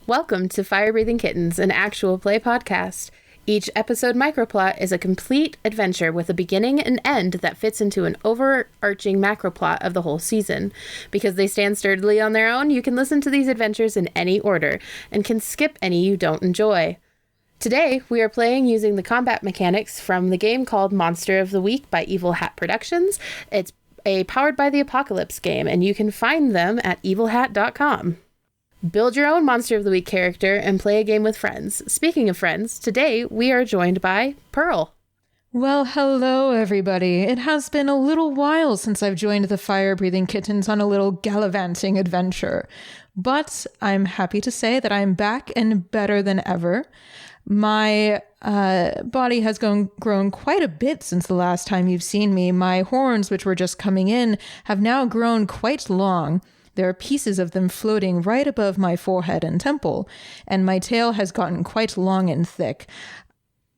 Welcome to Fire Breathing Kittens, an actual play podcast. Each episode microplot is a complete adventure with a beginning and end that fits into an overarching macroplot of the whole season. Because they stand sturdily on their own, you can listen to these adventures in any order, and can skip any you don't enjoy. Today, we are playing using the combat mechanics from the game called Monster of the Week by Evil Hat Productions. It's a Powered by the Apocalypse game, and you can find them at evilhat.com. Build your own Monster of the Week character and play a game with friends. Speaking of friends, today we are joined by Pearl. Well, hello, everybody. It has been a little while since I've joined the Fire Breathing Kittens on a little gallivanting adventure. But I'm happy to say that I'm back and better than ever. My body has grown quite a bit since the last time you've seen me. My horns, which were just coming in, have now grown quite long. There are pieces of them floating right above my forehead and temple, and my tail has gotten quite long and thick.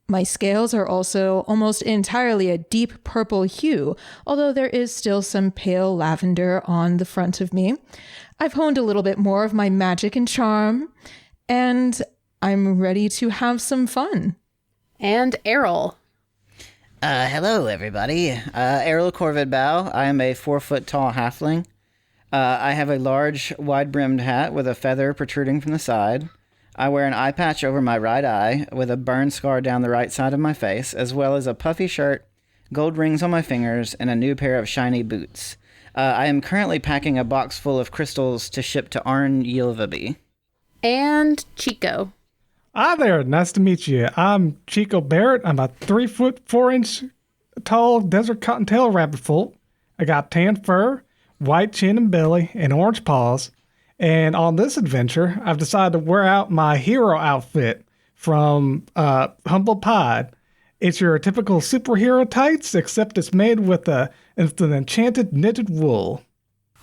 My scales are also almost entirely a deep purple hue, although there is still some pale lavender on the front of me. I've honed a little bit more of my magic and charm, and I'm ready to have some fun. And Errol. Hello, everybody. Errol Corvidbow. I am a 4-foot-tall halfling. I have a large, wide-brimmed hat with a feather protruding from the side. I wear an eye patch over my right eye with a burn scar down the right side of my face, as well as a puffy shirt, gold rings on my fingers, and a new pair of shiny boots. I am currently packing a box full of crystals to ship to Arn Yilvaby. And Chico. Hi there, nice to meet you. I'm Chico Barrett. I'm a 3-foot 4-inch tall desert cottontail rabbit foal. I got tan fur, white chin and belly, and orange paws. And on this adventure, I've decided to wear out my hero outfit from Humble Pied. It's your typical superhero tights, except it's made with an enchanted knitted wool.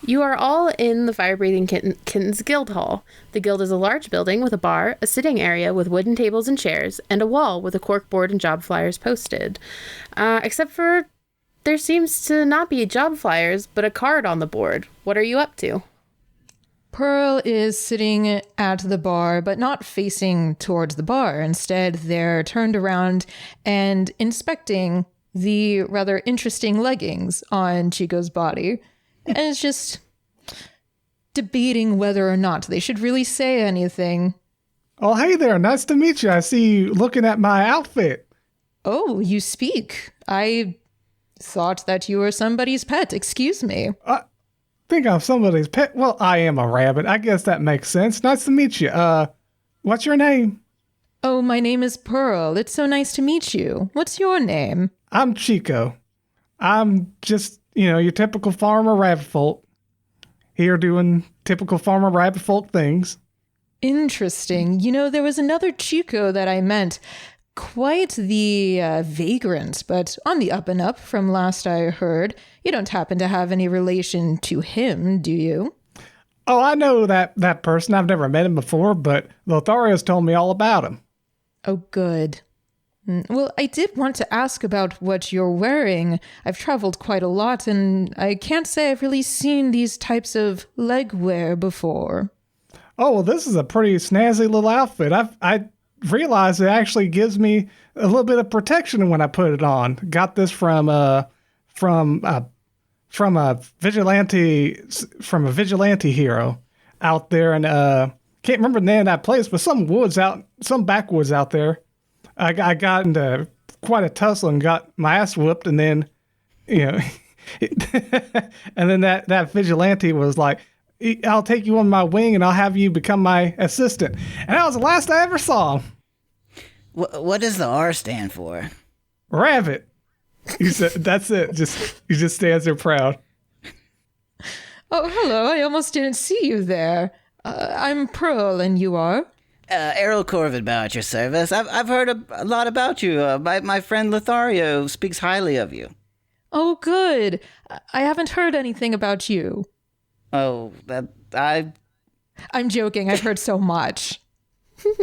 You are all in the Fire Breathing Kittens Guild Hall. The guild is a large building with a bar, a sitting area with wooden tables and chairs, and a wall with a corkboard and job flyers posted. Except for there seems to not be job flyers, but a card on the board. What are you up to? Pearl is sitting at the bar, but not facing towards the bar. Instead, they're turned around and inspecting the rather interesting leggings on Chico's body. And it's just debating whether or not they should really say anything. Oh, hey there. Nice to meet you. I see you looking at my outfit. Oh, you speak. I thought that you were somebody's pet. Excuse me. I think I'm somebody's pet. Well, I am a rabbit. I guess that makes sense. Nice to meet you. What's your name? Oh, my name is Pearl. It's so nice to meet you. What's your name? I'm Chico. I'm just, your typical farmer rabbit folk. Here doing typical farmer rabbit folk things. Interesting. There was another Chico that I met. Quite the vagrant, but on the up and up from last I heard. You don't happen to have any relation to him, do you? Oh, I know that person. I've never met him before, but Lothario's told me all about him. Oh, good. Well, I did want to ask about what you're wearing. I've traveled quite a lot, and I can't say I've really seen these types of leg wear before. Oh, well, this is a pretty snazzy little outfit. I realized it actually gives me a little bit of protection when I put it on. Got this from a vigilante hero out there, and can't remember the name of that place, but some backwoods out there. I got into quite a tussle and got my ass whooped, and then and then that vigilante was like, I'll take you on my wing and I'll have you become my assistant. And that was the last I ever saw him. What does the R stand for? Rabbit. You said that's it. You just stands there proud. Oh, hello. I almost didn't see you there. I'm Pearl, and you are? Errol Corvidbow at your service. I've heard a lot about you. My friend Lothario speaks highly of you. Oh, good. I haven't heard anything about you. Oh, I'm joking. I've heard so much.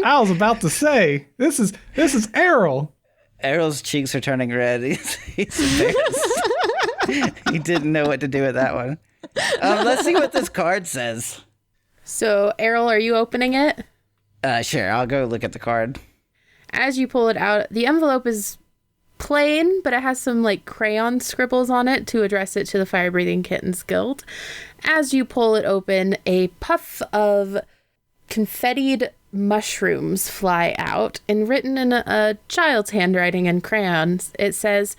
I was about to say, this is Errol. Errol's cheeks are turning red. He's embarrassed. He didn't know what to do with that one. Let's see what this card says. So, Errol, are you opening it? Sure, I'll go look at the card. As you pull it out, the envelope is plain, but it has some like crayon scribbles on it to address it to the Fire Breathing Kittens Guild. As you pull it open, a puff of confettied mushrooms fly out, and written in a child's handwriting and crayons, it says,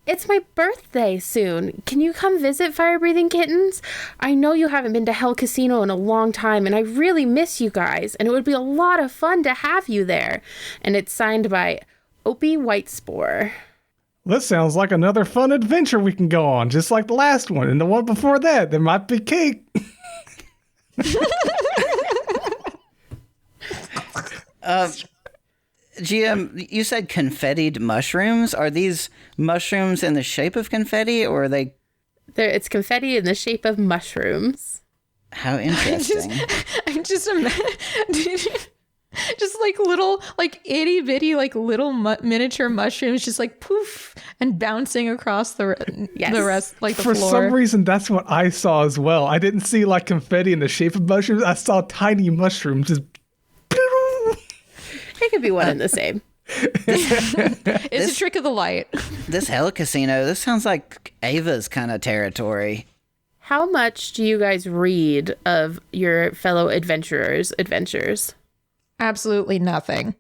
"It's my birthday soon. Can you come visit, Fire Breathing Kittens? I know you haven't been to Hell Casino in a long time, and I really miss you guys, and it would be a lot of fun to have you there." And it's signed by Opie Whitespore. This sounds like another fun adventure we can go on, just like the last one. And the one before that, there might be cake. GM, you said confettied mushrooms. Are these mushrooms in the shape of confetti, or are they... It's confetti in the shape of mushrooms. How interesting. I'm just just like little, like itty bitty, like little miniature mushrooms, just like poof and bouncing across the rest, like the For floor. some reason, that's what I saw as well. I didn't see like confetti in the shape of mushrooms. I saw tiny mushrooms just. It could be one and the same. It's a trick of the light. This Hell Casino, this sounds like Ava's kind of territory. How much do you guys read of your fellow adventurers' adventures? Absolutely nothing.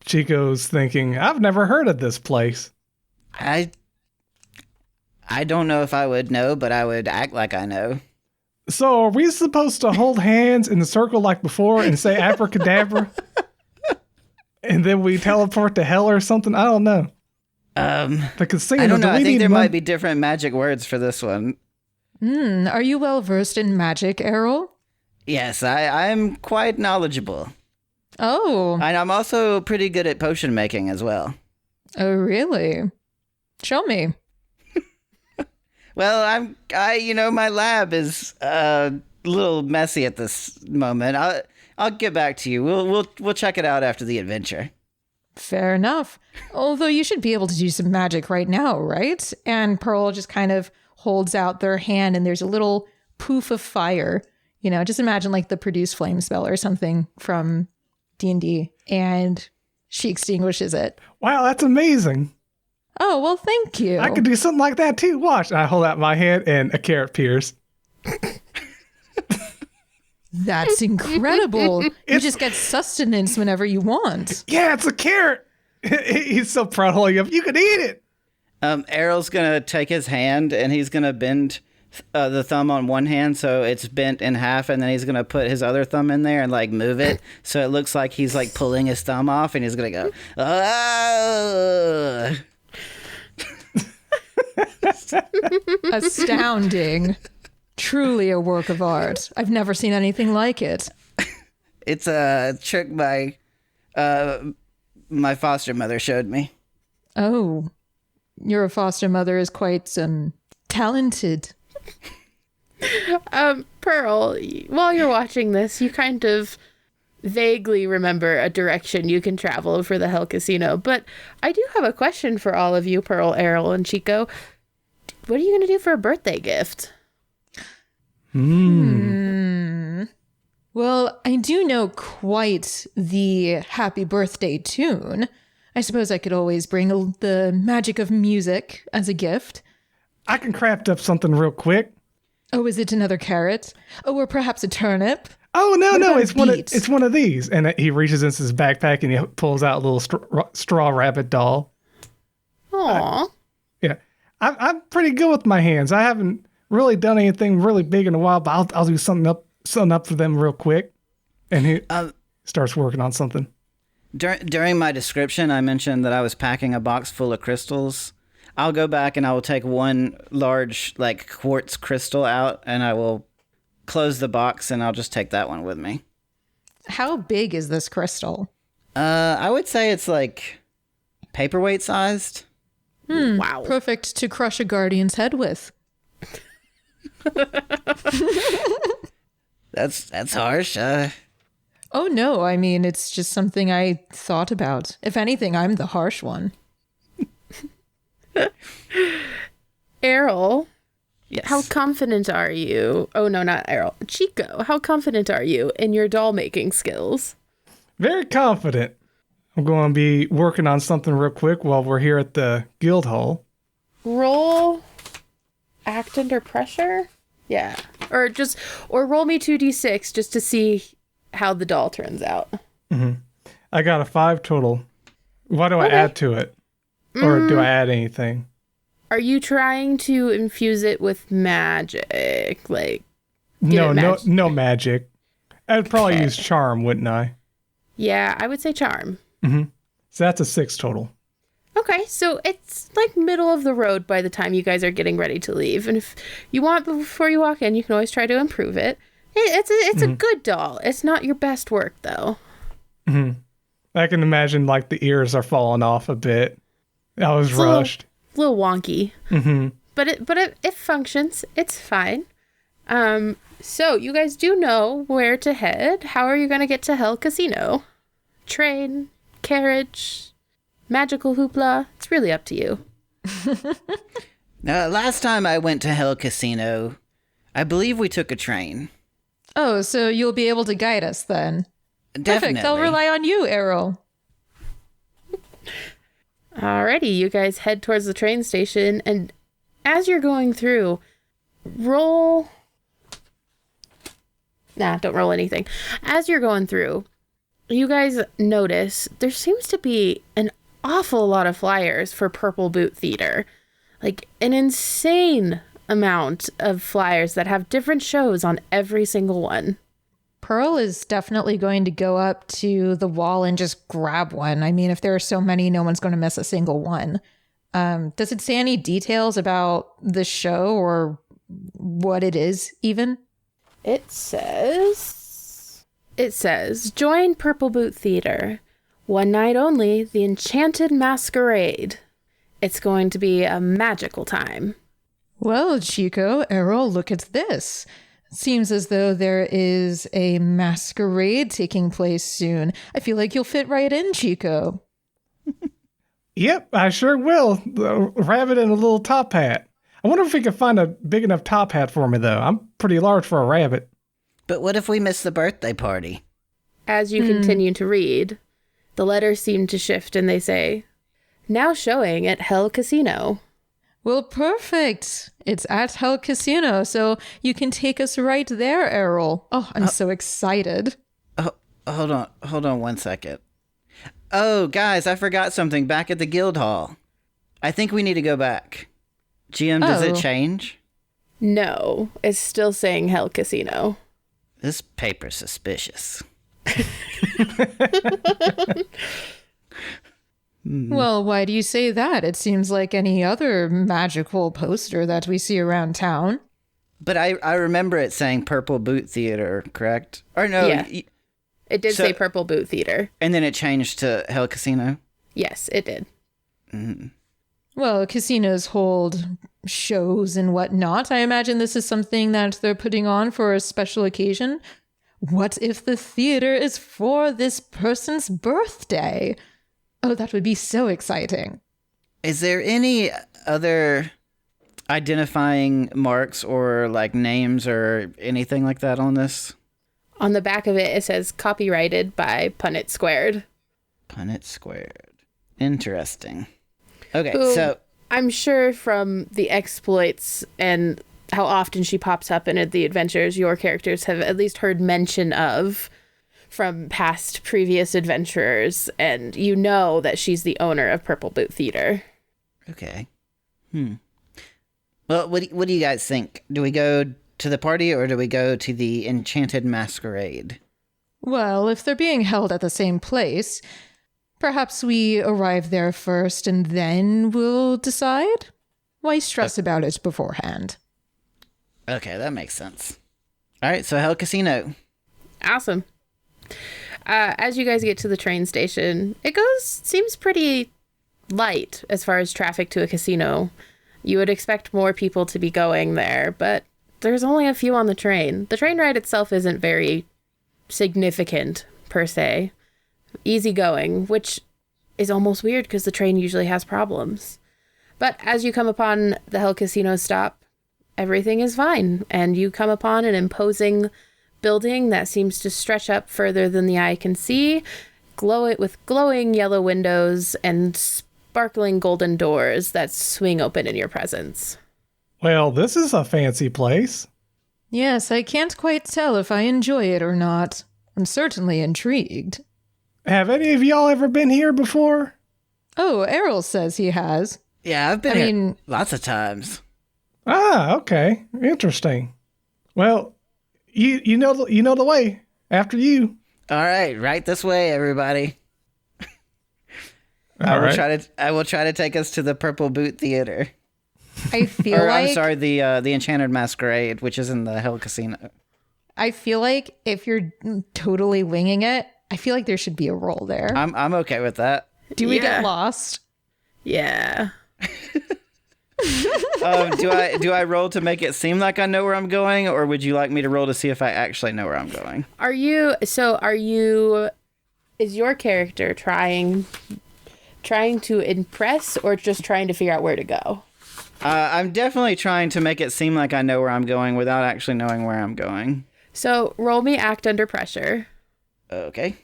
Chico's thinking, I've never heard of this place. I don't know if I would know, but I would act like I know. So are we supposed to hold hands in the circle like before and say abracadabra? And then we teleport to hell or something? I don't know. The casino, I don't know. I think there might might be different magic words for this one. Are you well versed in magic, Errol? Yes, I'm quite knowledgeable. Oh. And I'm also pretty good at potion making as well. Oh, really? Show me. Well, my lab is a little messy at this moment. I'll get back to you. We'll check it out after the adventure. Fair enough. Although you should be able to do some magic right now, right? And Pearl just kind of holds out their hand and there's a little poof of fire. You know, just imagine like the produce flame spell or something from D&D, and she extinguishes it. Wow, that's amazing. Oh, well, thank you. I could do something like that too. Watch. I hold out my hand and a carrot appears. That's incredible. You just get sustenance whenever you want. Yeah, it's a carrot. He's so proud holding up. You could eat it. Errol's going to take his hand and he's going to bend the thumb on one hand so it's bent in half, and then he's going to put his other thumb in there and like move it so it looks like he's like pulling his thumb off, and he's going to go, oh. Astounding. Truly a work of art. I've never seen anything like it. It's a trick my foster mother showed me. Oh, your foster mother is quite talented. Pearl, while you're watching this, you kind of vaguely remember a direction you can travel for the Hell Casino. But I do have a question for all of you, Pearl, Errol, and Chico. What are you going to do for a birthday gift? Well, I do know quite the happy birthday tune. I suppose I could always bring the magic of music as a gift. I can craft up something real quick. Oh, is it another carrot? Oh, or perhaps a turnip? Oh, no, it's beets? one of these. And he reaches into his backpack and he pulls out a little straw rabbit doll. Aww. Yeah. I'm pretty good with my hands. I haven't really done anything really big in a while, but I'll do something up for them real quick. And he starts working on something. During my description, I mentioned that I was packing a box full of crystals. I'll go back and I will take one large, like, quartz crystal out, and I will close the box, and I'll just take that one with me. How big is this crystal? I would say it's, like, paperweight sized. Wow. Perfect to crush a guardian's head with. That's harsh. Oh, no, I mean, it's just something I thought about. If anything, I'm the harsh one. Errol, Yes. How confident are you? Oh, no, not Errol. Chico, how confident are you in your doll making skills? Very confident. I'm going to be working on something real quick while we're here at the guild hall. Roll act under pressure? Yeah. Or roll me 2d6 just to see how the doll turns out. I got a 5 total. What do I add to it? Or do I add anything? Are you trying to infuse it with magic? Like, No magic. I'd probably use charm, wouldn't I? Yeah, I would say charm. So that's a 6 total. Okay, so it's like middle of the road by the time you guys are getting ready to leave. And if you want before you walk in, you can always try to improve it. It's a good doll. It's not your best work, though. I can imagine like the ears are falling off a bit. I was rushed. A little wonky. But it functions. It's fine. So you guys do know where to head. How are you going to get to Hell Casino? Train, carriage, magical hoopla. It's really up to you. Last time I went to Hell Casino, I believe we took a train. Oh, so you'll be able to guide us then. Definitely. Perfect. I'll rely on you, Errol. Alrighty, you guys head towards the train station, and as you're going through, roll... Nah, don't roll anything. As you're going through, you guys notice there seems to be an awful lot of flyers for Purple Boot Theater. Like, an insane amount of flyers that have different shows on every single one. Pearl is definitely going to go up to the wall and just grab one. I mean, if there are so many, no one's going to miss a single one. Does it say any details about the show or what it is even? It says, join Purple Boot Theater. One night only, the Enchanted Masquerade. It's going to be a magical time. Well, Chico, Errol, look at this. Seems as though there is a masquerade taking place soon. I feel like you'll fit right in, Chico. Yep, I sure will. A rabbit and a little top hat. I wonder if we can find a big enough top hat for me, though. I'm pretty large for a rabbit. But what if we miss the birthday party? As you continue to read, the letters seem to shift and they say, now showing at Hell Casino. Well, perfect. It's at Hell Casino, so you can take us right there, Errol. Oh, I'm so excited. Oh, hold on 1 second. Oh, guys, I forgot something back at the guild hall. I think we need to go back. GM, does it change? No, it's still saying Hell Casino. This paper's suspicious. Well, why do you say that? It seems like any other magical poster that we see around town. But I remember it saying Purple Boot Theater, correct? Or no. Yeah. It did say Purple Boot Theater. And then it changed to Hell Casino? Yes, it did. Well, casinos hold shows and whatnot. I imagine this is something that they're putting on for a special occasion. What if the theater is for this person's birthday? Oh, that would be so exciting. Is there any other identifying marks or like names or anything like that on this? On the back of it, it says copyrighted by Punnett Squared. Punnett Squared. Interesting. Okay, Who, so I'm sure from the exploits and how often she pops up in the adventures, your characters have at least heard mention of from past previous adventurers, and you know that she's the owner of Purple Boot Theater. Okay. Well, what do you guys think? Do we go to the party or do we go to the Enchanted Masquerade? Well, if they're being held at the same place, perhaps we arrive there first and then we'll decide? Why stress about it beforehand? Okay, that makes sense. All right, so Hell Casino. Awesome. As you guys get to the train station, it seems pretty light as far as traffic to a casino. You would expect more people to be going there, but there's only a few on the train. The train ride itself isn't very significant, per se. Easy going, which is almost weird because the train usually has problems. But as you come upon the Hell Casino stop, everything is fine, and you come upon an imposing building that seems to stretch up further than the eye can see, with glowing yellow windows and sparkling golden doors that swing open in your presence. Well, this is a fancy place. Yes, I can't quite tell if I enjoy it or not. I'm certainly intrigued. Have any of y'all ever been here before? Oh, Errol says he has. Yeah, I've been here lots of times. Ah, okay. Interesting. Well, you know the way. After you. All right, right this way, everybody. All right. I will try to take us to the Purple Boot Theater. I feel I'm sorry, the Enchanted Masquerade, which is in the Hell Casino. I feel like if you're totally winging it, I feel like there should be a roll there. I'm okay with that. Do we get lost? Yeah. Do I roll to make it seem like I know where I'm going, or would you like me to roll to see if I actually know where I'm going? Is your character trying to impress or just trying to figure out where to go? I'm definitely trying to make it seem like I know where I'm going without actually knowing where I'm going. So roll me act under pressure. Okay.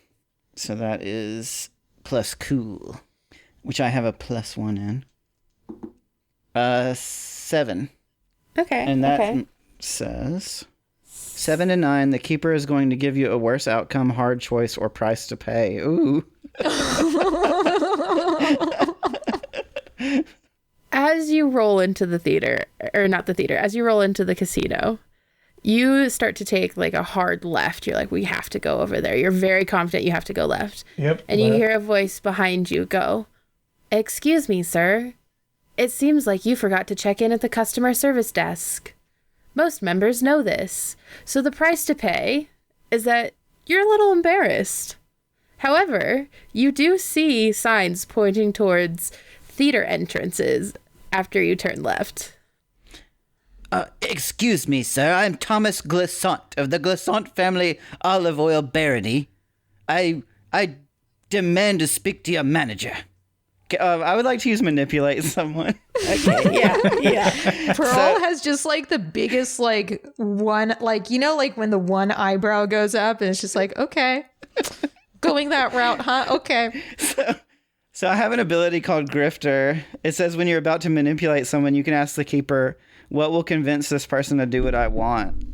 So that is plus cool, which I have a +1 in. 7. Okay. And that says 7 to 9. The keeper is going to give you a worse outcome, hard choice, or price to pay. Ooh. As you roll into the theater, or not the theater, as you roll into the casino, you start to take like a hard left. You're like, we have to go over there. You're very confident you have to go left. Yep. And you hear a voice behind you go, "Excuse me, sir. It seems like you forgot to check in at the customer service desk. Most members know this, so the price to pay is that you're a little embarrassed. However, you do see signs pointing towards theater entrances after you turn left." Excuse me, sir. I'm Thomas Glissant of the Glissant family olive oil barony. I demand to speak to your manager. I would like to use manipulate someone. Okay, yeah. Pearl has just like the biggest like one, like, you know, like when the one eyebrow goes up and it's just like, okay, going that route, huh? Okay. So I have an ability called Grifter. It says when you're about to manipulate someone, you can ask the keeper, what will convince this person to do what I want?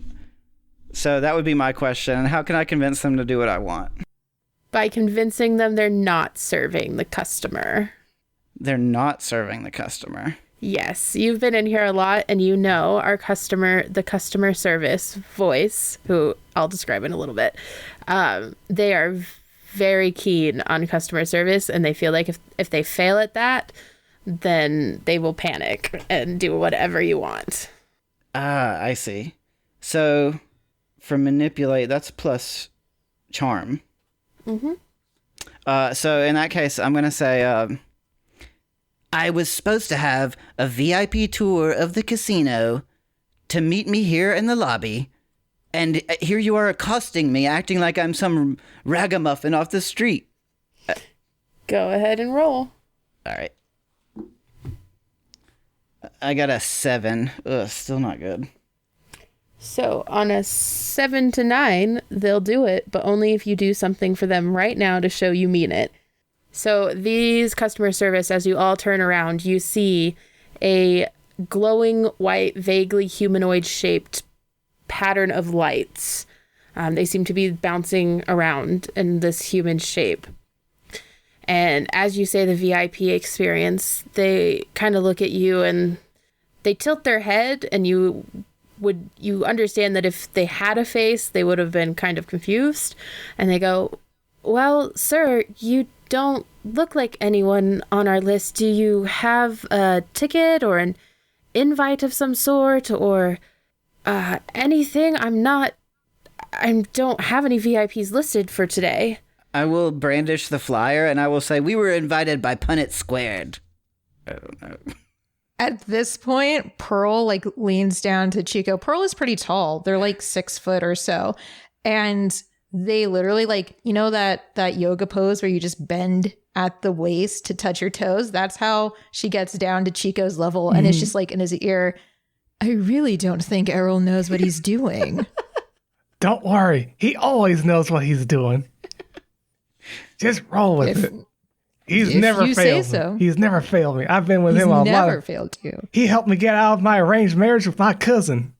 So that would be my question. How can I convince them to do what I want? By convincing them they're not serving the customer. They're not serving the customer. Yes, you've been in here a lot, and you know the customer service voice, who I'll describe in a little bit. They are very keen on customer service, and they feel like if they fail at that, then they will panic and do whatever you want. Ah, I see. So for manipulate, that's plus charm. Mm-hmm. So in that case, I'm going to say, I was supposed to have a VIP tour of the casino to meet me here in the lobby, and here you are accosting me, acting like I'm some ragamuffin off the street. Go ahead and roll. All right. I got a 7. Ugh, still not good. So on a 7 to 9, they'll do it, but only if you do something for them right now to show you mean it. So these customer service, as you all turn around, you see a glowing white, vaguely humanoid-shaped pattern of lights. They seem to be bouncing around in this human shape. And as you say the VIP experience, they kind of look at you and they tilt their head, and you understand that if they had a face, they would have been kind of confused. And they go, "Well, sir, you don't look like anyone on our list. Do you have a ticket or an invite of some sort or anything? I don't have any VIPs listed for today." I will brandish the flyer and I will say, we were invited by Punnett Squared. I don't know. At this point, Pearl like leans down to Chico. Pearl is pretty tall. They're like 6 foot or so. And they literally like, you know, that yoga pose where you just bend at the waist to touch your toes. That's how she gets down to Chico's level. And it's just like in his ear, I really don't think Errol knows what he's doing. Don't worry. He always knows what he's doing. Just roll with it. He's never you failed say so. me. He's never failed me. I've been with He's him a lot. never failed you. He helped me get out of my arranged marriage with my cousin.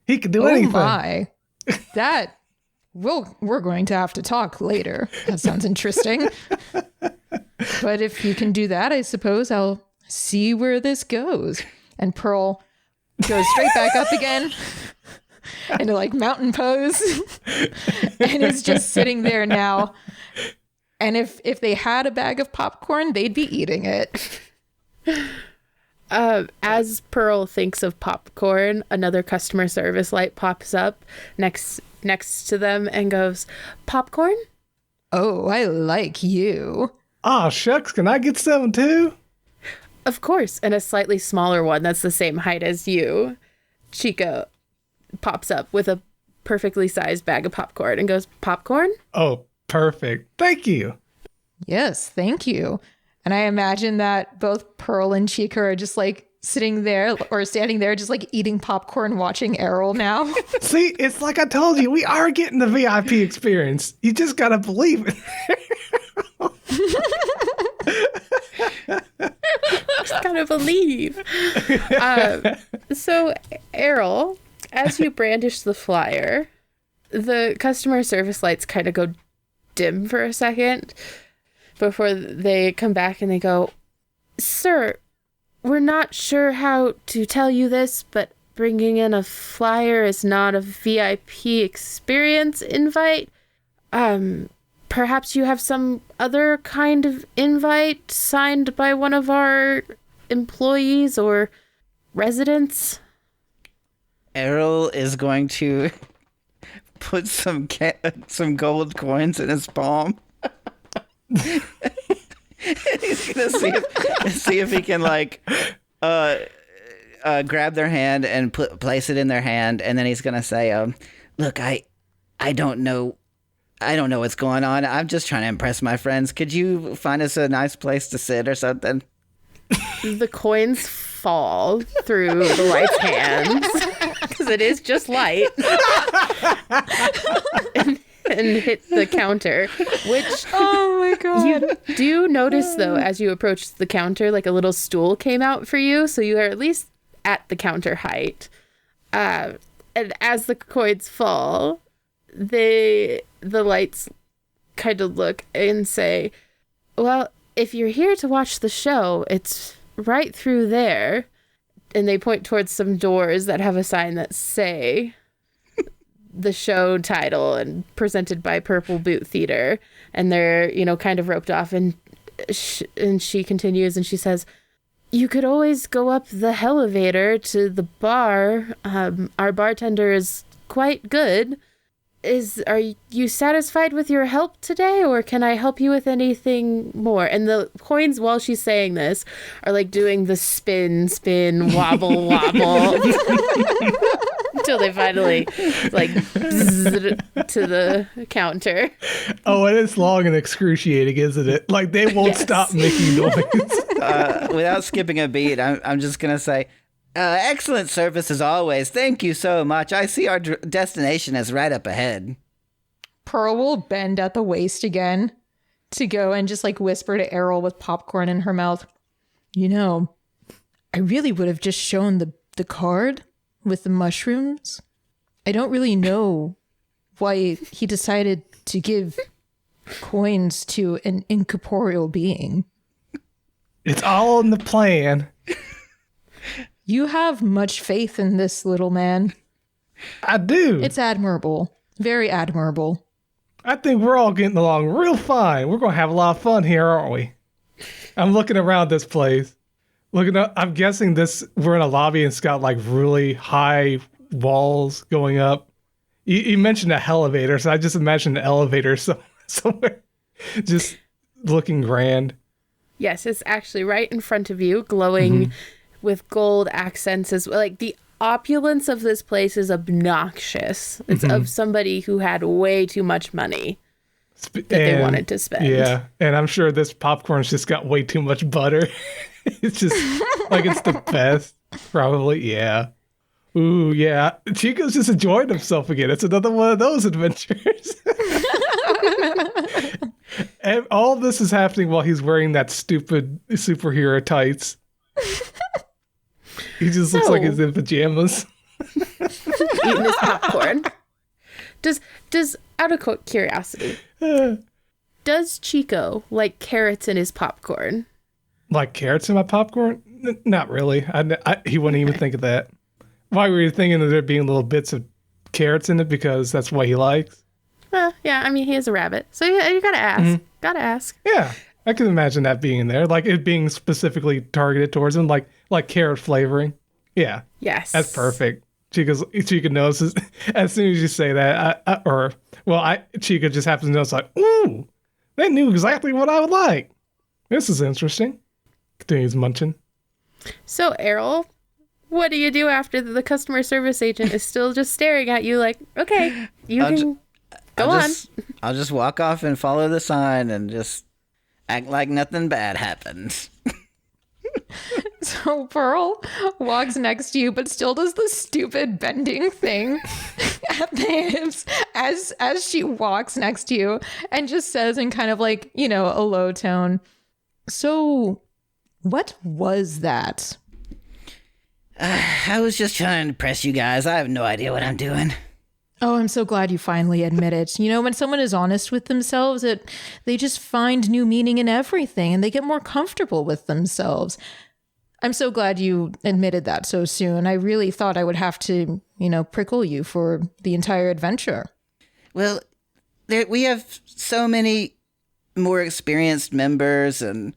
He could do anything. My. That, we're going to have to talk later. That sounds interesting. But if you can do that, I suppose I'll see where this goes. And Pearl goes straight back up again into like mountain pose and is just sitting there now. And if they had a bag of popcorn, they'd be eating it. As Pearl thinks of popcorn, another customer service light pops up next to them and goes, "Popcorn?" Oh, I like you. Oh, shucks. Can I get some too? Of course. And a slightly smaller one that's the same height as you. Chico pops up with a perfectly sized bag of popcorn and goes, "Popcorn?" Oh, perfect. Thank you. Yes, thank you. And I imagine that both Pearl and Chico are just like sitting there or standing there just like eating popcorn watching Errol now. See, it's like I told you. We are getting the VIP experience. You just got to believe it. Just gotta believe. So, Errol, as you brandish the flyer, the customer service lights kind of go dim for a second before they come back and they go, "Sir, we're not sure how to tell you this, but bringing in a flyer is not a VIP experience invite. Perhaps you have some other kind of invite signed by one of our employees or residents?" Errol is going to put some gold coins in his palm. He's gonna see if he can like grab their hand and place it in their hand, and then he's gonna say, "Look, I don't know what's going on. I'm just trying to impress my friends. Could you find us a nice place to sit or something?" The coins fall through the light's hands because it is just light and hit the counter, which Oh my god. you do notice though as you approach the counter, like a little stool came out for you, so you are at least at the counter height. And as the coins fall, the lights kind of look and say, "Well, if you're here to watch the show, it's right through there." And they point towards some doors that have a sign that say the show title and presented by Purple Boot Theater. And they're, kind of roped off. And she continues and she says, "You could always go up the elevator to the bar. Our bartender is quite good. Are you satisfied with your help today, or can I help you with anything more?" And the coins, while she's saying this, are like doing the spin, wobble, wobble until they finally like to the counter. Oh, and it's long and excruciating, isn't it? Like they won't stop making noise. Without skipping a beat, I'm just gonna say, excellent service as always. Thank you so much. I see our destination is right up ahead. Pearl will bend at the waist again to go and just like whisper to Errol with popcorn in her mouth, "I really would have just shown the card with the mushrooms. I don't really know why he decided to give coins to an incorporeal being." It's all in the plan. You have much faith in this little man. I do. It's admirable. Very admirable. I think we're all getting along real fine. We're going to have a lot of fun here, aren't we? I'm looking around this place. Looking up, I'm guessing we're in a lobby and it's got like really high walls going up. You mentioned an elevator, so I just imagined an elevator somewhere just looking grand. Yes, it's actually right in front of you, glowing with gold accents as well. Like the opulence of this place is obnoxious. It's of somebody who had way too much money that they wanted to spend. Yeah, and I'm sure this popcorn's just got way too much butter. It's just like it's the best, probably. Yeah. Ooh, yeah. Chico's just enjoying himself again. It's another one of those adventures. And all this is happening while he's wearing that stupid superhero tights. He just looks like he's in pajamas. Eating his popcorn. Does out of curiosity, does Chico like carrots in his popcorn? Like carrots in my popcorn? Not really. He wouldn't even think of that. Why were you thinking of there being little bits of carrots in it? Because that's what he likes? Yeah, I mean, he is a rabbit. So yeah, you gotta ask. Mm-hmm. Gotta ask. Yeah, I can imagine that being in there. Like it being specifically targeted towards him, like carrot flavoring. Yeah. Yes. That's perfect. Chica knows as soon as you say that, Chica just happens to notice like, ooh, they knew exactly what I would like. This is interesting. Continues munching. So, Errol, what do you do after the customer service agent is still just staring at you like, okay, go on. I'll just walk off and follow the sign and just act like nothing bad happened. So Pearl walks next to you, but still does the stupid bending thing at the hips as she walks next to you and just says in kind of like, a low tone, so what was that? I was just trying to impress you guys. I have no idea what I'm doing. Oh, I'm so glad you finally admit it. When someone is honest with themselves, they just find new meaning in everything and they get more comfortable with themselves. I'm so glad you admitted that so soon. I really thought I would have to, prickle you for the entire adventure. Well, we have so many more experienced members and,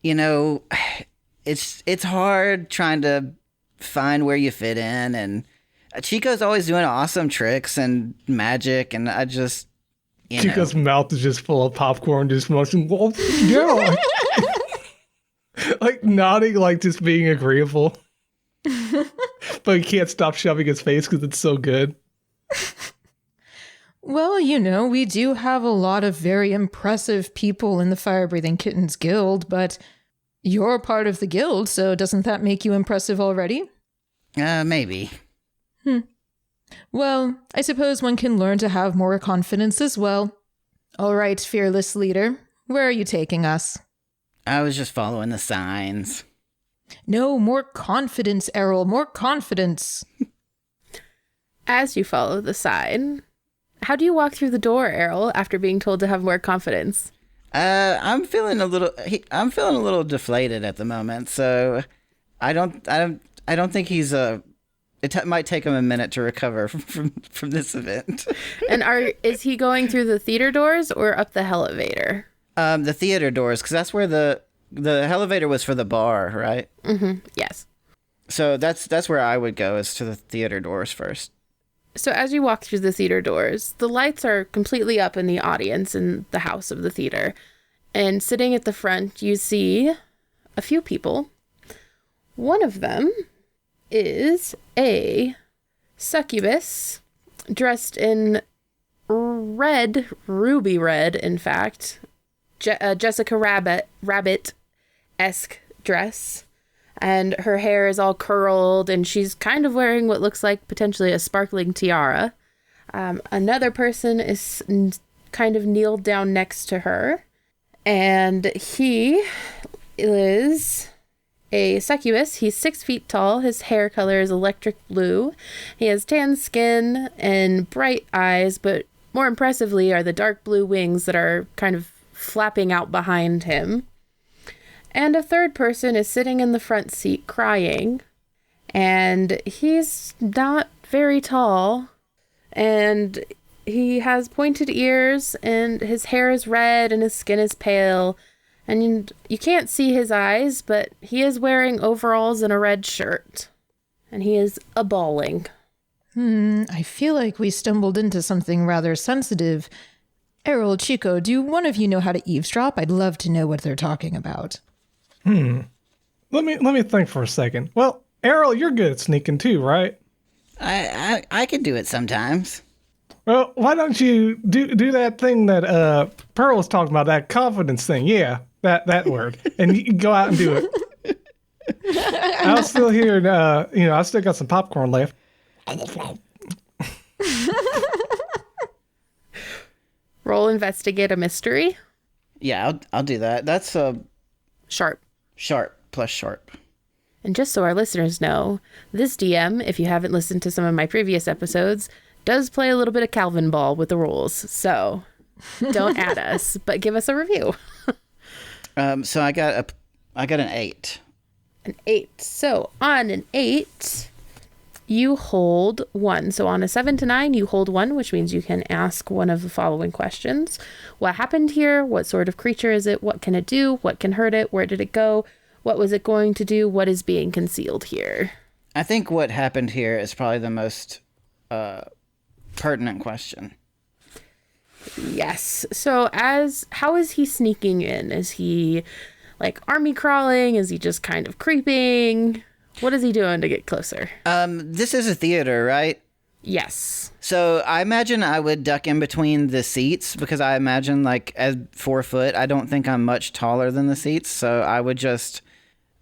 it's hard trying to find where you fit in, and Chico's always doing awesome tricks and magic, and I just, Chico's mouth is just full of popcorn, just munching. Well, yeah, like nodding, like just being agreeable, but he can't stop shoving his face because it's so good. Well, we do have a lot of very impressive people in the Fire Breathing Kittens Guild, but you're part of the guild, so doesn't that make you impressive already? Maybe. Well, I suppose one can learn to have more confidence as well. All right, fearless leader, where are you taking us? I was just following the signs. No, more confidence, Errol, more confidence. As you follow the sign, how do you walk through the door, Errol, after being told to have more confidence? I'm feeling a little deflated at the moment, so I don't think he's might take him a minute to recover from this event. And is he going through the theater doors or up the elevator? The theater doors, because that's where the elevator was for the bar, right? Mm-hmm. Yes. So that's where I would go, is to the theater doors first. So as you walk through the theater doors, the lights are completely up in the audience in the house of the theater. And sitting at the front, you see a few people. One of them is a succubus dressed in red, ruby red, in fact, Jessica Rabbit-esque dress. And her hair is all curled, and she's kind of wearing what looks like potentially a sparkling tiara. Another person is kind of kneeled down next to her, and he is a succubus. He's 6 feet tall. His hair color is electric blue. He has tan skin and bright eyes, but more impressively are the dark blue wings that are kind of flapping out behind him. And a third person is sitting in the front seat crying, and he's not very tall, and he has pointed ears, and his hair is red, and his skin is pale, and you can't see his eyes, but he is wearing overalls and a red shirt, and he is a-bawling. I feel like we stumbled into something rather sensitive. Errol, Chico, do one of you know how to eavesdrop? I'd love to know what they're talking about. Let me think for a second. Well, Errol, you're good at sneaking too, right? I could do it sometimes. Well, why don't you do that thing that Pearl was talking about, that confidence thing? Yeah, that word, and you can go out and do it. I'm still here, and I still got some popcorn left. Roll investigate a mystery. Yeah, I'll do that. That's Sharp. sharp plus sharp. And just so our listeners know, this DM, if you haven't listened to some of my previous episodes, does play a little bit of Calvin ball with the rules. So don't add us, but give us a review. So I got an 8. An 8. So on an 8, you hold 1. So on a 7 to 9, you hold 1, which means you can ask one of the following questions. What happened here? What sort of creature is it? What can it do? What can hurt it? Where did it go? What was it going to do? What is being concealed here? I think what happened here is probably the most pertinent question. Yes. So how is he sneaking in? Is he like army crawling? Is he just kind of creeping? What is he doing to get closer? This is a theater, right? Yes. So I imagine I would duck in between the seats because I imagine, like, as 4 foot, I don't think I'm much taller than the seats. So I would just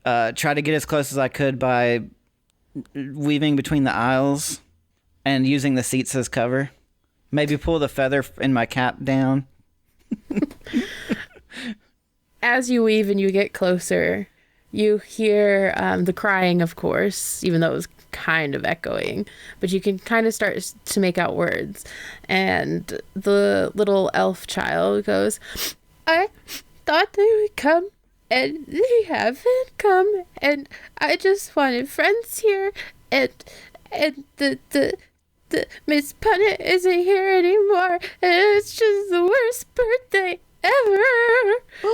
try to get as close as I could by weaving between the aisles and using the seats as cover. Maybe pull the feather in my cap down. As you weave and you get closer, you hear the crying, of course, even though it was kind of echoing, but you can kind of start to make out words. And the little elf child goes, I thought they would come, and they haven't come, and I just wanted friends here, and the Miss Punnett isn't here anymore, and it's just the worst birthday ever.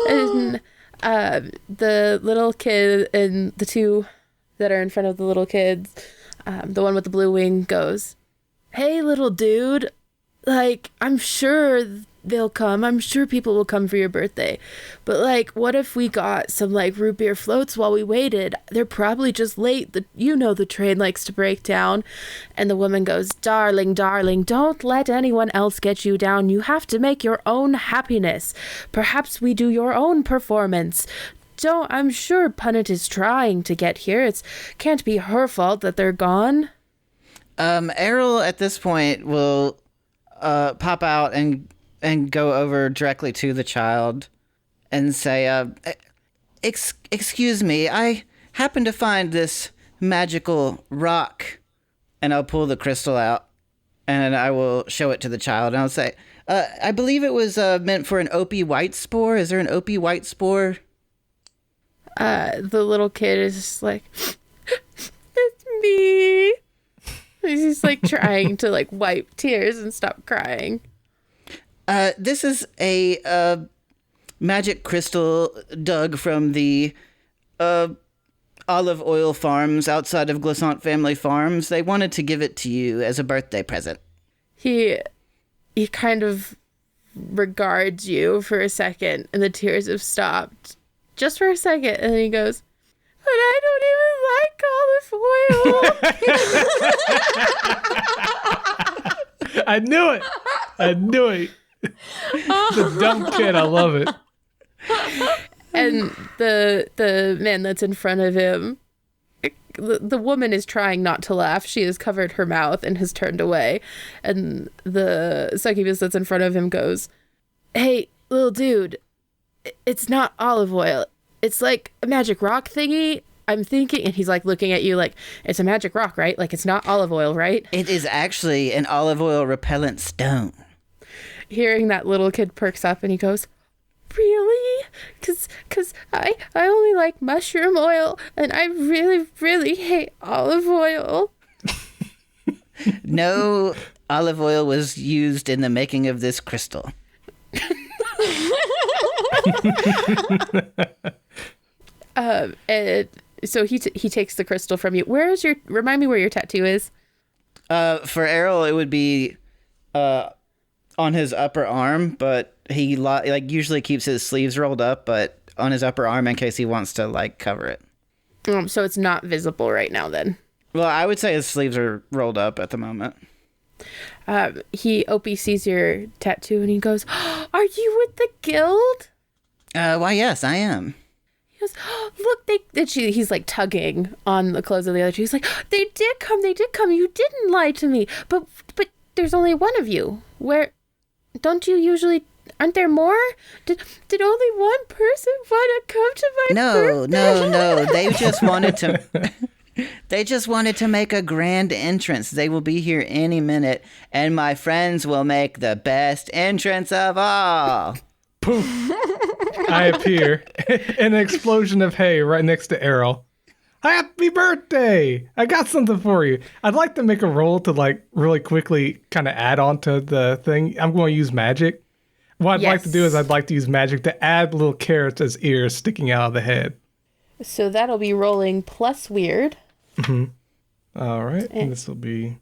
And the little kid and the two that are in front of the little kids, the one with the blue wing goes, hey, little dude, like, I'm sure they'll come. I'm sure people will come for your birthday. But, like, what if we got some, like, root beer floats while we waited? They're probably just late. The train likes to break down. And the woman goes, darling, don't let anyone else get you down. You have to make your own happiness. Perhaps we do your own performance. I'm sure Punnett is trying to get here. It can't be her fault that they're gone. Errol at this point will pop out and go over directly to the child and say, excuse me, I happen to find this magical rock. And I'll pull the crystal out and I will show it to the child. And I'll say, I believe it was meant for an opie white spore. Is there an opie white spore? The little kid is just like, it's me. He's like trying to like wipe tears and stop crying. This is a magic crystal dug from the olive oil farms outside of Glissant Family Farms. They wanted to give it to you as a birthday present. He kind of regards you for a second, and the tears have stopped. Just for a second, and then he goes, but I don't even like olive oil. I knew it. The dumb kid. I love it. And the man that's in front of him, the woman is trying not to laugh. She has covered her mouth and has turned away. And the succubus that's in front of him goes, hey, little dude, it's not olive oil. It's like a magic rock thingy. I'm thinking, and he's like looking at you like, it's a magic rock, right? Like, it's not olive oil, right? It is actually an olive oil repellent stone. Hearing that, little kid perks up and he goes, really? Cause I only like mushroom oil, and I really, really hate olive oil. No olive oil was used in the making of this crystal. And so he takes the crystal from you. Remind me where your tattoo is. For Errol, it would be on his upper arm, but he usually keeps his sleeves rolled up, but on his upper arm in case he wants to like cover it. So it's not visible right now then. Well, I would say his sleeves are rolled up at the moment. Opie sees your tattoo and he goes, are you with the guild? Why, yes, I am. goes, oh, look, he's like tugging on the clothes of the other two. He's like, they did come. You didn't lie to me. But there's only one of you. Where, don't you usually, aren't there more? Did only one person want to come to my birthday? No. They just wanted to make a grand entrance. They will be here any minute, and my friends will make the best entrance of all. Poof. I appear in an explosion of hay right next to Errol. Happy birthday! I got something for you. I'd like to make a roll to like really quickly kind of add on to the thing. I'm going to use magic. What I'd like to do is I'd like to use magic to add little carrots as ears sticking out of the head. So that'll be rolling plus weird. Mm-hmm. All right. And this will be...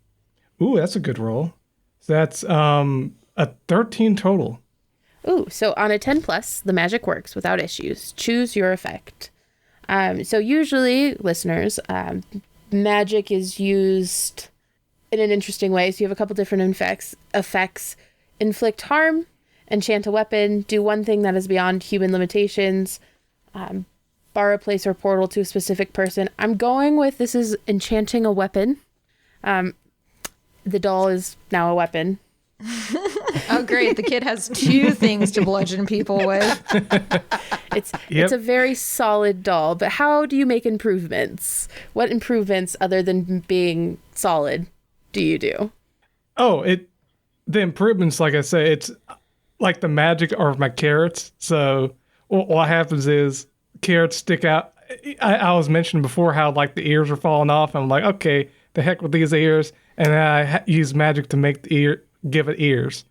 Ooh, that's a good roll. So that's a 13 total. Ooh, so on a 10 plus, the magic works without issues. Choose your effect. So usually, listeners, magic is used in an interesting way. So you have a couple different effects. Inflict harm, enchant a weapon, do one thing that is beyond human limitations, borrow a place or portal to a specific person. I'm going with this is enchanting a weapon. The doll is now a weapon. Oh, great. The kid has two things to bludgeon people with. It's a very solid doll, but how do you make improvements? What improvements other than being solid do you do? Oh, the improvements, like I say, it's like the magic are my carrots. So what happens is carrots stick out. I was mentioning before how like the ears are falling off. I'm like, okay, the heck with these ears. And then I use magic to make give it ears.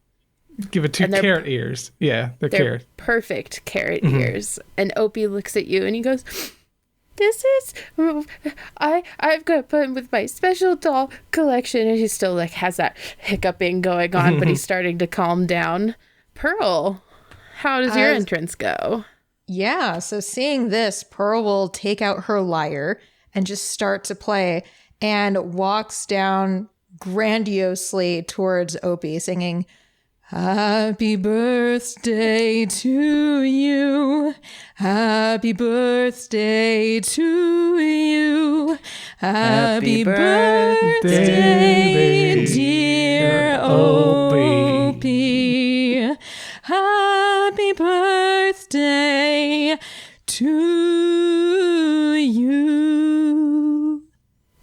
Give it two carrot ears. Yeah, they're carrots. Perfect carrot ears. And Opie looks at you and he goes, this is, I've got to put him with my special doll collection. And he still like has that hiccuping going on, but he's starting to calm down. Pearl, how does your entrance go? Yeah, so seeing this, Pearl will take out her lyre and just start to play and walks down grandiosely towards Opie singing, happy birthday to you. Happy birthday to you. Happy birthday, dear Opie. Happy birthday to you.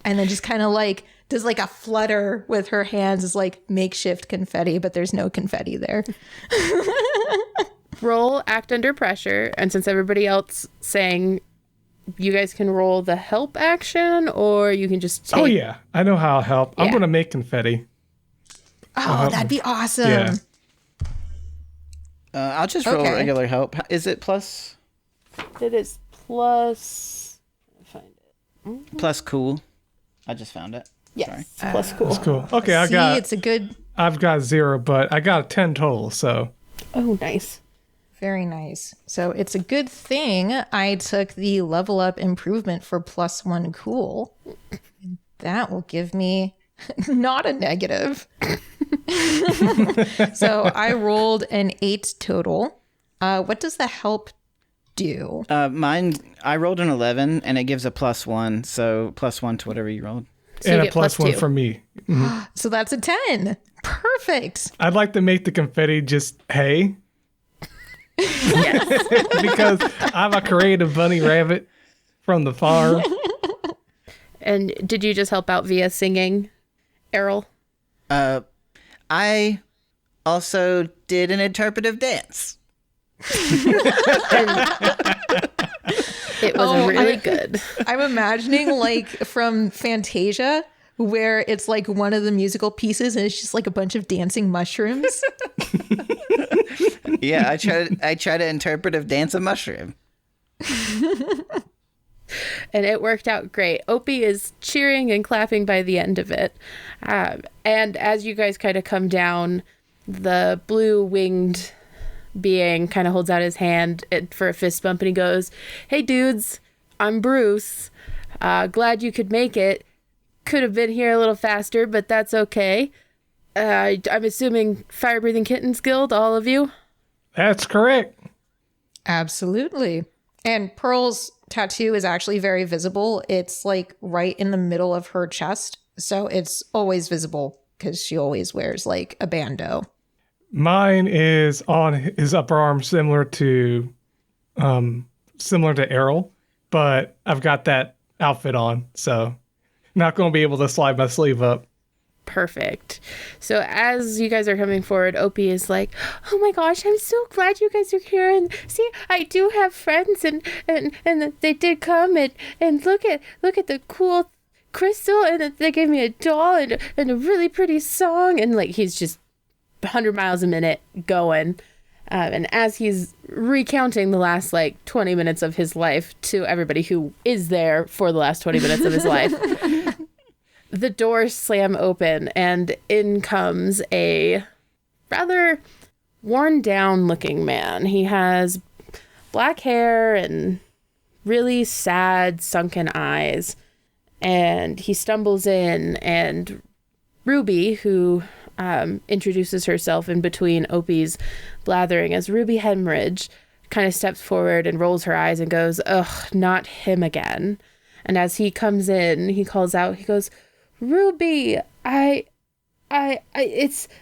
And then just kind of like does like a flutter with her hands as like makeshift confetti, but there's no confetti there. Roll act under pressure. And since everybody else sang, you guys can roll the help action or you can just take... Oh, yeah. I know how I'll help. I'm going to make confetti. Oh, that'd be awesome. Yeah. I'll just roll regular help. Is it plus? It is plus... Find it. Plus cool. I just found it. Yes, plus cool. That's cool. Okay, I've got 0, but I got a 10 total, so. Oh, nice. Very nice. So it's a good thing I took the level up improvement for +1 cool. That will give me not a negative. So I rolled an 8 total. What does the help do? Mine, I rolled an 11 and it gives a +1. So +1 to whatever you rolled. So and you a +1 for me. Mm-hmm. So that's a 10. Perfect. I'd like to make the confetti just hay. Yes. Because I'm a creative bunny rabbit from the farm. And did you just help out via singing, Errol? I also did an interpretive dance. It was really good. I'm imagining like from Fantasia where it's like one of the musical pieces and it's just like a bunch of dancing mushrooms. Yeah, I try to interpretive dance a mushroom. And it worked out great. Opie is cheering and clapping by the end of it. And as you guys kind of come down, the blue winged being kind of holds out his hand for a fist bump and he goes, hey dudes, I'm Bruce. Glad you could make it. Could have been here a little faster, but that's okay. I'm assuming Fire Breathing Kittens Guild, all of you? That's correct. Absolutely. And Pearl's tattoo is actually very visible. It's like right in the middle of her chest. So it's always visible because she always wears like a bandeau. Mine is on his upper arm, similar to Errol, but I've got that outfit on, so not going to be able to slide my sleeve up. Perfect. So as you guys are coming forward, Opie is like, "Oh my gosh, I'm so glad you guys are here. And see, I do have friends, and they did come and look at the cool crystal, and they gave me a doll and a really pretty song." And like he's just 100 miles a minute going. And as he's recounting the last like 20 minutes of his life to everybody who is there for the last 20 minutes of his life, the doors slam open and in comes a rather worn down looking man. He has black hair and really sad sunken eyes, and he stumbles in, and Ruby, who introduces herself in between Opie's blathering as Ruby Hemorrhage, kind of steps forward and rolls her eyes and goes, "Ugh, not him again." And as he comes in, he calls out, he goes, "Ruby, it's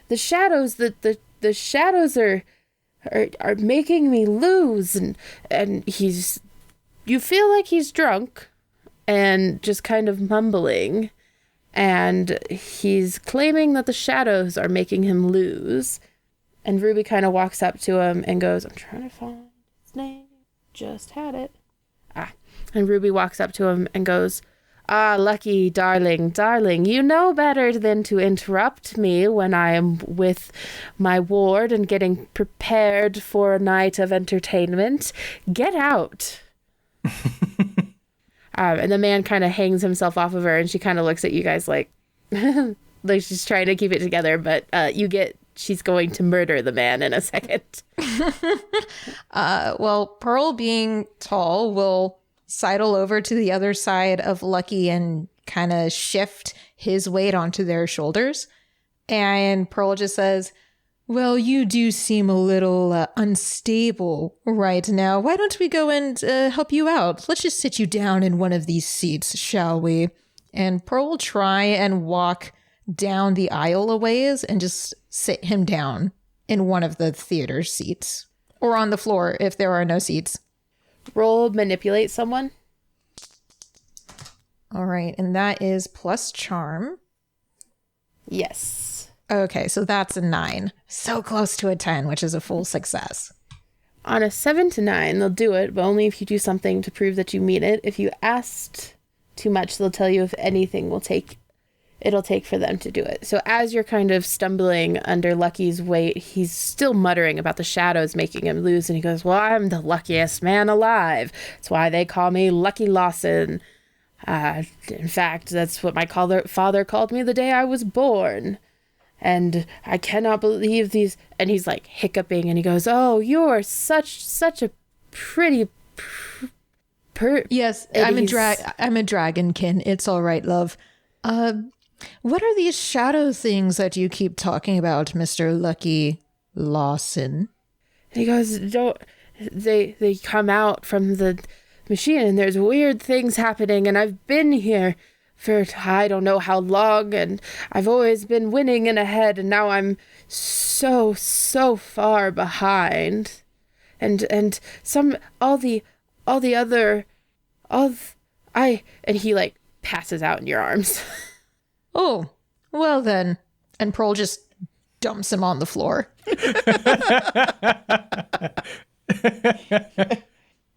the shadows. The shadows are making me lose." And you feel like he's drunk and just kind of mumbling. And he's claiming that the shadows are making him lose. And Ruby kind of walks up to him and goes, "I'm trying to find his name. Just had it." And Ruby walks up to him and goes, "Lucky, darling, you know better than to interrupt me when I am with my ward and getting prepared for a night of entertainment. Get out." And the man kind of hangs himself off of her, and she kind of looks at you guys like, like she's trying to keep it together, but she's going to murder the man in a second. Well, Pearl, being tall, will sidle over to the other side of Lucky and kind of shift his weight onto their shoulders. And Pearl just says, "Well, you do seem a little unstable right now. Why don't we go and help you out? Let's just sit you down in one of these seats, shall we?" And Pearl will try and walk down the aisle a ways and just sit him down in one of the theater seats. Or on the floor if there are no seats. Roll manipulate someone. All right, and that is plus charm. Yes. Okay, so that's a 9. So close to a 10, which is a full success. On a 7 to 9, they'll do it, but only if you do something to prove that you mean it. If you asked too much, they'll tell you if anything it'll take for them to do it. So as you're kind of stumbling under Lucky's weight, he's still muttering about the shadows making him lose, and he goes, "Well, I'm the luckiest man alive. That's why they call me Lucky Lawson. In fact, that's what my father called me the day I was born. And I cannot believe these." And he's like hiccuping, and he goes, "Oh, you're such a pretty Yes, I'm a dragonkin. It's all right, love. What are these shadow things that you keep talking about, Mr. Lucky Lawson?" And he goes, they come out from the machine, and there's weird things happening, and I've been here for I don't know how long, and I've always been winning and ahead, and now I'm so far behind. And and he like passes out in your arms. Oh, well then. And Pearl just dumps him on the floor.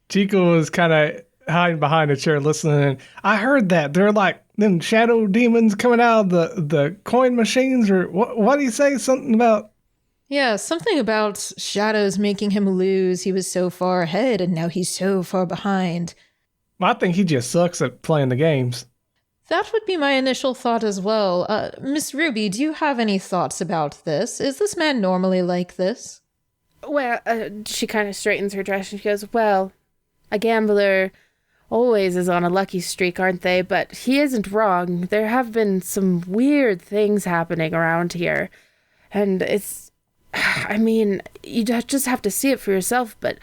Chico was kind of hiding behind a chair listening. I heard that. They're like them shadow demons coming out of the coin machines, or what do you say? Something about... Yeah, something about shadows making him lose. He was so far ahead, and now he's so far behind. I think he just sucks at playing the games. That would be my initial thought as well. Miss Ruby, do you have any thoughts about this? Is this man normally like this? Well, she kind of straightens her dress and she goes, "Well, a gambler always is on a lucky streak, aren't they? But he isn't wrong. There have been some weird things happening around here. And you just have to see it for yourself, but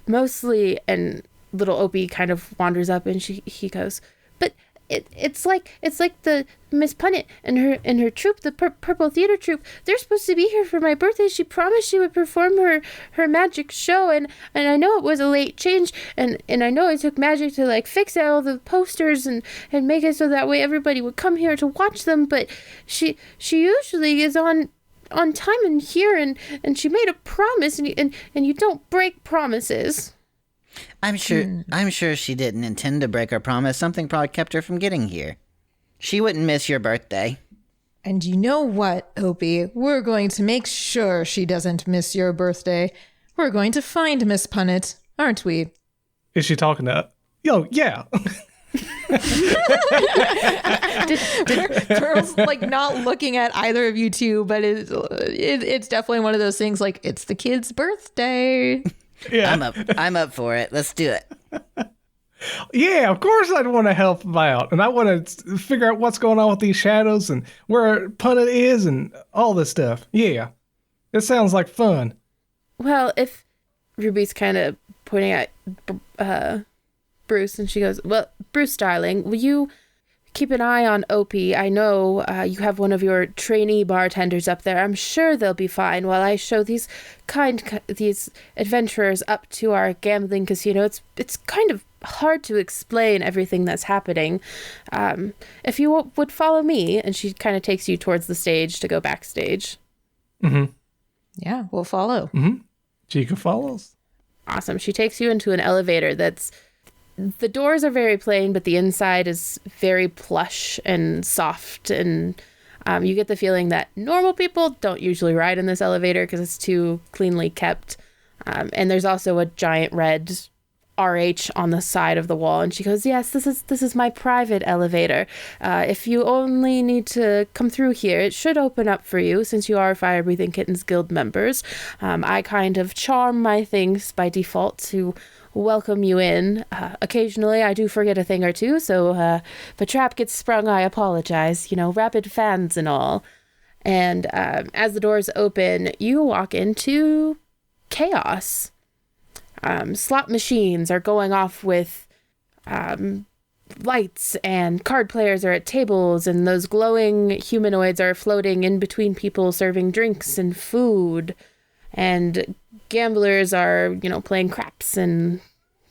mostly," and little Opie kind of wanders up and he goes, but it's like the Miss Punnett and her troupe, the Purple Theater Troupe. They're supposed to be here for my birthday. She promised she would perform her magic show, and I know it was a late change, and I know it took magic to like fix all the posters and make it so that way everybody would come here to watch them. But she usually is on time and here, and she made a promise, and you don't break promises. I'm sure she didn't intend to break her promise. Something probably kept her from getting here. She wouldn't miss your birthday. And you know what, Opie? We're going to make sure she doesn't miss your birthday. We're going to find Miss Punnett, aren't we? Is she talking to... Yo, yeah. Pearl's like not looking at either of you two, but it's definitely one of those things like, it's the kid's birthday. Yeah. I'm up for it. Let's do it. Yeah, of course I'd want to help them out. And I want to figure out what's going on with these shadows and where Punnett is and all this stuff. Yeah. It sounds like fun. Well, if Ruby's kind of pointing at Bruce, and she goes, well, Bruce, darling, will you keep an eye on Opie? I know you have one of your trainee bartenders up there. I'm sure they'll be fine while I show these adventurers up to our gambling casino. It's kind of hard to explain everything that's happening. If you would follow me, and she kind of takes you towards the stage to go backstage. Mm-hmm. Yeah, we'll follow. Mm-hmm. Chico follows. Awesome. She takes you into an elevator that's... The doors are very plain, but the inside is very plush and soft, and you get the feeling that normal people don't usually ride in this elevator because it's too cleanly kept. And there's also a giant red RH on the side of the wall, and she goes, yes, this is my private elevator. If you only need to come through here, it should open up for you since you are Fire Breathing Kittens Guild members. I kind of charm my things by default to welcome you in. Occasionally I do forget a thing or two, so if a trap gets sprung, I apologize. Rapid fans and all. And as the doors open, you walk into chaos. Slot machines are going off with lights, and card players are at tables, and those glowing humanoids are floating in between people serving drinks and food. And gamblers are, playing craps and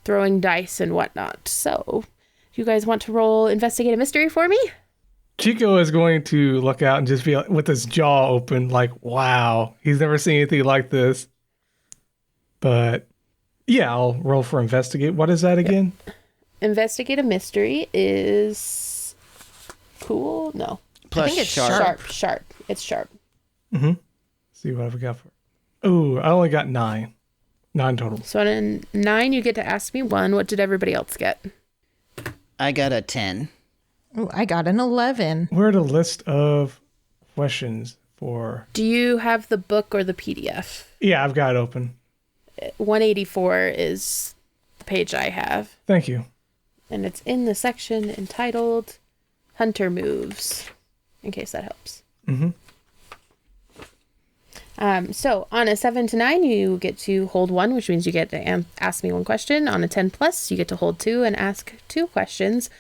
throwing dice and whatnot. So, you guys want to roll Investigate a Mystery for me? Chico is going to look out and just be like, with his jaw open, like, wow, he's never seen anything like this. But, yeah, I'll roll for Investigate. What is that again? Yep. Investigate a Mystery is cool? No. Plus I think it's sharp. It's sharp. Mm-hmm. See what I've got for... Ooh, I only got 9. 9 total. So on a 9, you get to ask me 1. What did everybody else get? I got a 10. Oh, I got an 11. Where are the list of questions for... Do you have the book or the PDF? Yeah, I've got it open. 184 is the page I have. Thank you. And it's in the section entitled Hunter Moves, in case that helps. Mm-hmm. So on a 7 to 9, you get to hold 1, which means you get to ask me 1 question. On a 10 plus, you get to hold 2 and ask 2 questions.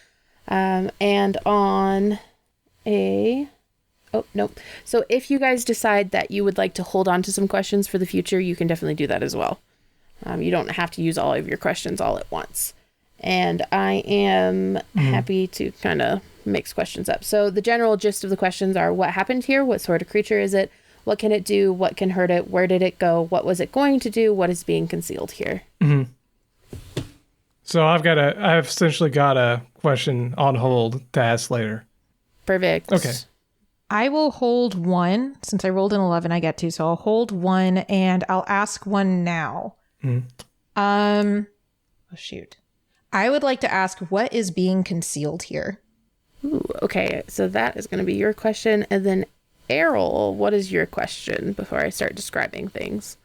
And on a... Oh, nope. So if you guys decide that you would like to hold on to some questions for the future, you can definitely do that as well. You don't have to use all of your questions all at once. And I am happy to kind of mix questions up. So the general gist of the questions are: what happened here? What sort of creature is it? What can it do? What can hurt it? Where did it go? What was it going to do? What is being concealed here? Mm-hmm. So I've essentially got a question on hold to ask later. Perfect. Okay. I will hold 1. Since I rolled an 11, I get to. So I'll hold 1 and I'll ask 1 now. Oh, shoot. I would like to ask, what is being concealed here? Ooh, okay. So that is going to be your question. And then Errol, what is your question before I start describing things?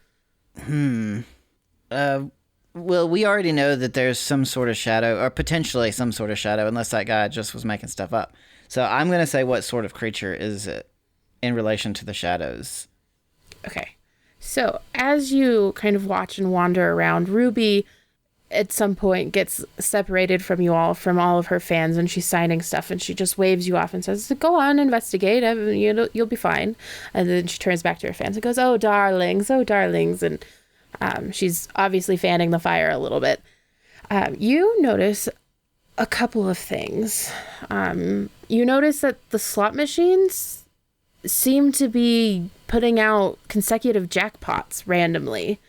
Well, we already know that there's some sort of shadow, or potentially some sort of shadow, unless that guy just was making stuff up. So I'm going to say, what sort of creature is it in relation to the shadows? Okay. So as you kind of watch and wander around, Ruby at some point gets separated from you all, from all of her fans, and she's signing stuff, and she just waves you off and says, go on, investigate, you'll be fine. And then she turns back to her fans and goes, oh darlings, and she's obviously fanning the fire a little bit. You notice a couple of things. You notice that the slot machines seem to be putting out consecutive jackpots randomly,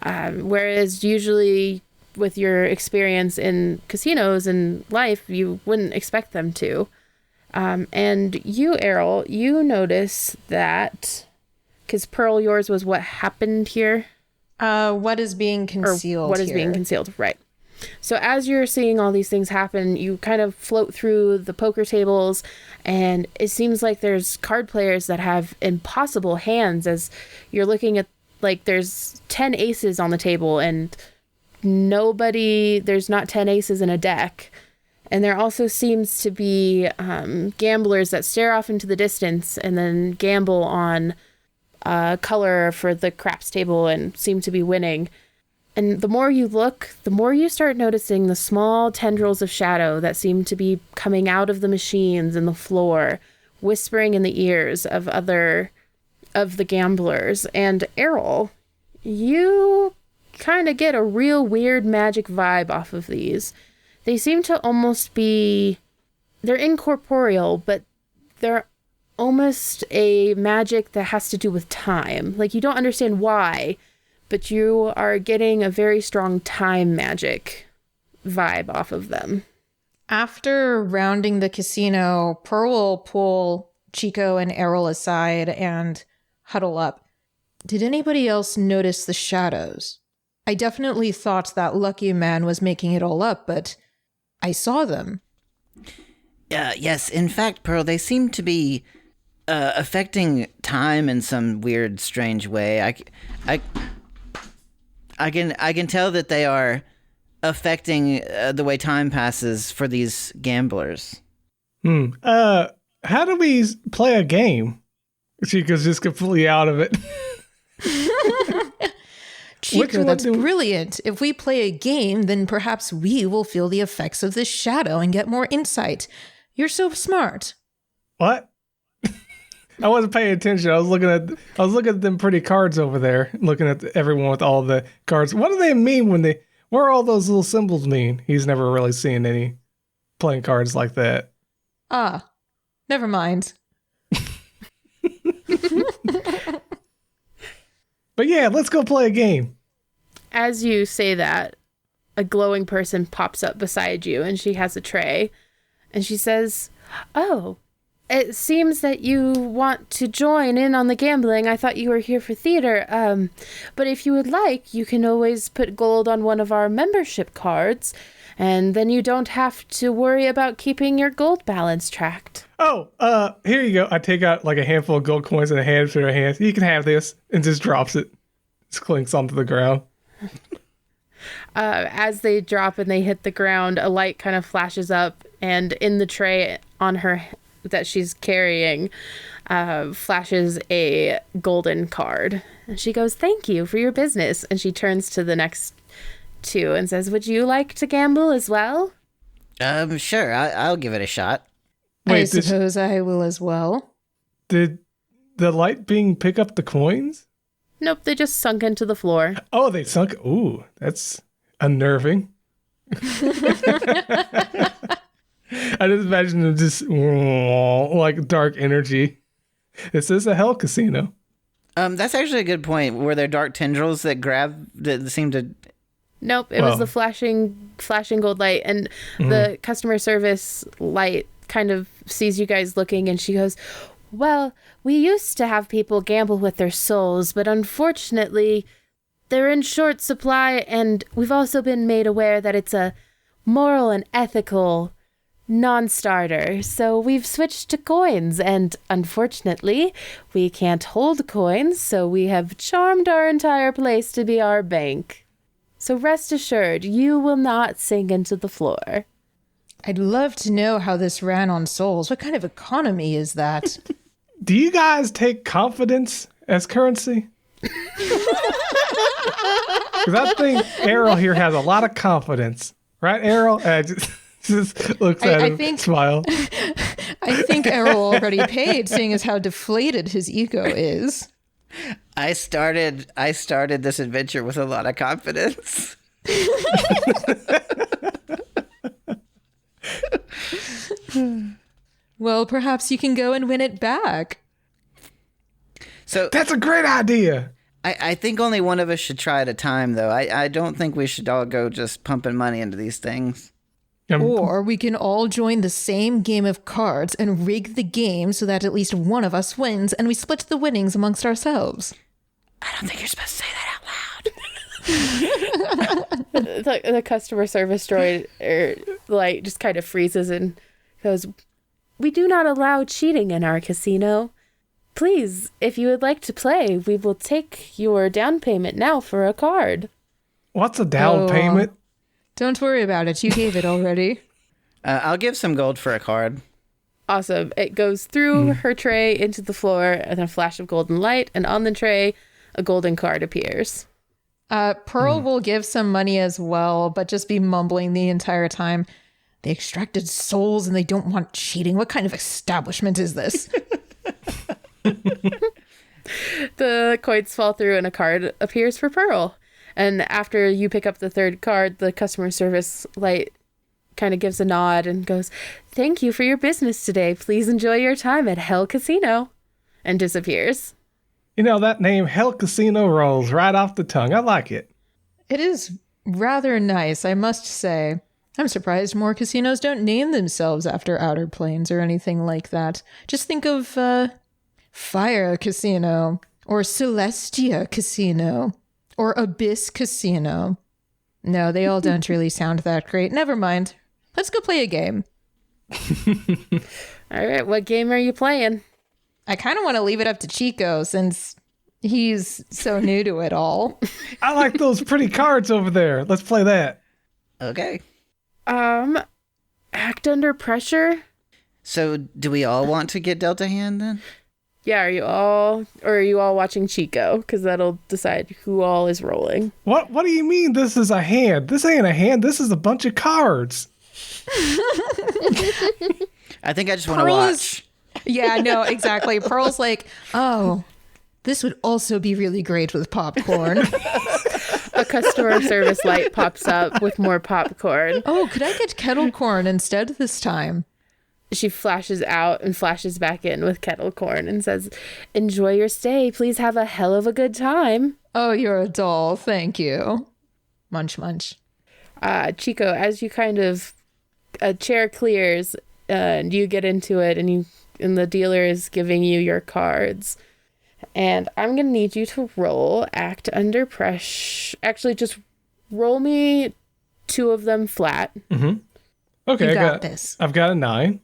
whereas usually with your experience in casinos and life, you wouldn't expect them to. And you, Errol, you notice that, because Pearl, yours was what happened here? What is being concealed or what is being concealed, right. So as you're seeing all these things happen, you kind of float through the poker tables, and it seems like there's card players that have impossible hands as you're looking at, like, there's 10 aces on the table, and there's not 10 aces in a deck. And there also seems to be gamblers that stare off into the distance and then gamble on color for the craps table and seem to be winning. And the more you look, the more you start noticing the small tendrils of shadow that seem to be coming out of the machines and the floor, whispering in the ears of the gamblers. And Errol, you kind of get a real weird magic vibe off of these. They seem to almost be, they're incorporeal, but they're almost a magic that has to do with time. Like, you don't understand why, but you are getting a very strong time magic vibe off of them. After rounding the casino, Pearl will pull Chico and Errol aside and huddle up. Did anybody else notice the shadows? I definitely thought that lucky man was making it all up, but I saw them. Yes, in fact, Pearl, they seem to be affecting time in some weird, strange way. I can tell that they are affecting the way time passes for these gamblers. How do we play a game? Chico's just completely out of it. Chico, that's brilliant. If we play a game, then perhaps we will feel the effects of this shadow and get more insight. You're so smart. What? I wasn't paying attention. I was looking at them pretty cards over there, looking at everyone with all the cards. What do they mean what are all those little symbols mean? He's never really seen any playing cards like that. Never mind. But yeah, let's go play a game. As you say that, a glowing person pops up beside you, and she has a tray, and she says, oh, it seems that you want to join in on the gambling. I thought you were here for theater. But if you would like, you can always put gold on one of our membership cards, and then you don't have to worry about keeping your gold balance tracked. Oh, here you go. I take out like a handful of gold coins and a handful of hands. You can have this, and just drops it. Just clinks onto the ground. As they drop and they hit the ground, a light kind of flashes up, and in the tray on her that she's carrying flashes a golden card. And she goes, thank you for your business. And she turns to the next two and says, would you like to gamble as well? Sure, I'll give it a shot. Wait, I suppose I will as well. Did the light being pick up the coins? Nope, they just sunk into the floor. Oh, they sunk. Ooh, that's unnerving. I just imagine them just like dark energy. This is a hell casino. That's actually a good point. Were there dark tendrils that seemed to... Nope, it was the flashing gold light, and the customer service light kind of sees you guys looking, and she goes, well, we used to have people gamble with their souls, but unfortunately, they're in short supply, and we've also been made aware that it's a moral and ethical non-starter, so we've switched to coins, and unfortunately, we can't hold coins, so we have charmed our entire place to be our bank. So rest assured, you will not sink into the floor. I'd love to know how this ran on souls. What kind of economy is that? Do you guys take confidence as currency? Because I think Errol here has a lot of confidence. Right, Errol? Just looks at him, smile. I think Errol already paid, seeing as how deflated his ego is. I started this adventure with a lot of confidence. Well, perhaps you can go and win it back. So That's a great idea. I think only one of us should try at a time, though. I don't think we should all go just pumping money into these things. Or we can all join the same game of cards and rig the game so that at least one of us wins and we split the winnings amongst ourselves. I don't think you're supposed to say that out loud. The customer service droid just kind of freezes and goes, "We do not allow cheating in our casino. Please, if you would like to play, we will take your down payment now for a card." What's a down payment? Don't worry about it. You gave it already. I'll give some gold for a card. Awesome. It goes through her tray into the floor, and then a flash of golden light, and on the tray, a golden card appears. Pearl will give some money as well, but just be mumbling the entire time. They extracted souls and they don't want cheating. What kind of establishment is this? The coins fall through and a card appears for Pearl. And after you pick up the third card, the customer service light kind of gives a nod and goes, "Thank you for your business today. Please enjoy your time at Hell Casino," and disappears. You know, that name, Hell Casino, rolls right off the tongue. I like it. It is rather nice, I must say. I'm surprised more casinos don't name themselves after outer planes or anything like that. Just think of Fire Casino or Celestia Casino or Abyss Casino. No, they all don't really sound that great. Never mind. Let's go play a game. All right, what game are you playing? I kind of want to leave it up to Chico since he's so new to it all. I like those pretty cards over there. Let's play that. Okay. Act under pressure? So do we all want to get dealt a hand then? Yeah, are you all watching Chico? Because that'll decide who all is rolling. What do you mean this is a hand? This ain't a hand. This is a bunch of cards. I think I just want to watch. Yeah, no, exactly. Pearl's like, oh, this would also be really great with popcorn. A customer service light pops up with more popcorn. Oh, could I get kettle corn instead this time? She flashes out and flashes back in with kettle corn and says, "Enjoy your stay. Please have a hell of a good time." Oh, you're a doll. Thank you. Munch, munch. Chico, as you kind of, a chair clears and you get into it and the dealer is giving you your cards. And I'm going to need you to roll Act Under Pressure. Actually, just roll me 2 of them flat. Mm-hmm. Okay, You got this. I've got a 9.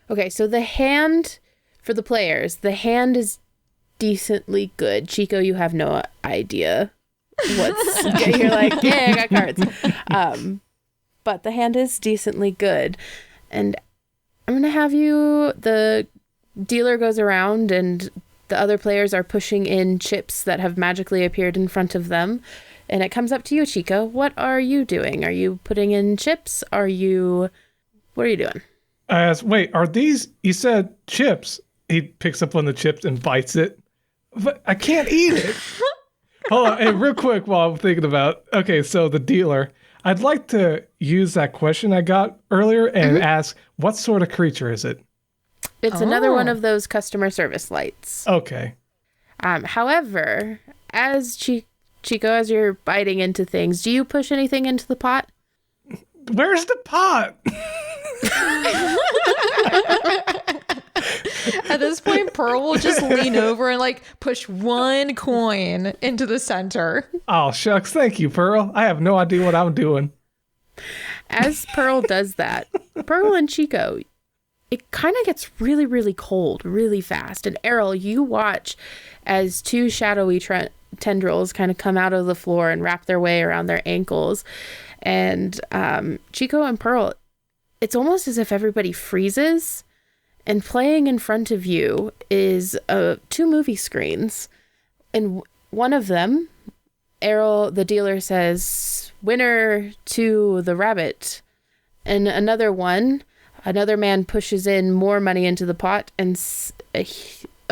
Okay, so the hand, for the players, the hand is decently good. Chico, you have no idea what's... You're like, yeah, I got cards. But the hand is decently good. And I'm going to have you... The dealer goes around and the other players are pushing in chips that have magically appeared in front of them. And it comes up to you, Chico. What are you doing? Are you putting in chips? What are you doing? Wait, are these, you said chips. He picks up one of the chips and bites it. But I can't eat it. Hold on, hey, real quick while I'm thinking about, okay, so the dealer, I'd like to use that question I got earlier and ask, what sort of creature is it? It's another one of those customer service lights. Okay. However, as Chico, as you're biting into things, do you push anything into the pot? Where's the pot? At this point, Pearl will just lean over and like push 1 coin into the center. Oh, shucks. Thank you, Pearl. I have no idea what I'm doing. As Pearl does that, Pearl and Chico, it kind of gets really, really cold really fast. And Errol, you watch as 2 shadowy tendrils kind of come out of the floor and wrap their way around their ankles. And Chico and Pearl, it's almost as if everybody freezes, and playing in front of you is 2 movie screens. And one of them Errol, the dealer, says, "Winner to the rabbit." And another man pushes in more money into the pot, and a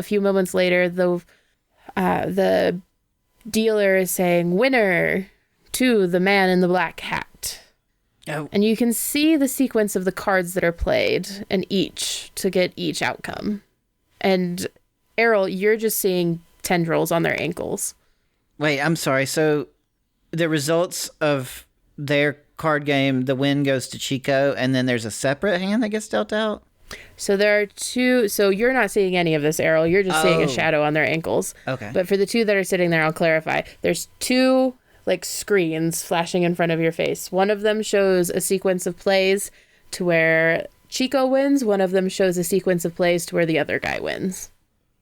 few moments later, the dealer is saying, "Winner to the man in the black hat." Oh. And you can see the sequence of the cards that are played and to get each outcome. And Errol, you're just seeing tendrils on their ankles. Wait, I'm sorry. So the results of their card game, the win goes to Chico, and then there's a separate hand that gets dealt out? So there are two. So you're not seeing any of this, Errol. You're just seeing a shadow on their ankles. Okay. But for the two that are sitting there, I'll clarify. There's two screens flashing in front of your face. One of them shows a sequence of plays to where Chico wins. One of them shows a sequence of plays to where the other guy wins.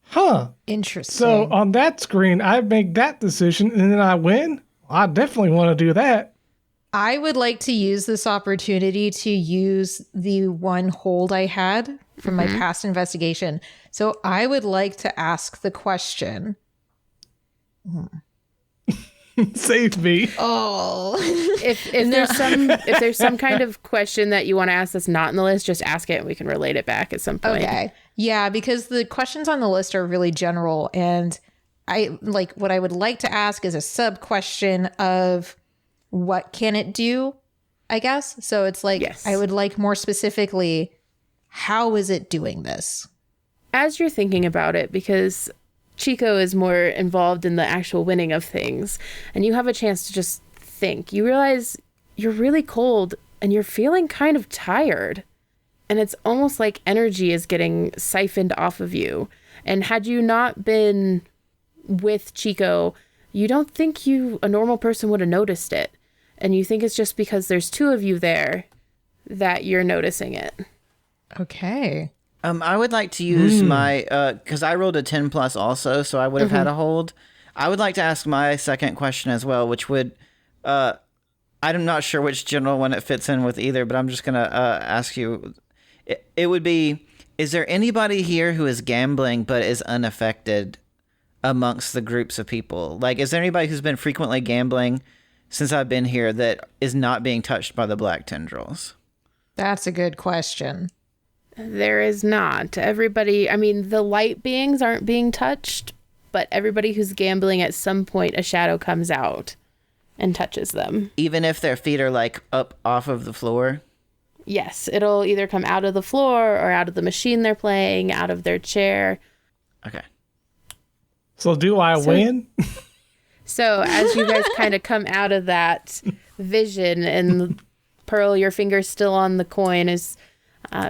Huh. Interesting. So on that screen, I make that decision and then I win? I definitely want to do that. I would like to use this opportunity to use the one hold I had from my past investigation. So I would like to ask the question. Save me. Oh. If there's some kind of question that you want to ask that's not in the list, just ask it and we can relate it back at some point. Okay. Yeah, because the questions on the list are really general, and what I would like to ask is a sub question of what can it do, I guess. So it's like, yes. I would like more specifically, how is it doing this? As you're thinking about it, because Chico is more involved in the actual winning of things, and you have a chance to just think, you realize you're really cold and you're feeling kind of tired. And it's almost like energy is getting siphoned off of you. And had you not been with Chico, you don't think a normal person would have noticed it. And you think it's just because there's two of you there that you're noticing it. Okay. I would like to use my, because I rolled a 10 plus also, so I would have had a hold. I would like to ask my second question as well, which would, I'm not sure which general one it fits in with either, but I'm just going to ask you. It would be, is there anybody here who is gambling but is unaffected amongst the groups of people? Like, is there anybody who's been frequently gambling since I've been here that is not being touched by the black tendrils? That's a good question. There is not. Everybody, I mean, the light beings aren't being touched, but everybody who's gambling, at some point, a shadow comes out and touches them. Even if their feet are like up off of the floor? Yes, it'll either come out of the floor or out of the machine they're playing, out of their chair. Okay. So do I win? So as you guys kind of come out of that vision, and Pearl, your finger's still on the coin as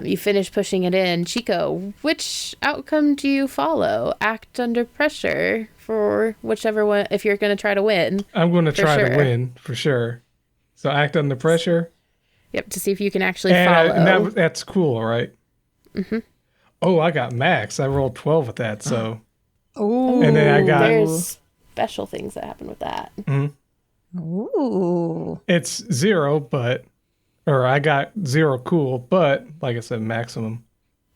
you finish pushing it in. Chico, which outcome do you follow? Act under pressure for whichever one, if you're going to try to win. I'm going to try to win, for sure. So act under pressure. Yep, to see if you can actually follow. And that's cool, right? Mm-hmm. Oh, I got max. I rolled 12 with that, so. Ooh. And then I got. There's special things that happen with that. Mm-hmm. Ooh. It's 0, but. Or I got 0 cool, but, like I said, maximum.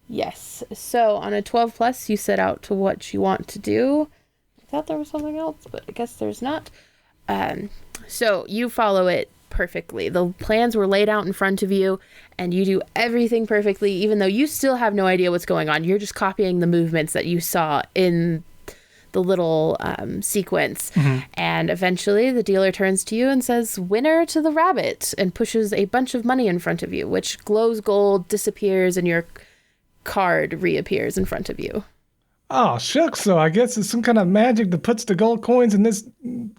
Yes. So on a 12 plus, you set out to what you want to do. I thought there was something else, but I guess there's not. So you follow it perfectly. The plans were laid out in front of you, and you do everything perfectly, even though you still have no idea what's going on. You're just copying the movements that you saw in the little sequence. Mm-hmm. And eventually the dealer turns to you and says, "Winner to the rabbit," and pushes a bunch of money in front of you, which glows gold, disappears, and your card reappears in front of you. Oh, shucks. So I guess it's some kind of magic that puts the gold coins in this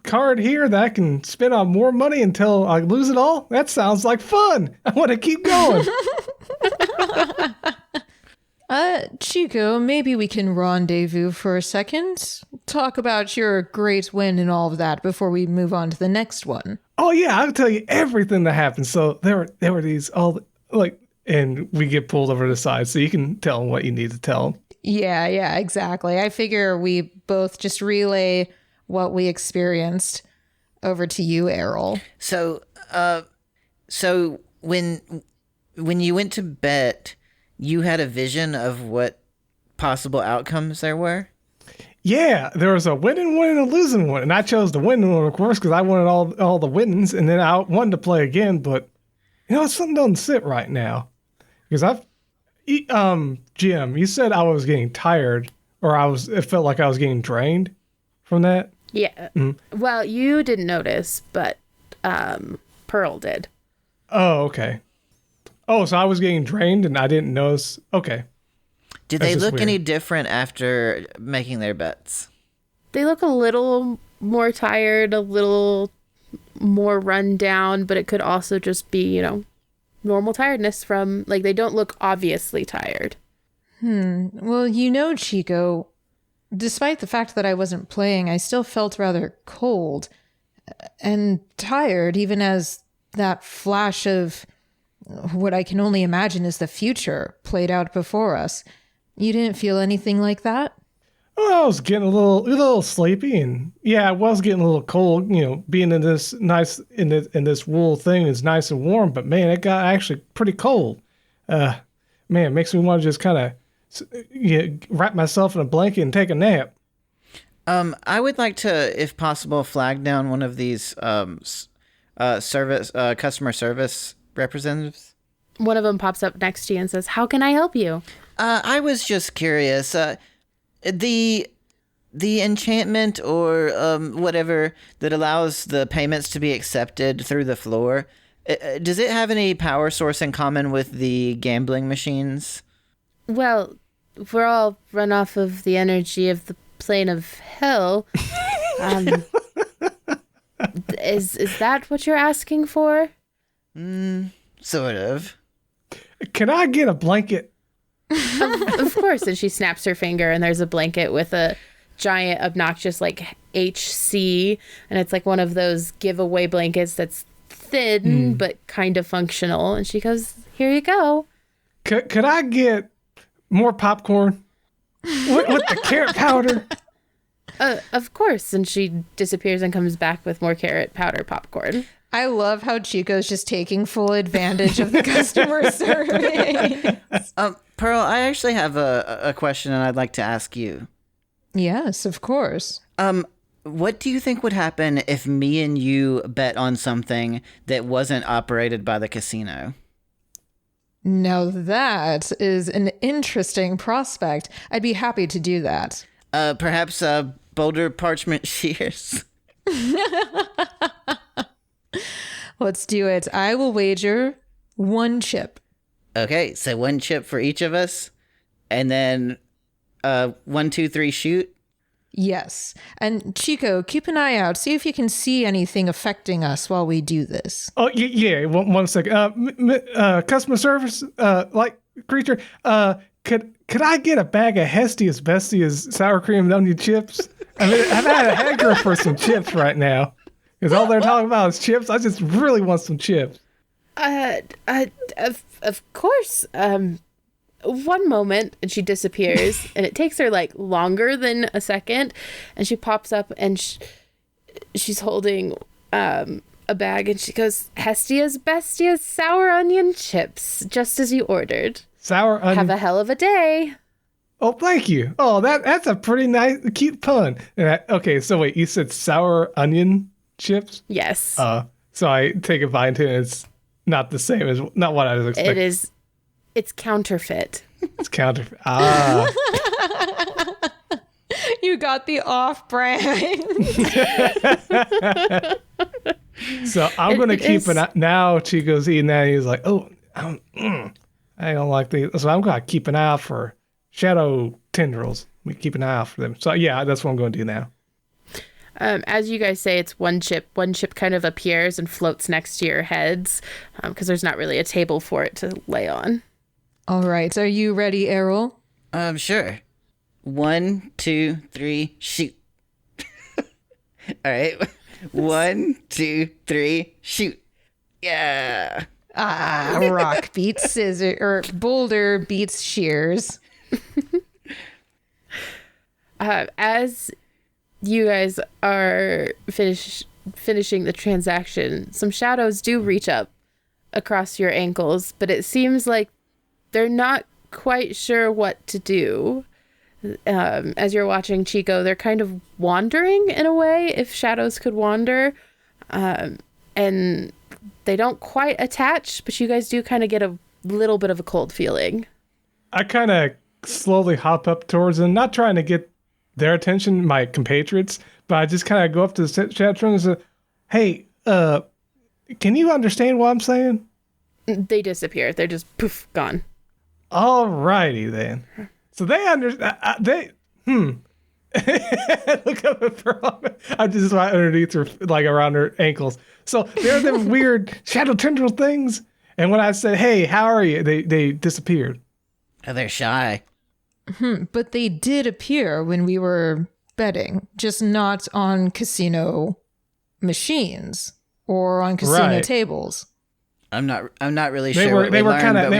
card here that I can spend on more money until I lose it all? That sounds like fun. I want to keep going. Chico, maybe we can rendezvous for a second. Talk about your great win and all of that before we move on to the next one. Oh, yeah. I'll tell you everything that happened. So there were these and we get pulled over to the side so you can tell them what you need to tell them. Yeah, exactly. I figure we both just relay what we experienced over to you, Errol. So when you went to bet, you had a vision of what possible outcomes there were? Yeah, there was a winning one and a losing one, and I chose the winning one, of course, because I wanted all the winnings, and then I wanted to play again, but something doesn't sit right now because Jim, you said I was getting tired, or it felt like I was getting drained from that. Yeah. Well, you didn't notice, but Pearl did. Oh, okay. Oh, so I was getting drained and I didn't notice. Okay. Did That's they just look weird. any different after making their bets? They look a little more tired, a little more run down, but it could also just be, normal tiredness from, like, they don't look obviously tired. Well, Chico, despite the fact that I wasn't playing, I still felt rather cold and tired, even as that flash of what I can only imagine is the future played out before us. You didn't feel anything like that? Well, I was getting a little sleepy, and yeah, I was getting a little cold. Being in this in this wool thing is nice and warm, but man, it got actually pretty cold. Man, it makes me want to just kind of wrap myself in a blanket and take a nap. I would like to, if possible, flag down one of these customer service representatives. One of them pops up next to you and says, "How can I help you?" I was just curious. The enchantment or whatever that allows the payments to be accepted through the floor, does it have any power source in common with the gambling machines? Well, we're all run off of the energy of the plane of hell. Is that what you're asking for? Sort of. Can I get a blanket? Of course. And she snaps her finger and there's a blanket with a giant obnoxious like HC, and it's like one of those giveaway blankets that's thin but kind of functional, and she goes, "Here you go." Could I get more popcorn with the carrot powder? Of course. And she disappears and comes back with more carrot powder popcorn. I love how Chico's just taking full advantage of the customer service. Pearl, I actually have a question and I'd like to ask you. Yes, of course. What do you think would happen if me and you bet on something that wasn't operated by the casino? Now that is an interesting prospect. I'd be happy to do that. Perhaps Boulder Parchment Shears? Let's do it. I will wager 1 chip. Okay, so 1 chip for each of us, and then 1, 2, 3, shoot. Yes. And Chico, keep an eye out. See if you can see anything affecting us while we do this. Oh, yeah. One second. Customer service, like creature. Could I get a bag of Hestia's Bestia's sour cream and onion chips? I mean, I've had a hankering for some chips right now. Because all they're talking about is chips. I just really want some chips. Of course. One moment, and she disappears, and it takes her like longer than a second, and she pops up and she's holding a bag, and she goes, "Hestia's Bestia's sour onion chips, just as you ordered. Sour onion. Have a hell of a day." Oh, thank you. Oh, that's a pretty nice, cute pun. Okay, so wait, you said sour onion chips? Yes. So I take a bite into it, and it's not the same as, not what I was expecting. It's counterfeit. It's counterfeit. Ah. You got the off-brand. So I'm going to keep an eye. Now Chico's eating that, and he's like, oh, I don't like these. So I'm going to keep an eye out for shadow tendrils. We keep an eye out for them. So yeah, that's what I'm going to do now. As you guys say, it's 1 chip. 1 chip kind of appears and floats next to your heads because there's not really a table for it to lay on. All right. Are you ready, Errol? Sure. 1, 2, 3, shoot. All right. 1, 2, 3, shoot. Yeah. Rock beats scissors, or boulder beats shears. As you guys are finishing the transaction, some shadows do reach up across your ankles, but it seems like they're not quite sure what to do. As you're watching Chico, they're kind of wandering in a way, if shadows could wander. And they don't quite attach, but you guys do kind of get a little bit of a cold feeling. I kind of slowly hop up towards them, not trying to get their attention, my compatriots, but I just kind of go up to the shadow and say, hey, can you understand what I'm saying? They disappear. They're just poof, gone. All righty then. So they understand. Look up at Pearl. I just right underneath her, like around her ankles. So they're the weird shadow tendril things. And when I said, "Hey, how are you?" they disappeared. Oh, they're shy. But they did appear when we were betting, just not on casino machines or on casino tables. I'm not really sure. They were kind of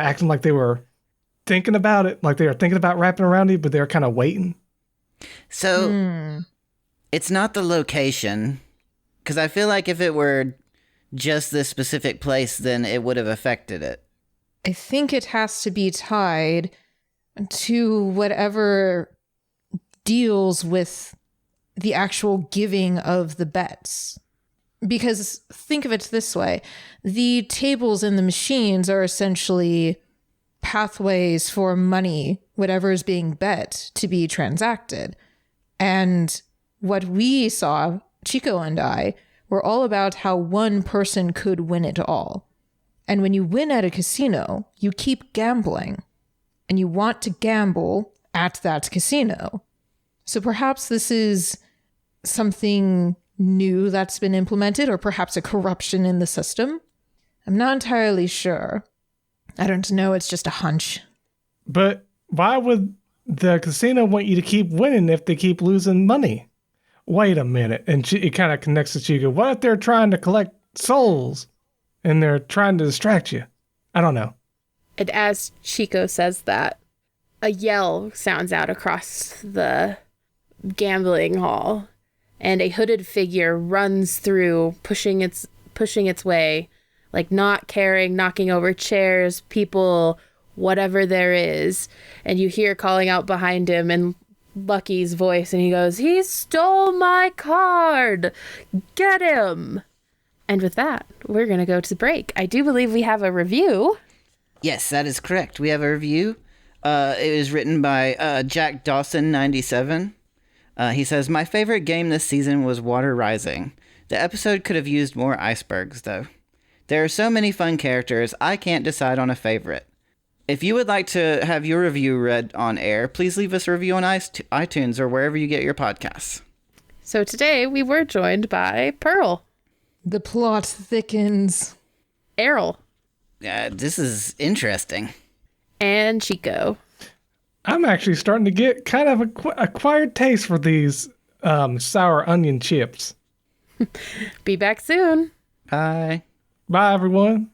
acting like they were thinking about it, like they were thinking about wrapping around you, but they were kind of waiting. So it's not the location, because I feel like if it were just this specific place, then it would have affected it. I think it has to be tied to whatever deals with the actual giving of the bets. Because think of it this way. The tables and the machines are essentially pathways for money, whatever is being bet, to be transacted. And what we saw, Chico and I, were all about how one person could win it all. And when you win at a casino, you keep gambling. And you want to gamble at that casino. So perhaps this is something new that's been implemented, or perhaps a corruption in the system. I'm not entirely sure. I don't know, it's just a hunch. But why would the casino want you to keep winning if they keep losing money? Wait a minute. And it kind of connects to Chico. What if they're trying to collect souls and they're trying to distract you? I don't know. And as Chico says that, a yell sounds out across the gambling hall, and a hooded figure runs through, pushing its way, like not caring, knocking over chairs, people, whatever there is. And you hear calling out behind him in Lucky's voice, and he goes, "He stole my card! Get him!" And with that, we're going to go to break. I do believe we have a review. Yes, that is correct. We have a review. It was written by Jack Dawson 97. He says, "My favorite game this season was Water Rising. The episode could have used more icebergs, though. There are so many fun characters, I can't decide on a favorite. If you would like to have your review read on air, please leave us a review on iTunes or wherever you get your podcasts." So today we were joined by Pearl. The plot thickens. Errol. This is interesting. And Chico. I'm actually starting to get kind of acquired taste for these sour onion chips. Be back soon. Bye. Bye, everyone.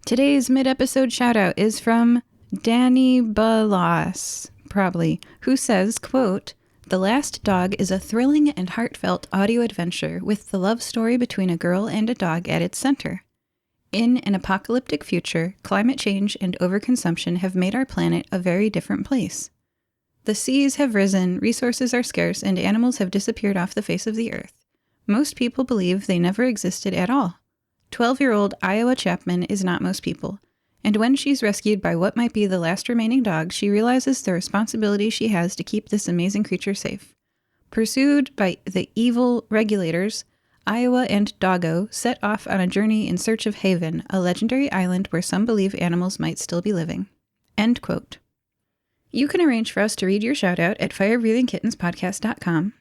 Today's mid-episode shout-out is from Danny Balas, probably, who says, quote, "The Last Dog is a thrilling and heartfelt audio adventure with the love story between a girl and a dog at its center. In an apocalyptic future, climate change and overconsumption have made our planet a very different place. The seas have risen, resources are scarce, and animals have disappeared off the face of the earth. Most people believe they never existed at all. 12-year-old Iowa Chapman is not most people, and when she's rescued by what might be the last remaining dog, she realizes the responsibility she has to keep this amazing creature safe. Pursued by the evil regulators, Iowa and Doggo set off on a journey in search of Haven, a legendary island where some believe animals might still be living." End quote. You can arrange for us to read your shout-out at firebreathingkittenspodcast.com.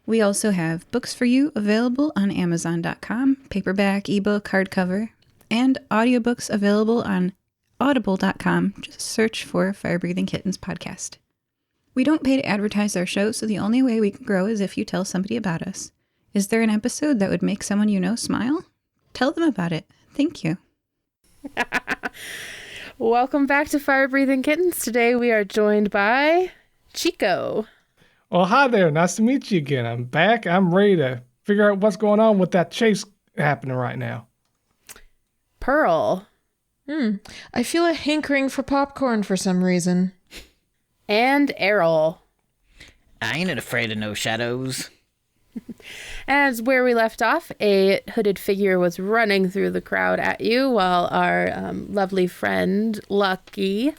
We also have books for you available on Amazon.com, paperback, ebook, hardcover, and audiobooks available on audible.com. Just search for Fire Breathing Kittens Podcast. We don't pay to advertise our show, so the only way we can grow is if you tell somebody about us. Is there an episode that would make someone you know smile? Tell them about it. Thank you. Welcome back to Fire Breathing Kittens. Today we are joined by Chico. Well, hi there. Nice to meet you again. I'm back. I'm ready to figure out what's going on with that chase happening right now. Pearl. I feel a hankering for popcorn for some reason. And Errol. I ain't afraid of no shadows. As where we left off, a hooded figure was running through the crowd at you while our lovely friend, Lucky,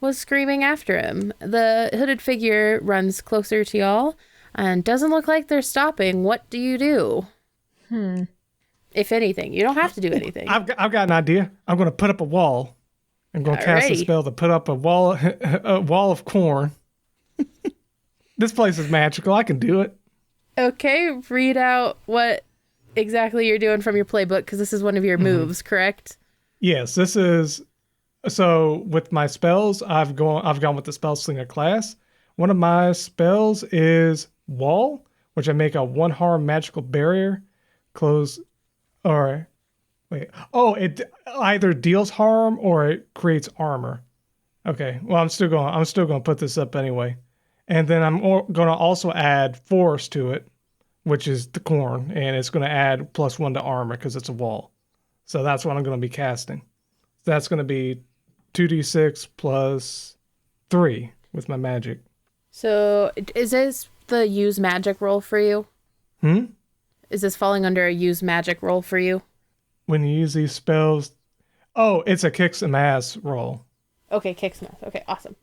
was screaming after him. The hooded figure runs closer to y'all and doesn't look like they're stopping. What do you do? If anything. You don't have to do anything. I've got an idea. I'm going to put up a wall. I'm going to cast a Alrighty. spell to put up a wall of corn. This place is magical. I can do it. Okay, read out what exactly you're doing from your playbook, because this is one of your moves, correct? Yes, this is. So with my spells, I've gone with the spell slinger class. One of my spells is wall, which I make a 1 harm magical barrier. Close, or wait. Oh, it either deals harm or it creates armor. Okay. Well, I'm still going to put this up anyway, and then I'm going to also add force to it, which is the corn, and it's going to add +1 to armor because it's a wall. So that's what I'm going to be casting. That's going to be 2d6 plus 3 with my magic. So, is this the use magic roll for you? Is this falling under a use magic roll for you? When you use these spells, oh, it's a kick some ass roll. Okay, kick some ass. Okay, awesome.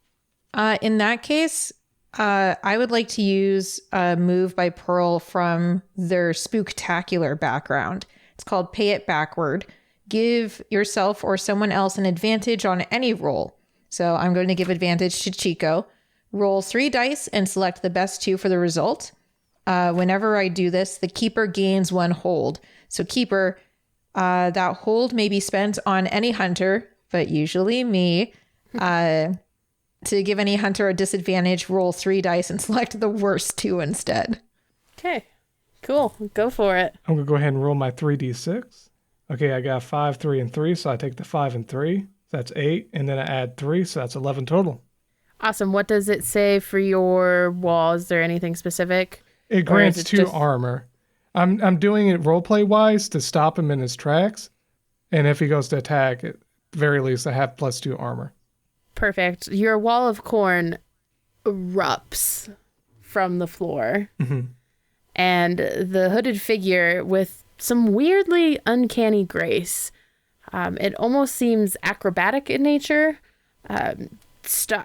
In that case, I would like to use a move by Pearl from their spooktacular background. It's called Pay It Backward. Give yourself or someone else an advantage on any roll. So I'm going to give advantage to Chico. Roll 3 dice and select the best 2 for the result. Whenever I do this, the keeper gains 1 hold. So keeper, that hold may be spent on any hunter, but usually me. To give any hunter a disadvantage, roll 3 dice and select the worst 2 instead. Okay, cool. Go for it. I'm going to go ahead and roll my 3d6. Okay, I got 5, 3, and 3, so I take the 5 and 3. That's 8, and then I add 3, so that's 11 total. Awesome. What does it say for your wall? Is there anything specific? It grants 2 armor. I'm doing it roleplay wise to stop him in his tracks, and if he goes to attack, at the very least, I have +2 armor. Perfect. Your wall of corn erupts from the floor. And the hooded figure, with some weirdly uncanny grace, it almost seems acrobatic in nature,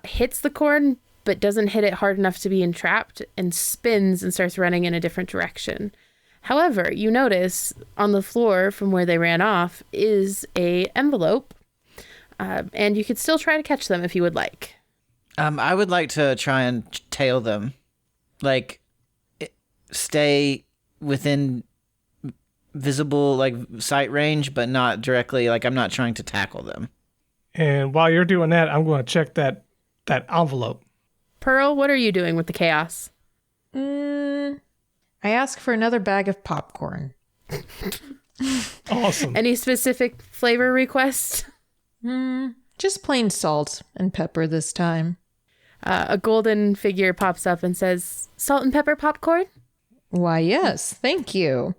hits the corn, but doesn't hit it hard enough to be entrapped, and spins and starts running in a different direction. However, you notice on the floor from where they ran off is a envelope, and you could still try to catch them if you would like. I would like to try and tail them. Like, stay within visible, like, sight range, but not directly, like, I'm not trying to tackle them. And while you're doing that, I'm going to check that envelope. Pearl, what are you doing with the chaos? I ask for another bag of popcorn. Awesome. Any specific flavor requests? Just plain salt and pepper this time. A golden figure pops up and says, "Salt and pepper popcorn?" Why, yes, thank you.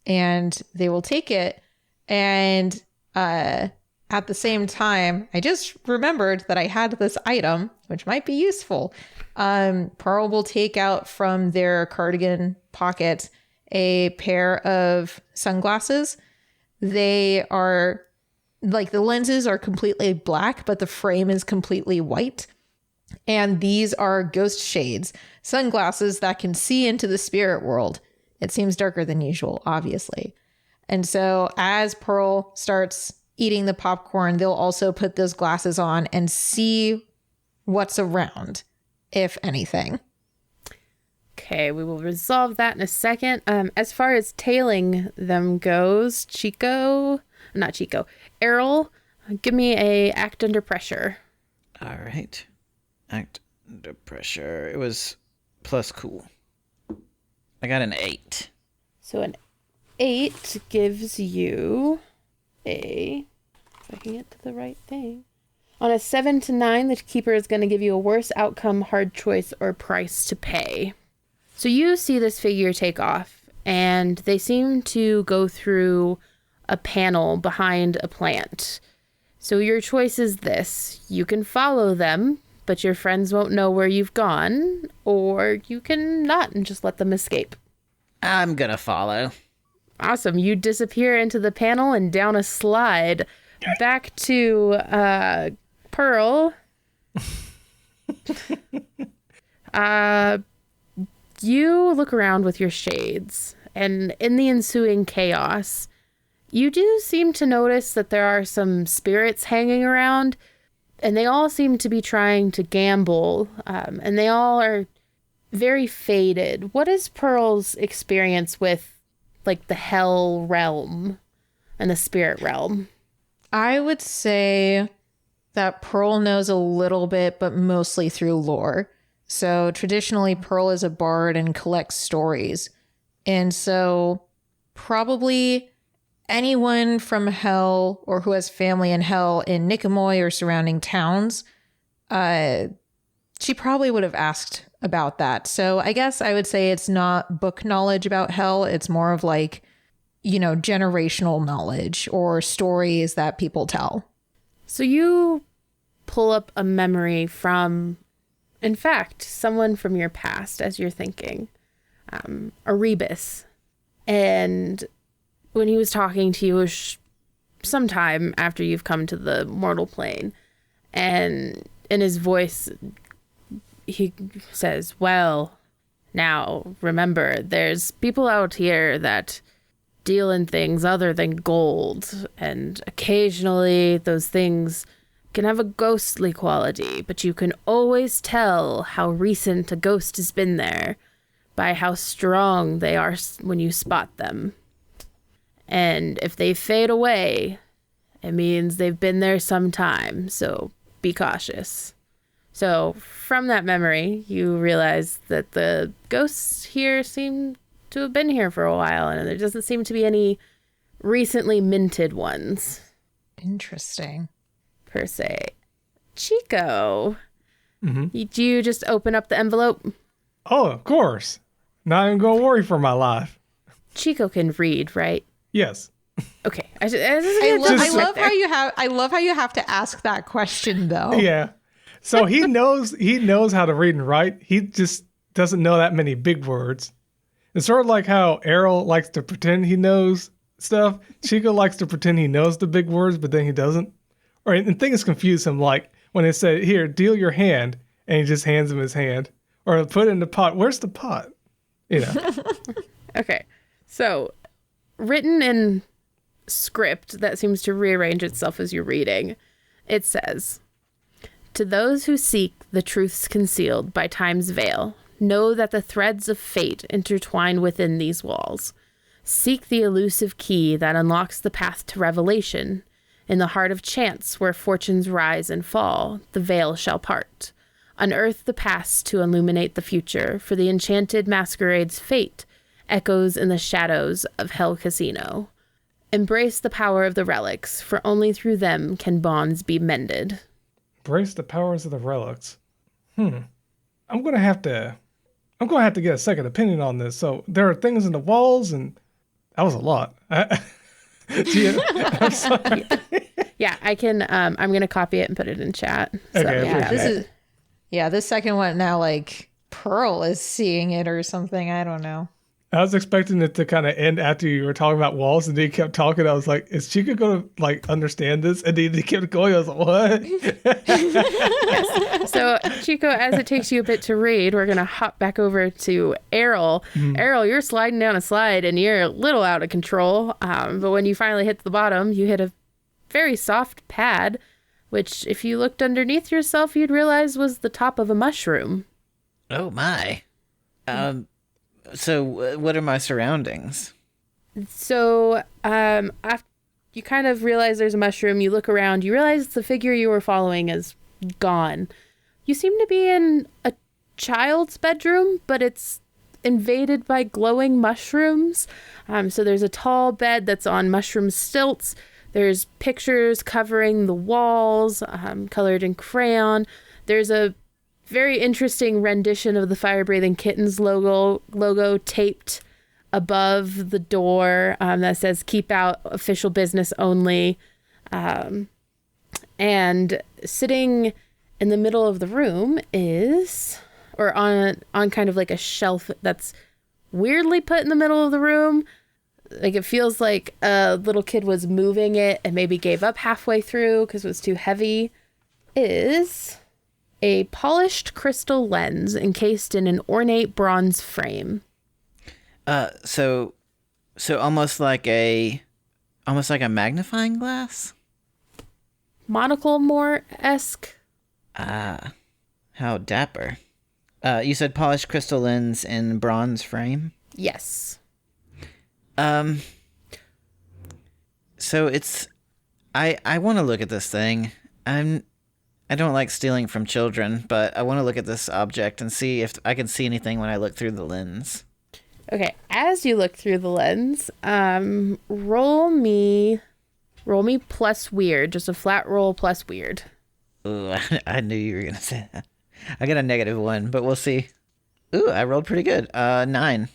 And they will take it. And at the same time, I just remembered that I had this item, which might be useful. Pearl will take out from their cardigan pocket a pair of sunglasses. They are, like, the lenses are completely black, but the frame is completely white. And these are ghost shades, sunglasses that can see into the spirit world. It seems darker than usual, obviously. And so as Pearl starts eating the popcorn, they'll also put those glasses on and see what's around, if anything. Okay, we will resolve that in a second. As far as tailing them goes, Errol, give me a act under pressure. All right. Act under pressure. It was plus cool. I got an 8. So an 8 gives you if I can get to the right thing. On a 7 to 9, the keeper is going to give you a worse outcome, hard choice, or price to pay. So you see this figure take off, and they seem to go through a panel behind a plant. So your choice is this. You can follow them, but your friends won't know where you've gone, or you can not and just let them escape. I'm gonna follow. Awesome. You disappear into the panel and down a slide. Back to Pearl. You look around with your shades, and in the ensuing chaos, you do seem to notice that there are some spirits hanging around, and they all seem to be trying to gamble, and they all are very faded. What is Pearl's experience with, like, the hell realm and the spirit realm? I would say that Pearl knows a little bit, but mostly through lore. So traditionally, Pearl is a bard and collects stories. And so probably anyone from hell or who has family in hell in Nicomoy or surrounding towns, she probably would have asked about that. So I guess I would say it's not book knowledge about hell. It's more of like, you know, generational knowledge or stories that people tell. So you pull up a memory from, in fact, someone from your past as you're thinking, Erebus. And when he was talking to you sometime after you've come to the mortal plane, and in his voice, he says, well, now remember, there's people out here that deal in things other than gold, and occasionally those things can have a ghostly quality, but you can always tell how recent a ghost has been there by how strong they are when you spot them. And if they fade away, it means they've been there some time, so be cautious. So from that memory, you realize that the ghosts here seem to have been here for a while, and there doesn't seem to be any recently minted ones. Interesting. Per se. Chico, Mm-hmm. do you just open up the envelope? Oh, of course. Not even gonna worry for my life. Chico can read, right? Yes. Okay. I love how you have to ask that question though. Yeah. So he knows how to read and write. He just doesn't know that many big words. It's sort of like how Errol likes to pretend he knows stuff. Chico likes to pretend he knows the big words, but then he doesn't. And things confuse him, like when they say, here, deal your hand, and he just hands him his hand. Or put it in the pot. Where's the pot? You know. Okay. So, written in script that seems to rearrange itself as you're reading, it says, to those who seek the truths concealed by time's veil, know that the threads of fate intertwine within these walls. Seek the elusive key that unlocks the path to revelation. In the heart of chance, where fortunes rise and fall, the veil shall part. Unearth the past to illuminate the future, for the enchanted masquerade's fate echoes in the shadows of Hell Casino. Embrace the power of the relics, for only through them can bonds be mended. Embrace the powers of the relics. I'm gonna have to get a second opinion on this. So there are things in the walls, and that was a lot. I'm sorry. Yeah, I can. I'm gonna copy it and put it in chat. So, Okay, this second one now, like Pearl is seeing it or something. I don't know. I was expecting it to kind of end after you were talking about walls, and then you kept talking. I was like, is Chico going to like understand this? And then he kept going. I was like, what? Yes. So, Chico, as it takes you a bit to read, we're going to hop back over to Errol. Errol, you're sliding down a slide, and you're a little out of control. But when you finally hit the bottom, you hit a very soft pad, which if you looked underneath yourself, you'd realize was the top of a mushroom. Oh, my. So what are my surroundings? So, after you kind of realize there's a mushroom, you look around, you realize the figure you were following is gone. You seem to be in a child's bedroom, but it's invaded by glowing mushrooms. So there's a tall bed that's on mushroom stilts. There's pictures covering the walls, colored in crayon. There's a very interesting rendition of the Fire-Breathing Kittens logo taped above the door that says keep out official business only. And sitting in the middle of the room is, or on kind of like a shelf that's weirdly put in the middle of the room, like it feels like a little kid was moving it and maybe gave up halfway through because it was too heavy, is a polished crystal lens encased in an ornate bronze frame. So almost like a magnifying glass? Monocle more-esque. How dapper. You said polished crystal lens in bronze frame? Yes. So it's... I want to look at this thing. I don't like stealing from children, but I want to look at this object and see if I can see anything when I look through the lens. Okay, as you look through the lens, roll me plus weird, just a flat roll plus weird. Ooh, I knew you were going to say that. I got a -1, but we'll see. Ooh, I rolled pretty good. 9.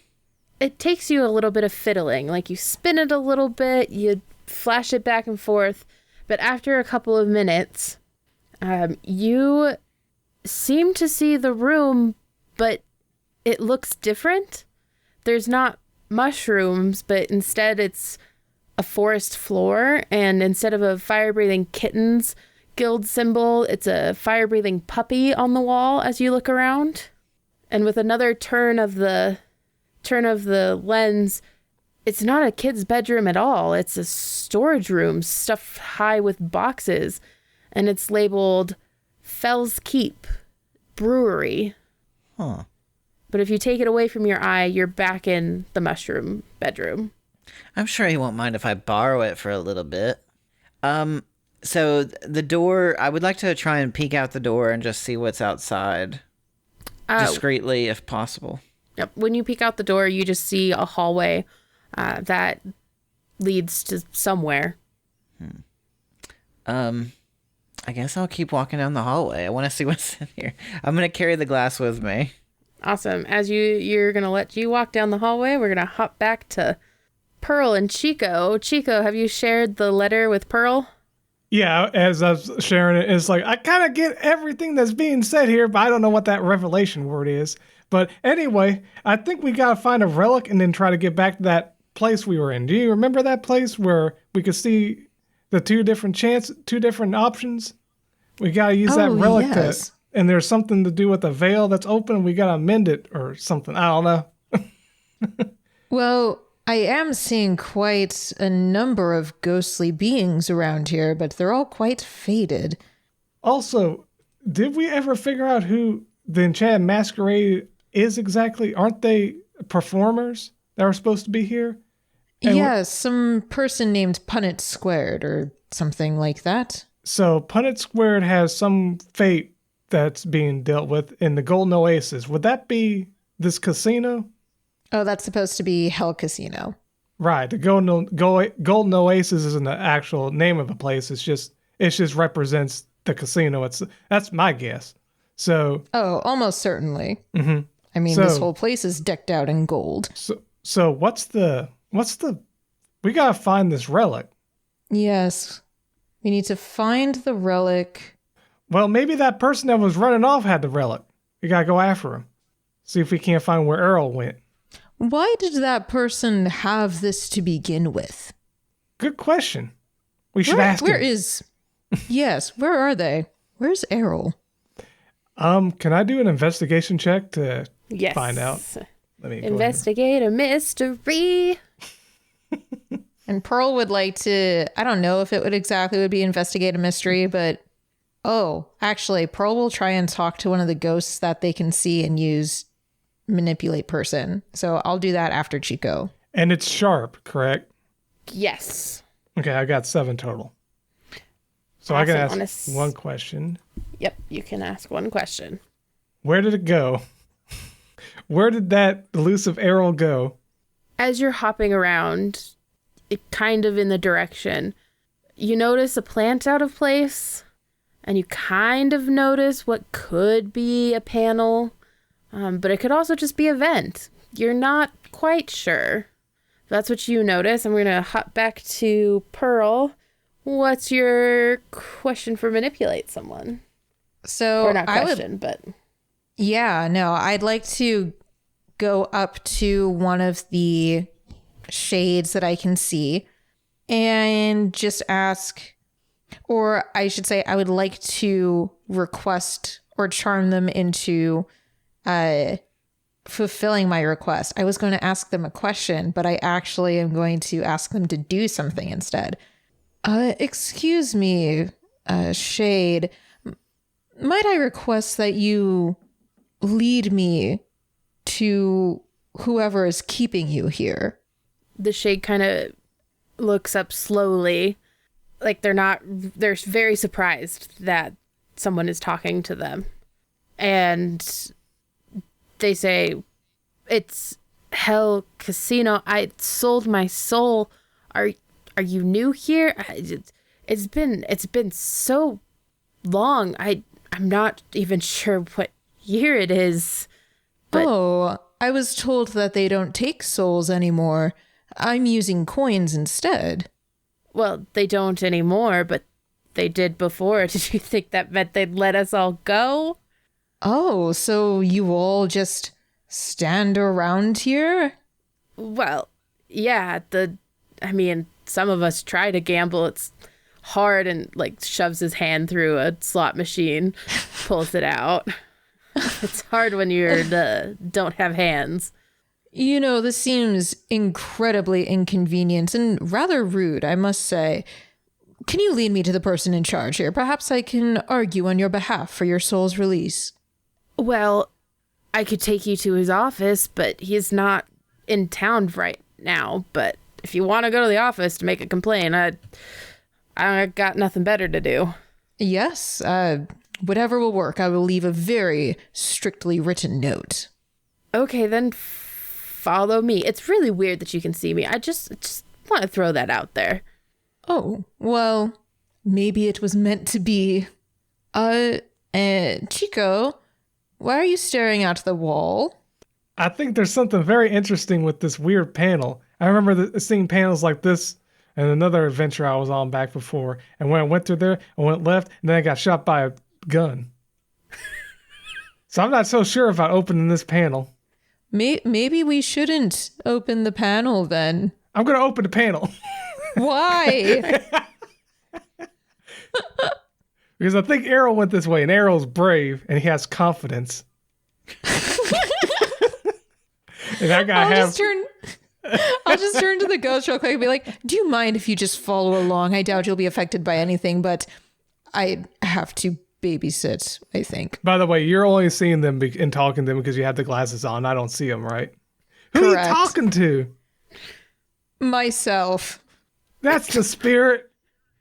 It takes you a little bit of fiddling, like you spin it a little bit, you flash it back and forth, but after a couple of minutes, you seem to see the room, but it looks different. There's not mushrooms, but instead it's a forest floor, and instead of a fire-breathing kittens guild symbol, it's a fire-breathing puppy on the wall as you look around. And with another turn of the lens, it's not a kid's bedroom at all. It's a storage room stuffed high with boxes, and it's labeled Fell's Keep Brewery. Huh. But if you take it away from your eye, you're back in the mushroom bedroom. I'm sure he won't mind if I borrow it for a little bit. So the door, I would like to try and peek out the door and just see what's outside. Discreetly, if possible. Yep. When you peek out the door, you just see a hallway that leads to somewhere. I guess I'll keep walking down the hallway. I want to see what's in here. I'm going to carry the glass with me. Awesome. As you're going to let you walk down the hallway, we're going to hop back to Pearl and Chico. Chico, have you shared the letter with Pearl? Yeah, as I was sharing it, it's like, I kind of get everything that's being said here, but I don't know what that revelation word is. But anyway, I think we got to find a relic and then try to get back to that place we were in. Do you remember that place where we could see the two different options? We got to use that relic yes. And there's something to do with the veil that's open. We got to amend it or something. I don't know. Well, I am seeing quite a number of ghostly beings around here, but they're all quite faded. Also, did we ever figure out who the Enchanted Masquerade is exactly? Aren't they performers that are supposed to be here? And some person named Punnett Squared or something like that. So Punnett Squared has some fate that's being dealt with in the Golden Oasis. Would that be this casino? Oh, that's supposed to be Hell Casino. Right. The Golden Oasis isn't the actual name of the place. It just represents the casino. That's my guess. So. Oh, almost certainly. Mm-hmm. I mean, this whole place is decked out in gold. So what's the? We gotta find this relic. Yes, we need to find the relic. Well, maybe that person that was running off had the relic. We gotta go after him. See if we can't find where Errol went. Why did that person have this to begin with? Good question. We should ask him. Yes, where are they? Where's Errol? Can I do an investigation check to find out? Let me investigate a mystery. And Pearl would like to, I don't know if it would be investigate a mystery, but actually Pearl will try and talk to one of the ghosts that they can see and use manipulate person. So I'll do that after Chico. And it's sharp, correct? Yes. Okay, I got 7 total. So I can ask one question. Yep, you can ask one question. Where did it go? Where did that elusive Errol go? As you're hopping around, kind of in the direction, you notice a plant out of place, and you kind of notice what could be a panel, but it could also just be a vent. You're not quite sure. That's what you notice, and we're going to hop back to Pearl. What's your question for manipulate someone? So Or not question, but... Yeah, no, I'd like to go up to one of the shades that I can see and just ask, or I should say, I would like to request or charm them into fulfilling my request. I was going to ask them a question, but I actually am going to ask them to do something instead. Excuse me, Shade. Might I request that you lead me to whoever is keeping you here? The shade kind of looks up slowly, like they're very surprised that someone is talking to them. And they say, "It's Hell Casino. I sold my soul. Are you new here? It's been so long. I'm not even sure what year it is." But I was told that they don't take souls anymore. I'm using coins instead. Well, they don't anymore, but they did before. Did you think that meant they'd let us all go? Oh, so you all just stand around here? Well, yeah, some of us try to gamble. It's hard, and like shoves his hand through a slot machine, pulls it out. It's hard when you're don't have hands. You know, this seems incredibly inconvenient and rather rude, I must say. Can you lead me to the person in charge here? Perhaps I can argue on your behalf for your soul's release. Well, I could take you to his office, but he's not in town right now. But if you want to go to the office to make a complaint, I got nothing better to do. Yes, whatever will work. I will leave a very strictly written note. Okay, then follow me. It's really weird that you can see me. I just want to throw that out there. Oh, well, maybe it was meant to be. Chico, why are you staring at the wall? I think there's something very interesting with this weird panel. I remember seeing panels like this in another adventure I was on back before. And when I went through there, I went left, and then I got shot by a gun. So I'm not so sure about opening this panel. Maybe we shouldn't open the panel then. I'm going to open the panel. Why? Because I think Errol went this way, and Errol's brave, and he has confidence. And I gotta I'll just turn to the ghost real quick and be like, do you mind if you just follow along? I doubt you'll be affected by anything, but I have to babysit, I think. By the way, you're only seeing them and talking to them because you have the glasses on. I don't see them, right? Who Correct. are you talking to? Myself. That's the spirit.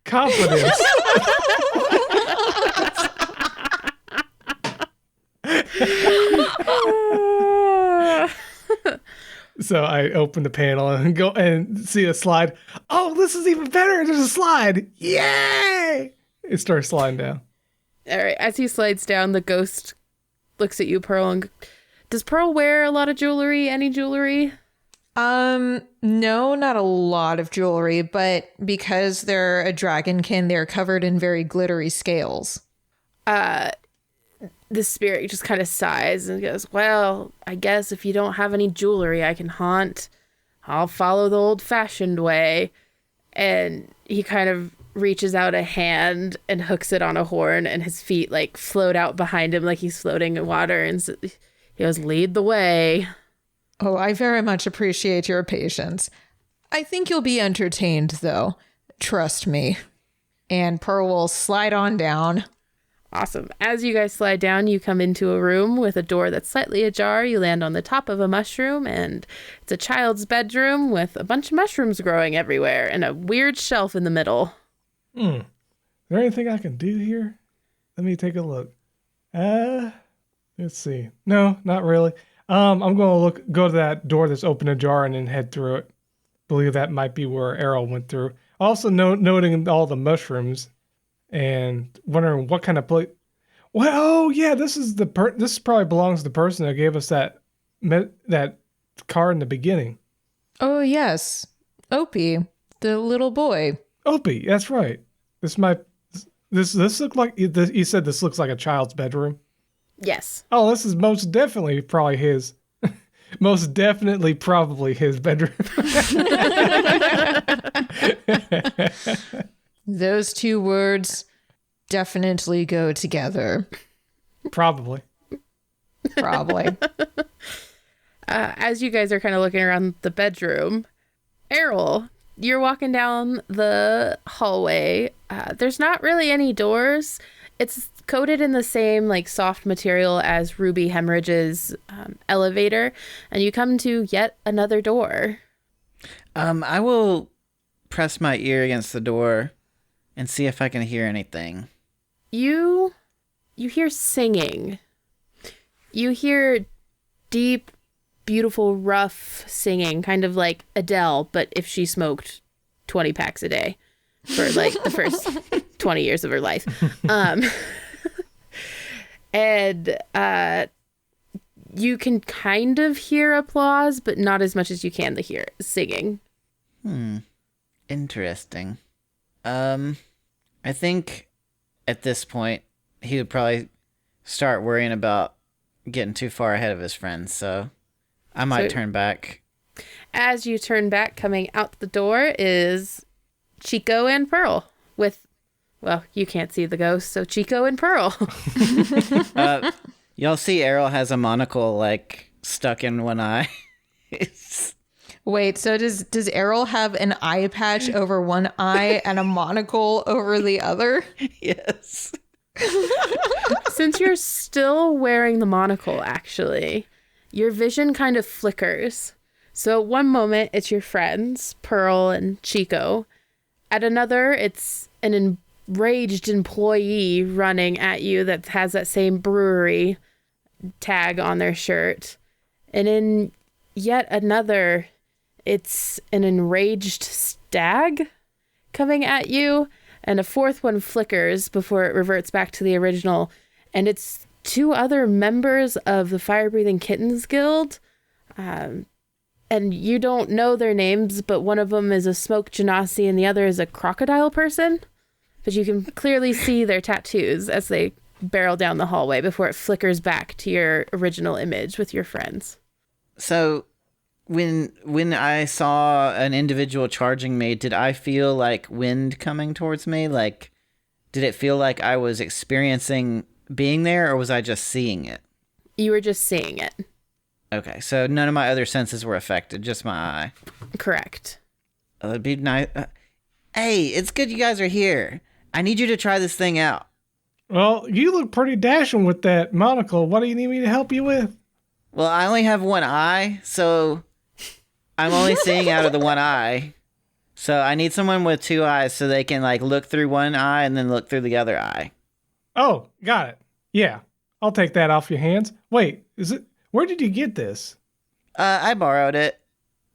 Confidence. So I open the panel and go and see a slide. Oh, this is even better. There's a slide. Yay! It starts sliding down. All right, as he slides down, the ghost looks at you, Pearl, and does Pearl wear a lot of jewelry? Any jewelry? No, not a lot of jewelry, but because they're a dragonkin, they're covered in very glittery scales. The spirit just kind of sighs and goes, "Well, I guess if you don't have any jewelry I can haunt, I'll follow the old-fashioned way." And he kind of reaches out a hand and hooks it on a horn, and his feet like float out behind him like he's floating in water, and he goes, "Lead the way." Oh, I very much appreciate your patience. I think you'll be entertained, though. Trust me. And Pearl will slide on down. Awesome. As you guys slide down, you come into a room with a door that's slightly ajar. You land on the top of a mushroom, and it's a child's bedroom with a bunch of mushrooms growing everywhere and a weird shelf in the middle. Is there anything I can do here? Let me take a look. Let's see. No, not really. I'm going to go to that door that's open ajar and then head through it. Believe that might be where Errol went through. Also noting all the mushrooms and wondering what kind of place. Well, oh yeah, this probably belongs to the person that gave us that card in the beginning. Oh, yes. Opie, the little boy. Opie, that's right. This look like you said. This looks like a child's bedroom. Yes. Oh, this is most definitely probably his. Most definitely probably his bedroom. Those two words definitely go together. Probably. As you guys are kind of looking around the bedroom, Errol, you're walking down the hallway. There's not really any doors. It's coated in the same like soft material as Ruby Hemorrhage's elevator, and you come to yet another door. I will press my ear against the door and see if I can hear anything. You hear singing. You hear deep, beautiful, rough singing, kind of like Adele, but if she smoked 20 packs a day for like the first 20 years of her life. And you can kind of hear applause, but not as much as you can to hear singing. Interesting. I think at this point he would probably start worrying about getting too far ahead of his friends, so I might turn back. As you turn back, coming out the door is Chico and Pearl with, well, you can't see the ghost, so Chico and Pearl. Y'all see Errol has a monocle like stuck in one eye. Wait, so does Errol have an eye patch over one eye and a monocle over the other? Yes. Since you're still wearing the monocle, actually, your vision kind of flickers. So at one moment, it's your friends, Pearl and Chico. At another, it's an enraged employee running at you that has that same brewery tag on their shirt. And in yet another, it's an enraged stag coming at you. And a fourth one flickers before it reverts back to the original. And it's two other members of the Fire Breathing Kittens Guild. And you don't know their names, but one of them is a smoke genasi and the other is a crocodile person. But you can clearly see their tattoos as they barrel down the hallway before it flickers back to your original image with your friends. So when I saw an individual charging me, did I feel like wind coming towards me? Like, did it feel like I was experiencing being there, or was I just seeing it? You were just seeing it. Okay, so none of my other senses were affected, just my eye. Correct. It'd be nice. Hey, it's good you guys are here. I need you to try this thing out. Well, you look pretty dashing with that monocle. What do you need me to help you with? Well, I only have one eye, so I'm only seeing out of the one eye. So I need someone with two eyes so they can like look through one eye and then look through the other eye. Oh, got it. Yeah, I'll take that off your hands. Wait, is it? Where did you get this? I borrowed it.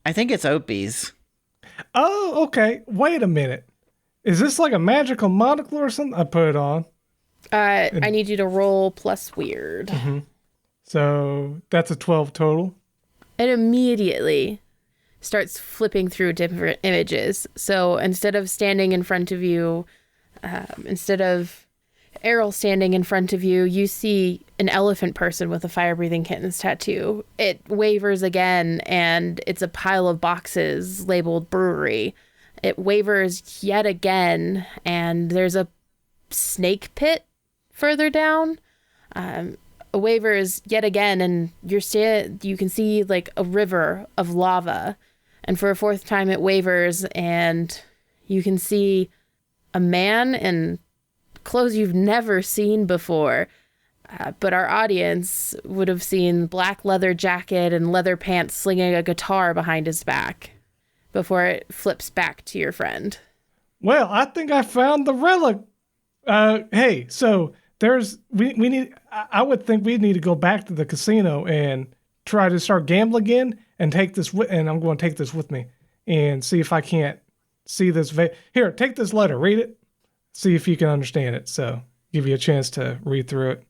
I think it's Opie's. Oh, okay. Wait a minute. Is this like a magical monocle or something? I put it on. I need you to roll plus weird. Mm-hmm. So that's a 12 total. It immediately starts flipping through different images. So instead of standing in front of you, instead of Errol standing in front of you, you see an elephant person with a Fire Breathing Kittens tattoo. It wavers again, and it's a pile of boxes labeled brewery. It wavers yet again, and there's a snake pit further down. It wavers yet again, and you can see like a river of lava. And for a fourth time, it wavers, and you can see a man in clothes you've never seen before. But our audience would have seen black leather jacket and leather pants slinging a guitar behind his back before it flips back to your friend. Well, I think I found the relic. Hey, so we need, I would think we need to go back to the casino and try to start gambling again and take this, and I'm going to take this with me and see if I can't see this. Here, take this letter, read it, see if you can understand it. So give you a chance to read through it.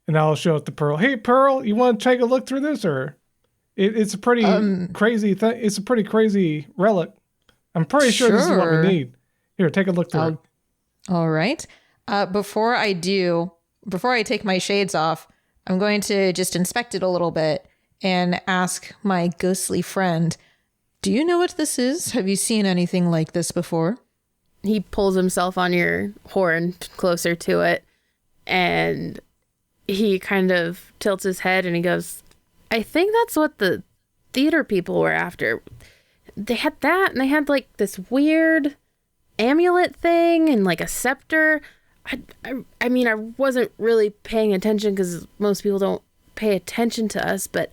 And I'll show it to Pearl. Hey, Pearl, you want to take a look through this, or it's a pretty crazy thing. It's a pretty crazy relic. I'm pretty sure this is what we need. Here, take a look through it. All right. Before I take my shades off, I'm going to just inspect it a little bit and ask my ghostly friend, do you know what this is? Have you seen anything like this before? He pulls himself on your horn closer to it, and he kind of tilts his head and he goes, I think that's what the theater people were after. They had that, and they had like this weird amulet thing and like a scepter. I mean, I wasn't really paying attention because most people don't pay attention to us, but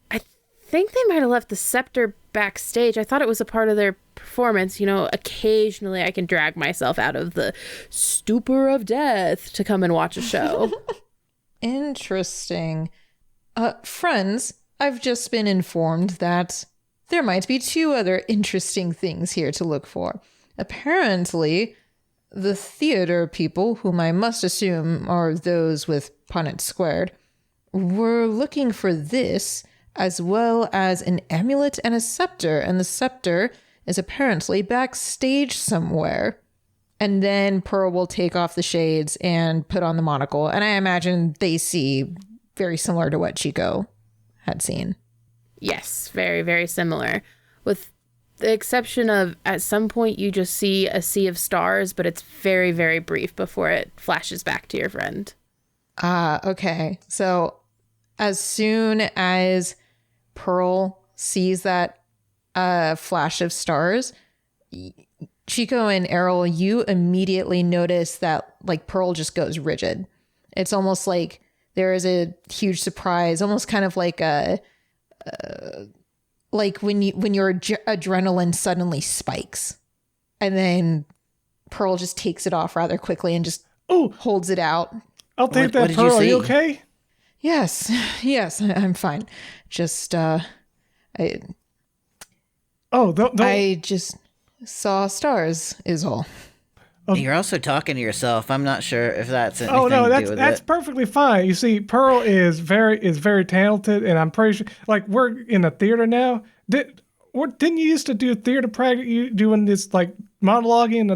I think they might have left the scepter backstage. I thought it was a part of their performance. Occasionally I can drag myself out of the stupor of death to come and watch a show. Interesting. Friends, I've just been informed that there might be 2 other interesting things here to look for. Apparently, the theater people, whom I must assume are those with Punnett Squared, were looking for this, as well as an amulet and a scepter, and the scepter is apparently backstage somewhere. And then Pearl will take off the shades and put on the monocle, and I imagine they see very similar to what Chico had seen. Yes, very, very similar. With the exception of at some point you just see a sea of stars, but it's very, very brief before it flashes back to your friend. Okay. So as soon as Pearl sees that flash of stars, Chico and Errol, you immediately notice that like Pearl just goes rigid. It's almost like there is a huge surprise, almost kind of like like when your adrenaline suddenly spikes, and then Pearl just takes it off rather quickly and just holds it out. I'll take that, Pearl. Are you okay? Yes, I'm fine. Just I just saw stars is all. You're also talking to yourself. I'm not sure if that's anything to do with that's it. perfectly fine. You see, Pearl is very talented, and I'm pretty sure. Like, we're in a theater now. Didn't you used to do theater practice? You doing this like monologuing in the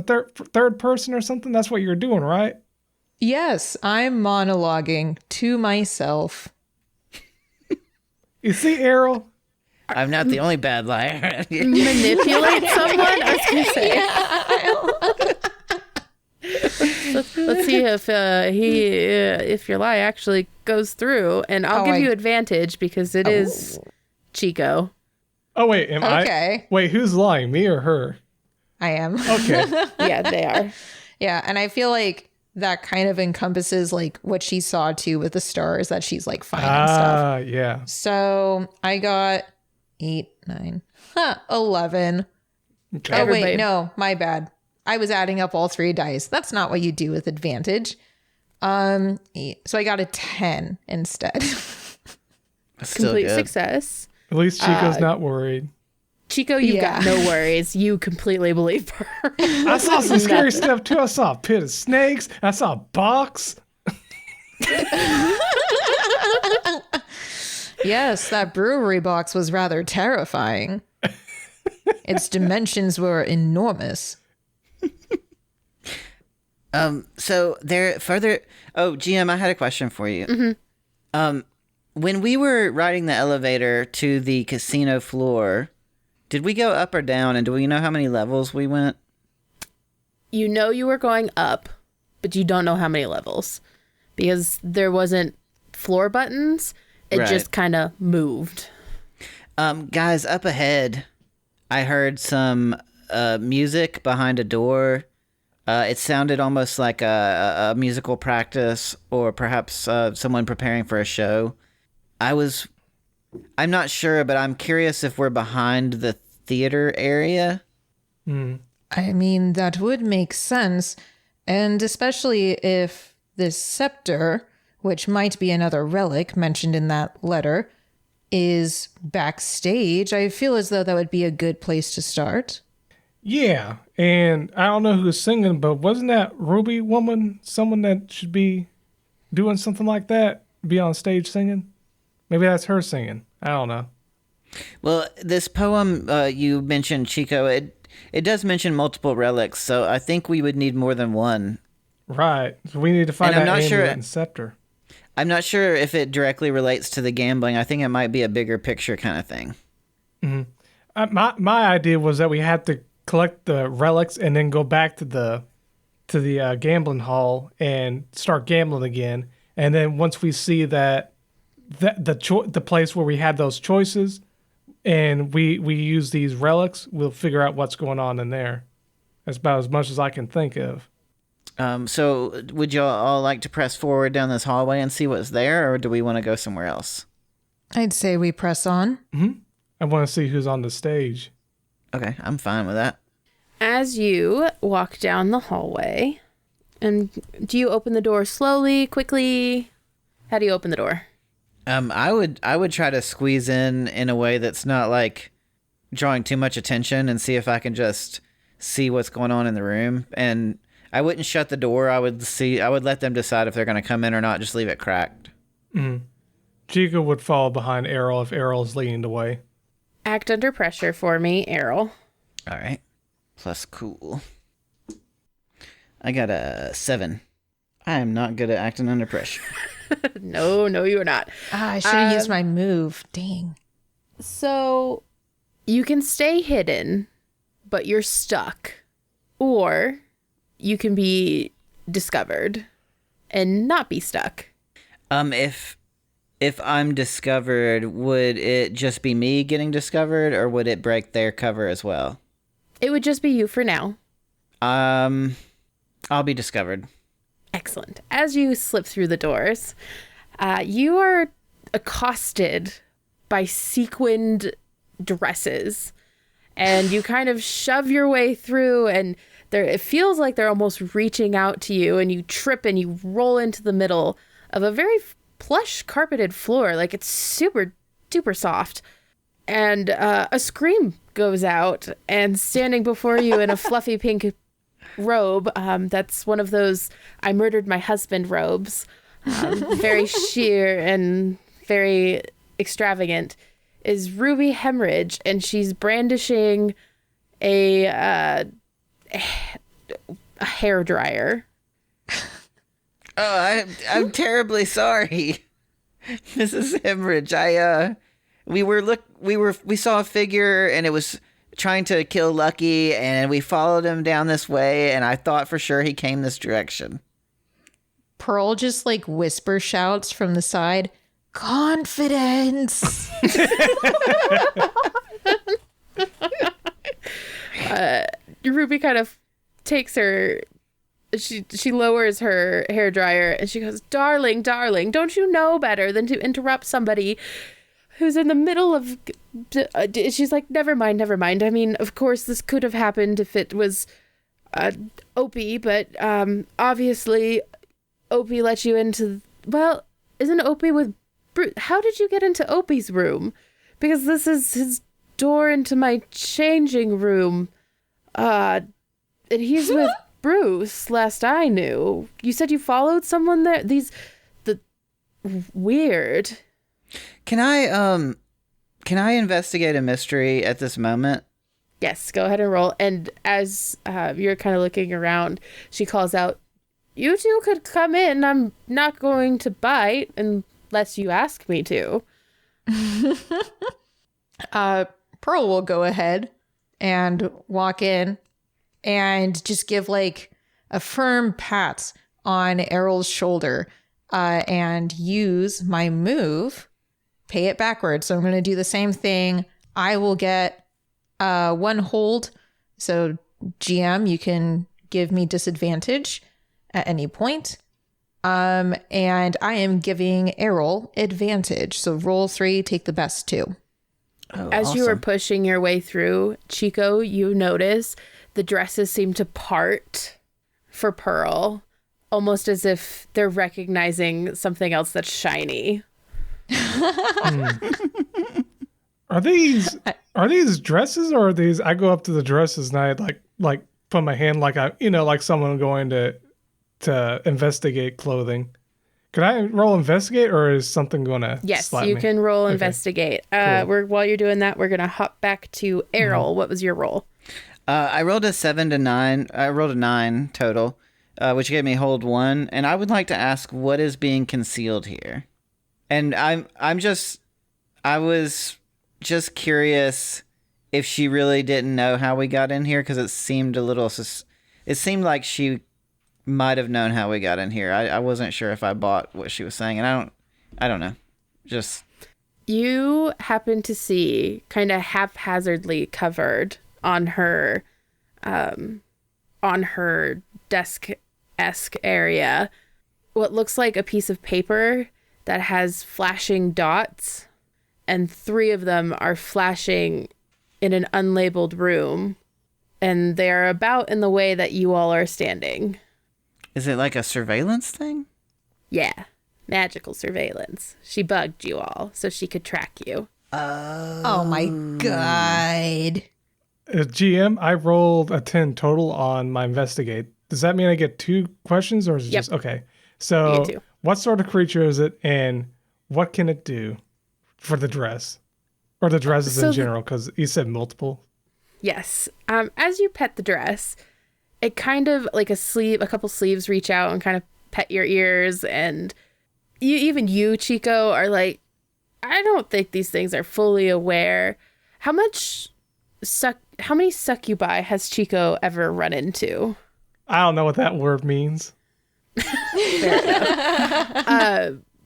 third person or something? That's what you're doing, right? Yes, I'm monologuing to myself. You see, Errol? I'm not the only bad liar. Manipulate someone? I was gonna say. Let's see if your lie actually goes through, and I'll give you advantage because it is Chico. Oh wait, okay. Wait, who's lying, me or her? I am. Okay. Yeah, they are. Yeah, and I feel like that kind of encompasses like what she saw too with the stars that she's like finding stuff. Yeah. So I got 8, 9, 11. Okay. Oh wait, no, my bad. I was adding up all 3 dice. That's not what you do with advantage. So I got a 10 instead. Complete success. At least Chico's not worried. Chico, you've got no worries. You completely believe her. I saw some scary stuff too. I saw a pit of snakes. I saw a box. Yes, that brewery box was rather terrifying. Its dimensions were enormous. So there further. Oh, GM, I had a question for you. Mm-hmm. When we were riding the elevator to the casino floor, did we go up or down? And do we know how many levels we went? You know you were going up, but you don't know how many levels because there wasn't floor buttons. It just kind of moved. Guys, up ahead, I heard some music behind a door. It sounded almost like a musical practice or perhaps someone preparing for a show. I'm not sure, but I'm curious if we're behind the theater area. I mean, that would make sense. And especially if this scepter, which might be another relic mentioned in that letter, is backstage, I feel as though that would be a good place to start. Yeah, and I don't know who's singing, but wasn't that Ruby woman someone that should be doing something like that? Be on stage singing? Maybe that's her singing. I don't know. Well, this poem you mentioned, Chico, It does mention multiple relics, so I think we would need more than one. Right. So we need to find And I'm that not amulet sure- and scepter. I'm not sure if it directly relates to the gambling. I think it might be a bigger picture kind of thing. My idea was that we had to collect the relics and then go back to the gambling hall and start gambling again. And then once we see that the place where we had those choices, and we use these relics, we'll figure out what's going on in there. That's about as much as I can think of. So would y'all all like to press forward down this hallway and see what's there, or do we want to go somewhere else? I'd say we press on. I want to see who's on the stage. Okay, I'm fine with that. As you walk down the hallway, and do you open the door slowly, quickly? How do you open the door? I would try to squeeze in a way that's not like drawing too much attention, and see if I can just see what's going on in the room. And I wouldn't shut the door. I would let them decide if they're going to come in or not. Just leave it cracked. Chico would fall behind Errol if Errol's leading the way. Act under pressure for me, Errol. All right. Plus cool. I got a 7. I am not good at acting under pressure. No, you are not. I should have used my move. Dang. So you can stay hidden, but you're stuck. Or you can be discovered and not be stuck. If I'm discovered, would it just be me getting discovered, or would it break their cover as well? It would just be you for now. I'll be discovered. Excellent. As you slip through the doors, you are accosted by sequined dresses, and you kind of shove your way through, and it feels like they're almost reaching out to you, and you trip and you roll into the middle of a very plush carpeted floor. Like, it's super duper soft. And a scream goes out, and standing before you in a fluffy pink robe, that's one of those I murdered my husband robes, very sheer and very extravagant, is Ruby Hemorrhage, and she's brandishing a hair dryer. Oh, I'm terribly sorry, Mrs. Hemorrhage. We saw a figure, and it was trying to kill Lucky, and we followed him down this way, and I thought for sure he came this direction. Pearl just like whisper shouts from the side, confidence. Ruby kind of takes her, she lowers her hairdryer, and she goes, darling, don't you know better than to interrupt somebody who's in the middle of... She's like, never mind. I mean, of course, this could have happened if it was Opie, but obviously Opie let you into... Well, isn't Opie with Bruce? How did you get into Opie's room? Because this is his door into my changing room. And he's with Bruce, last I knew. You said you followed someone there? Weird. Can I investigate a mystery at this moment? Yes, go ahead and roll. And as you're kind of looking around, she calls out, you two could come in. I'm not going to bite unless you ask me to. Pearl will go ahead and walk in and just give like a firm pat on Errol's shoulder and use my move, pay it backwards. So I'm going to do the same thing. I will get one hold. So GM, you can give me disadvantage at any point. And I am giving Errol advantage. So roll 3, take the best 2. Oh, As you are awesome. pushing your way through, Chico, you notice the dresses seem to part for Pearl, almost as if they're recognizing something else that's shiny. Are these dresses, or are these? I go up to the dresses and I like put my hand like like someone going to investigate clothing. Could I roll investigate, or is something going to Yes, slap you me? can roll Okay. investigate. Cool. While you're doing that, we're going to hop back to Errol. What was your roll? I rolled a 7 to 9. I rolled a 9 total, which gave me hold 1. And I would like to ask what is being concealed here. And I was just curious if she really didn't know how we got in here, because it seemed a little. It seemed like she might have known how we got in here. I wasn't sure if I bought what she was saying, and I don't know. Just You happen to see, kind of haphazardly covered on her desk-esque area, what looks like a piece of paper that has flashing dots, and 3 of them are flashing in an unlabeled room, and they are about in the way that you all are standing. is it like a surveillance thing? Yeah, magical surveillance. She bugged you all so she could track you. Oh my god. GM, I rolled a 10 total on my investigate. Does that mean I get 2 questions, or is it Yep. just okay? You So, get 2. what sort of creature is it, and what can it do for the dress, or the dresses So in the- general? Because you said multiple. Yes. As you pet the dress, it kind of like a couple sleeves reach out and kind of pet your ears, and you, Chico, are like, I don't think these things are fully aware. How many succubi has Chico ever run into? I don't know what that word means.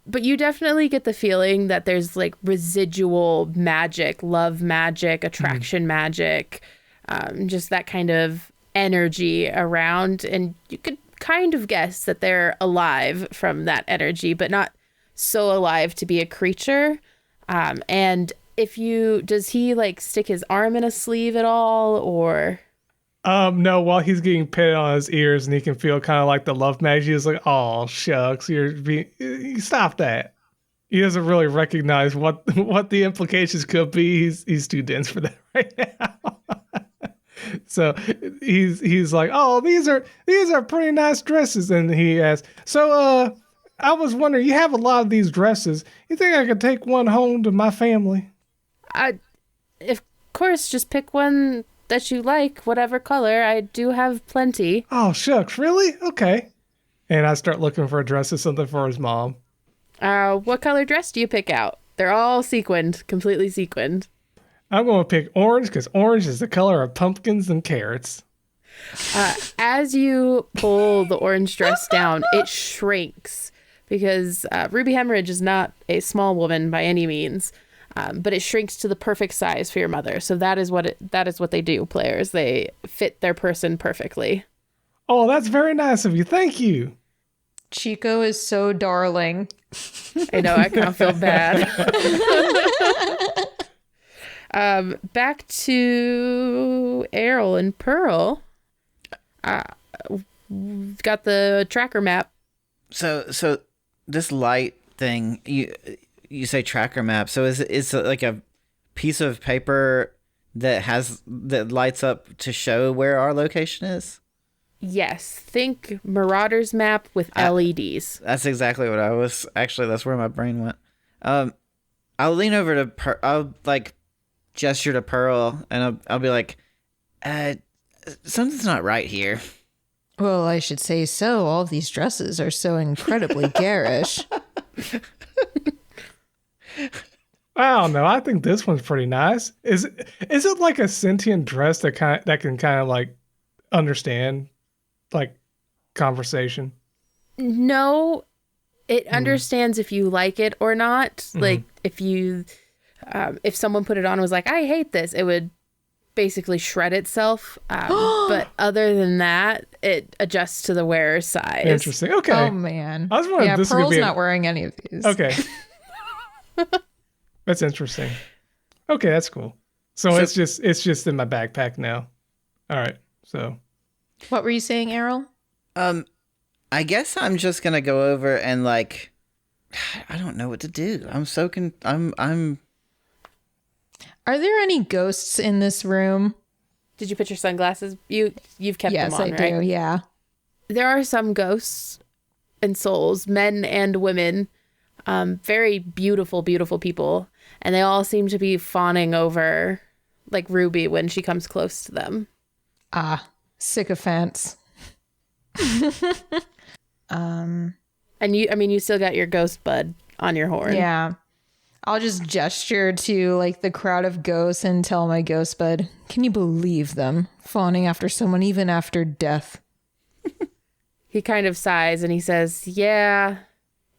But you definitely get the feeling that there's like residual magic, love magic, attraction magic, just that kind of energy around. And you could kind of guess that they're alive from that energy, but not so alive to be a creature. And does he like stick his arm in a sleeve at all, or? No, while he's getting pitted on his ears and he can feel kind of like the love magic, he's like, oh, shucks, you stop that. He doesn't really recognize what the implications could be. He's too dense for that right now. So he's like, oh, these are pretty nice dresses. And he asks, so, I was wondering, you have a lot of these dresses. You think I could take one home to my family? Of course, just pick one that you like, whatever color. I do have plenty. Oh, shucks, really? Okay. And I start looking for a dress or something for his mom. What color dress do you pick out? They're all sequined, completely sequined. I'm going to pick orange because orange is the color of pumpkins and carrots. As you pull the orange dress down, it shrinks because Ruby Hemorrhage is not a small woman by any means, but it shrinks to the perfect size for your mother. So that is what they do, players. They fit their person perfectly. Oh, that's very nice of you. Thank you. Chico is so darling. I know, I kind of feel bad. Back to Errol and Pearl. We've got the tracker map. So this light thing, you say tracker map. So is it like a piece of paper that lights up to show where our location is? Yes, think Marauder's map with LEDs. That's exactly what I was. Actually, that's where my brain went. I'll lean over to I'll like gesture to Pearl, and I'll be like, something's not right here. Well, I should say so. All of these dresses are so incredibly garish. I don't know. I think this one's pretty nice. Is it like a sentient dress that can kind of like understand like conversation? No, it understands if you like it or not. Like if someone put it on and was like, I hate this, it would basically shred itself. But other than that, it adjusts to the wearer's size. Interesting. Okay. Oh man. I was wondering if this could Pearl's be not wearing any of these. Okay. That's interesting. Okay, that's cool. So it's just in my backpack now. All right. So What were you saying, Errol? I guess I'm just gonna go over and like, I don't know what to do. I'm so I'm. Are there any ghosts in this room? Did you put your sunglasses? You've kept Yes, them on, I right? do. Yeah. There are some ghosts and souls, men and women, very beautiful, beautiful people, and they all seem to be fawning over like Ruby when she comes close to them. Sycophants. And you still got your ghost bud on your horn. Yeah. I'll just gesture to like the crowd of ghosts and tell my ghost bud, can you believe them fawning after someone even after death? He kind of sighs and he says, yeah,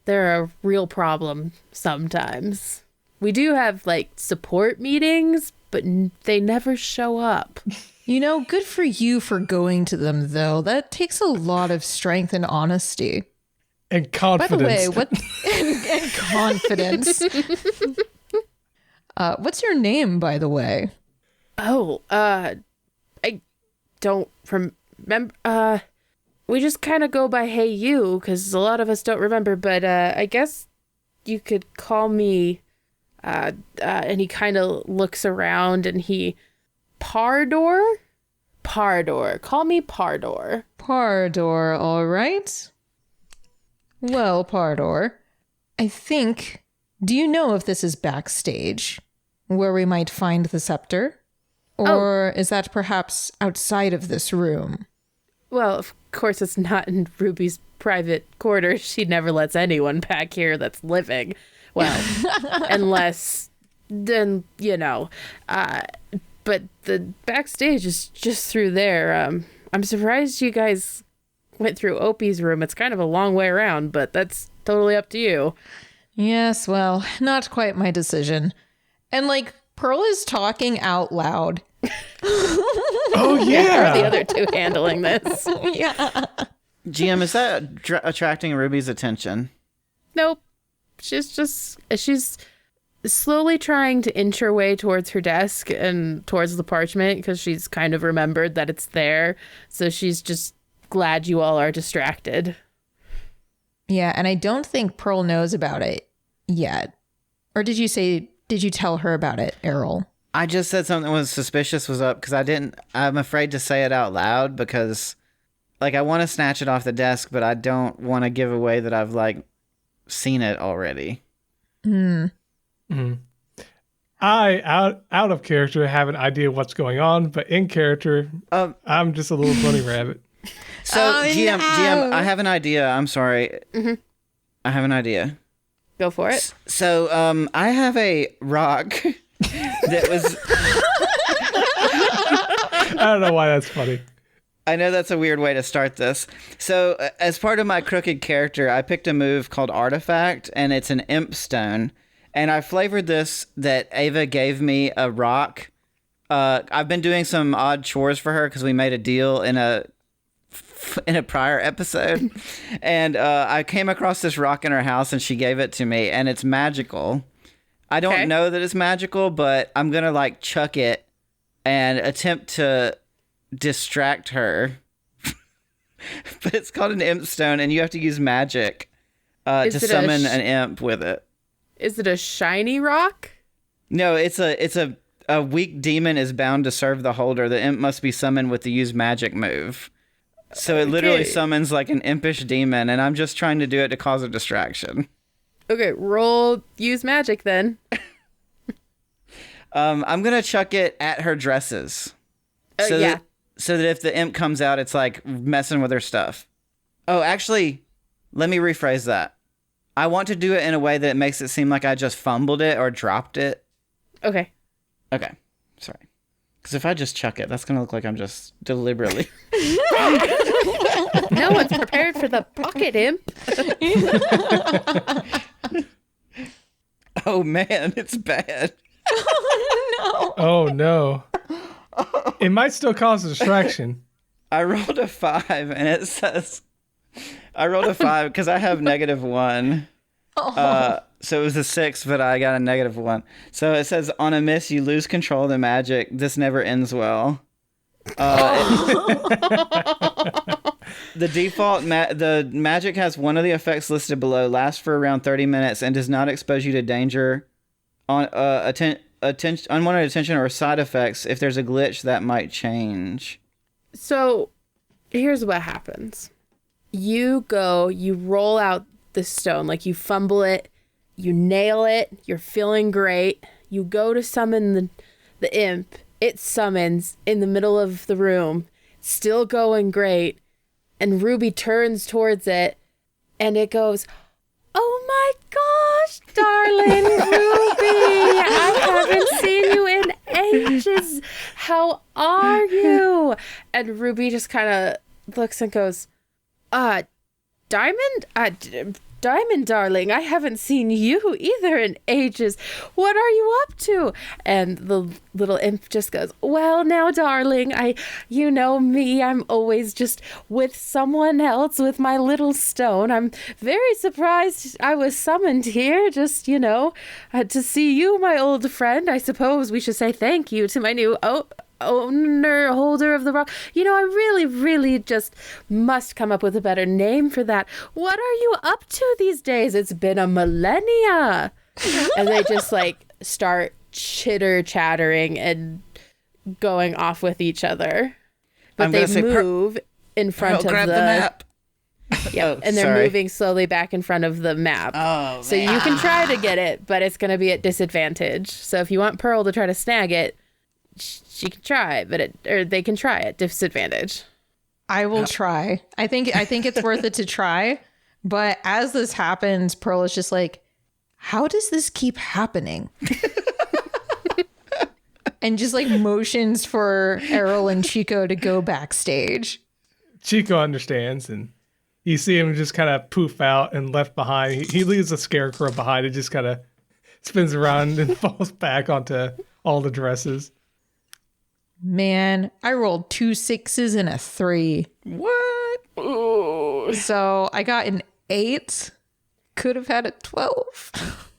they're a real problem sometimes. We do have like support meetings, but they never show up. You know, good for you for going to them, though. That takes a lot of strength and honesty. And By the way, confidence. and confidence. What's your name, by the way? Oh, I don't remember. We just kind of go by hey you, because a lot of us don't remember, but I guess you could call me, and he kind of looks around and he, Pardor? Pardor. Call me Pardor. Pardor, all right. Well, Pardor, I think... Do you know if this is backstage, where we might find the scepter? Or is that perhaps outside of this room? Well, of course it's not in Ruby's private quarters. She never lets anyone back here that's living. Well, unless, then, but the backstage is just through there. I'm surprised you guys went through Opie's room. It's kind of a long way around, but that's totally up to you. Yes, well, not quite my decision. And, like, Pearl is talking out loud. Oh, Or yeah. the other two handling this. Yeah. GM, is that attracting Ruby's attention? Nope. She's slowly trying to inch her way towards her desk and towards the parchment because she's kind of remembered that it's there. So she's just glad you all are distracted. Yeah, and I don't think Pearl knows about it yet. Or did you tell her about it, Errol? I just said something was suspicious was up because I'm afraid to say it out loud because, like, I want to snatch it off the desk, but I don't want to give away that I've, like, seen it already. I, out of character, have an idea what's going on, but in character, I'm just a little bunny rabbit. So, GM, I have an idea. I'm sorry. Mm-hmm. I have an idea. Go for it. So, I have a rock that was... I don't know why that's funny. I know that's a weird way to start this. So, as part of my crooked character, I picked a move called Artifact, and it's an imp stone. And I flavored this that Ava gave me a rock. I've been doing some odd chores for her because we made a deal in a prior episode. And I came across this rock in her house, and she gave it to me, and it's magical. I don't know that it's magical, but I'm going to, like, chuck it and attempt to distract her. But it's called an imp stone, and you have to use magic to summon an imp with it. Is it a shiny rock? No, it's a weak demon is bound to serve the holder. The imp must be summoned with the use magic move. So it literally summons like an impish demon, and I'm just trying to do it to cause a distraction. Okay, roll use magic then. I'm gonna chuck it at her dresses. So that if the imp comes out, it's like messing with her stuff. Oh, actually, let me rephrase that. I want to do it in a way that makes it seem like I just fumbled it or dropped it. Okay. Sorry. Because if I just chuck it, that's going to look like I'm just deliberately... No one's prepared for the pocket imp. Oh, man, it's bad. Oh, no. It might still cause a distraction. I rolled a 5, and it says... I rolled a 5 because I have -1. So it was a 6, but I got a -1. So it says, on a miss, you lose control of the magic. This never ends well. The default, the magic has one of the effects listed below, lasts for around 30 minutes, and does not expose you to danger, on unwanted attention or side effects. If there's a glitch, that might change. So here's what happens. You roll out the stone, like you fumble it, you nail it, you're feeling great. You go to summon the imp. It summons in the middle of the room. still going great. And Ruby turns towards it and it goes, "Oh my gosh, darling Ruby, I haven't seen you in ages. How are you?" And Ruby just kind of looks and goes, Diamond? Diamond, darling, I haven't seen you either in ages. What are you up to?" And the little imp just goes, "Well, now, darling, you know me, I'm always just with someone else with my little stone. I'm very surprised I was summoned here just, to see you, my old friend. I suppose we should say thank you to my new holder of the rock. I really, really just must come up with a better name for that. What are you up to these days? It's been a millennia." And they just start chitter chattering and going off with each other. But they move in front of grab the map. Yeah, and they're moving slowly back in front of the map. Oh, so you can try to get it, but it's going to be at disadvantage. So if you want Pearl to try to snag it, she can try, or they can try at disadvantage. I will try. I think it's worth it to try. But as this happens, Pearl is just like, "How does this keep happening?" And just motions for Errol and Chico to go backstage. Chico understands, and you see him just kind of poof out and left behind. He leaves a scarecrow behind. It just kind of spins around and falls back onto all the dresses. Man, I rolled 2 6s and a 3. What? Ooh. So I got an 8. Could have had a 12.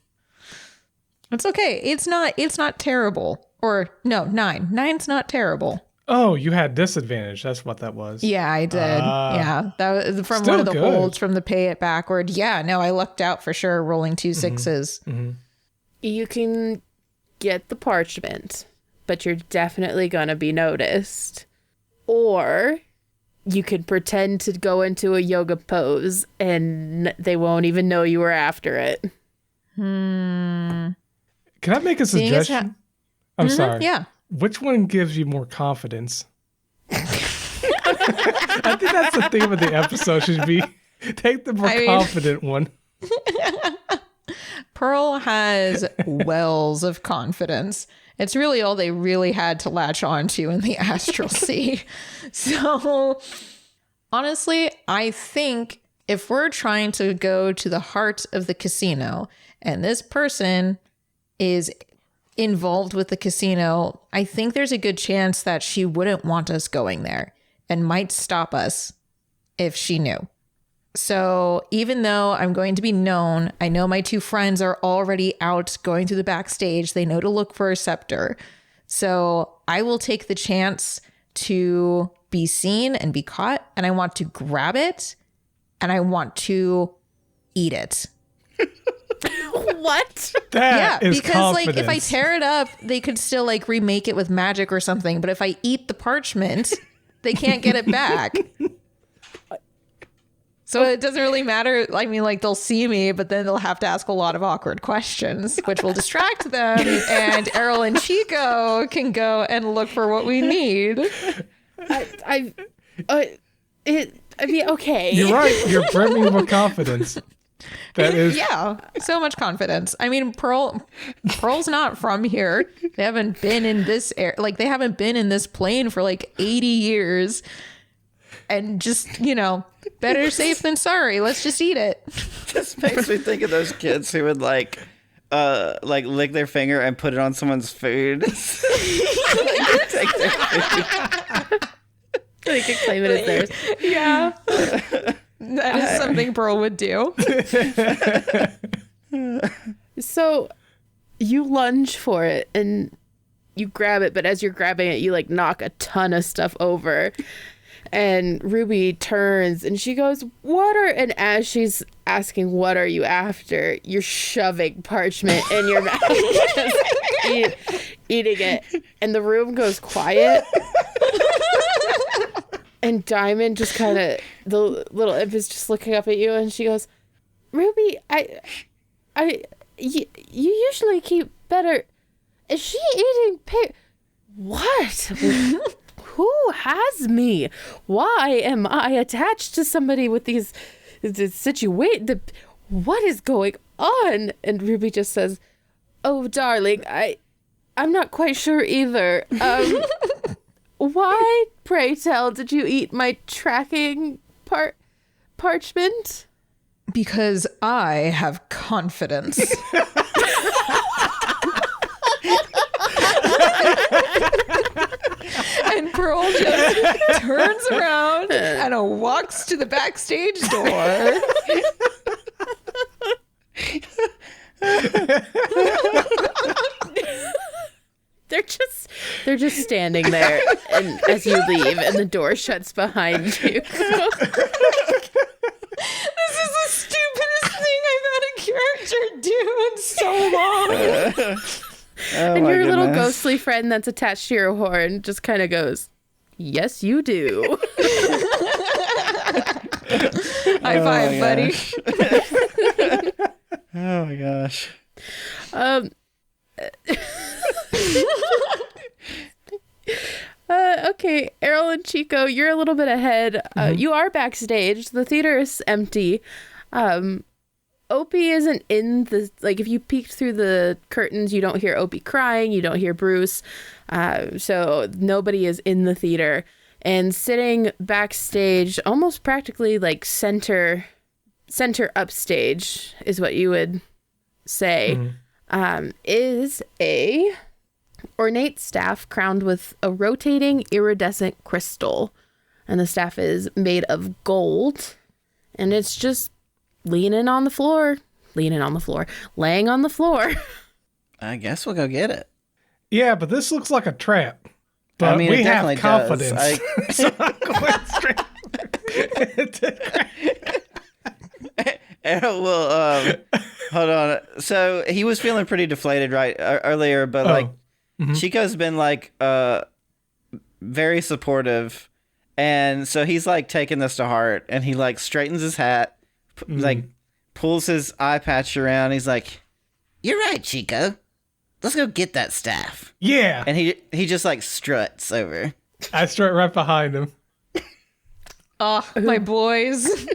It's okay. It's not terrible. Or no, 9. 9's not terrible. Oh, you had disadvantage. That's what that was. Yeah, I did. Yeah, that was from one of the good. holds from the pay it backward. Yeah, no, I lucked out for sure rolling 2 6s. Mm-hmm. You can get the parchment, but you're definitely going to be noticed. Or you could pretend to go into a yoga pose and they won't even know you were after it. Can I make a suggestion? I'm sorry. Yeah. Which one gives you more confidence? I think that's the theme of the episode should be take the more confident one. Pearl has wells of confidence. It's really all they really had to latch onto in the Astral Sea. So honestly, I think if we're trying to go to the heart of the casino and this person is involved with the casino, I think there's a good chance that she wouldn't want us going there and might stop us if she knew. So even though I'm going to be known, I know my 2 friends are already out going through the backstage. They know to look for a scepter. So I will take the chance to be seen and be caught. And I want to grab it and I want to eat it. What? That is because confidence. if I tear it up, they could still remake it with magic or something. But if I eat the parchment, they can't get it back. So it doesn't really matter. I mean, they'll see me, but then they'll have to ask a lot of awkward questions, which will distract them. And Errol and Chico can go and look for what we need. Okay. You're right. You're brimming with confidence. That is. Yeah, so much confidence. I mean, Pearl's not from here. They haven't been in this they haven't been in this plane for 80 years. And just, better safe than sorry. Let's just eat it. This makes me think of those kids who would lick their finger and put it on someone's food. Take their food. They can claim it as theirs. Yeah. That is something Pearl would do. So you lunge for it and you grab it, but as you're grabbing it, you knock a ton of stuff over. And Ruby turns and she goes, and as she's asking, "What are you after?" you're shoving parchment in your mouth, just eating it. And the room goes quiet. And Diamond just the little imp is just looking up at you and she goes, "Ruby, you usually keep better. Is she eating What? Who has me? Why am I attached to somebody with these situation? What is going on? And Ruby just says, "Oh, darling, I'm not quite sure either. Why, pray tell, did you eat my tracking parchment?" Because I have confidence. And Pearl just turns around and walks to the backstage door. They're just standing there and as you leave and the door shuts behind you. This is the stupidest thing I've had a character do in so long. And your little ghostly friend that's attached to your horn just kind of goes, "Yes, you do." High five, buddy. Oh my gosh. Okay, Errol and Chico, you're a little bit ahead. You are backstage. The theater is empty. Opie isn't in the, like, if you peeked through the curtains, you don't hear Opie crying, you don't hear Bruce. So nobody is in the theater. And sitting backstage, almost practically like center upstage is what you would say, is a ornate staff crowned with a rotating iridescent crystal. And the staff is made of gold. And it's just laying on the floor. I guess we'll go get it. Yeah, but this looks like a trap. But I mean, we it have definitely confidence. does. So I'm going straight. Errol will, hold on. So he was feeling pretty deflated earlier, but Chico's been like very supportive, and so he's like taking this to heart, and he like straightens his hat, like pulls his eye patch around. He's like, "You're right, Chico. Let's go get that staff." Yeah. And he just like struts over. I strut right behind him. Oh, my boys.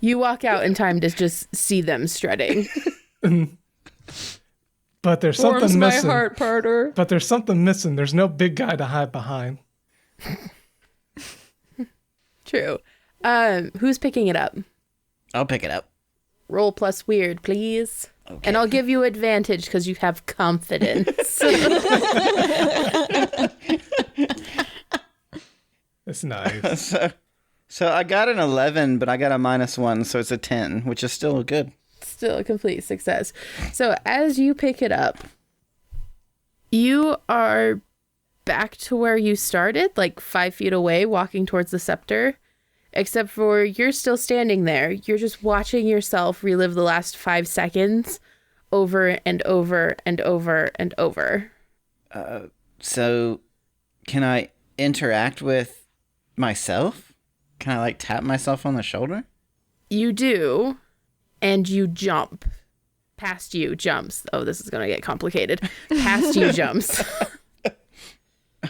You walk out in time to just see them strutting. But there's Warms something my missing. heart, Parter. But there's something missing. There's no big guy to hide behind. True. Who's picking it up? I'll pick it up. Roll plus weird, please. Okay. And I'll give you advantage because you have confidence. It's nice. So I got an 11, but I got a -1, so it's a 10, which is still good. Still a complete success. So as you pick it up, you are back to where you started, like 5 feet away, walking towards the scepter. Except for you're still standing there. You're just watching yourself relive the last 5 seconds over and over and over and over. So can I interact with myself? Can I like tap myself on the shoulder? You do, and you jump. Past you jumps. Oh, this is going to get complicated. Past you jumps.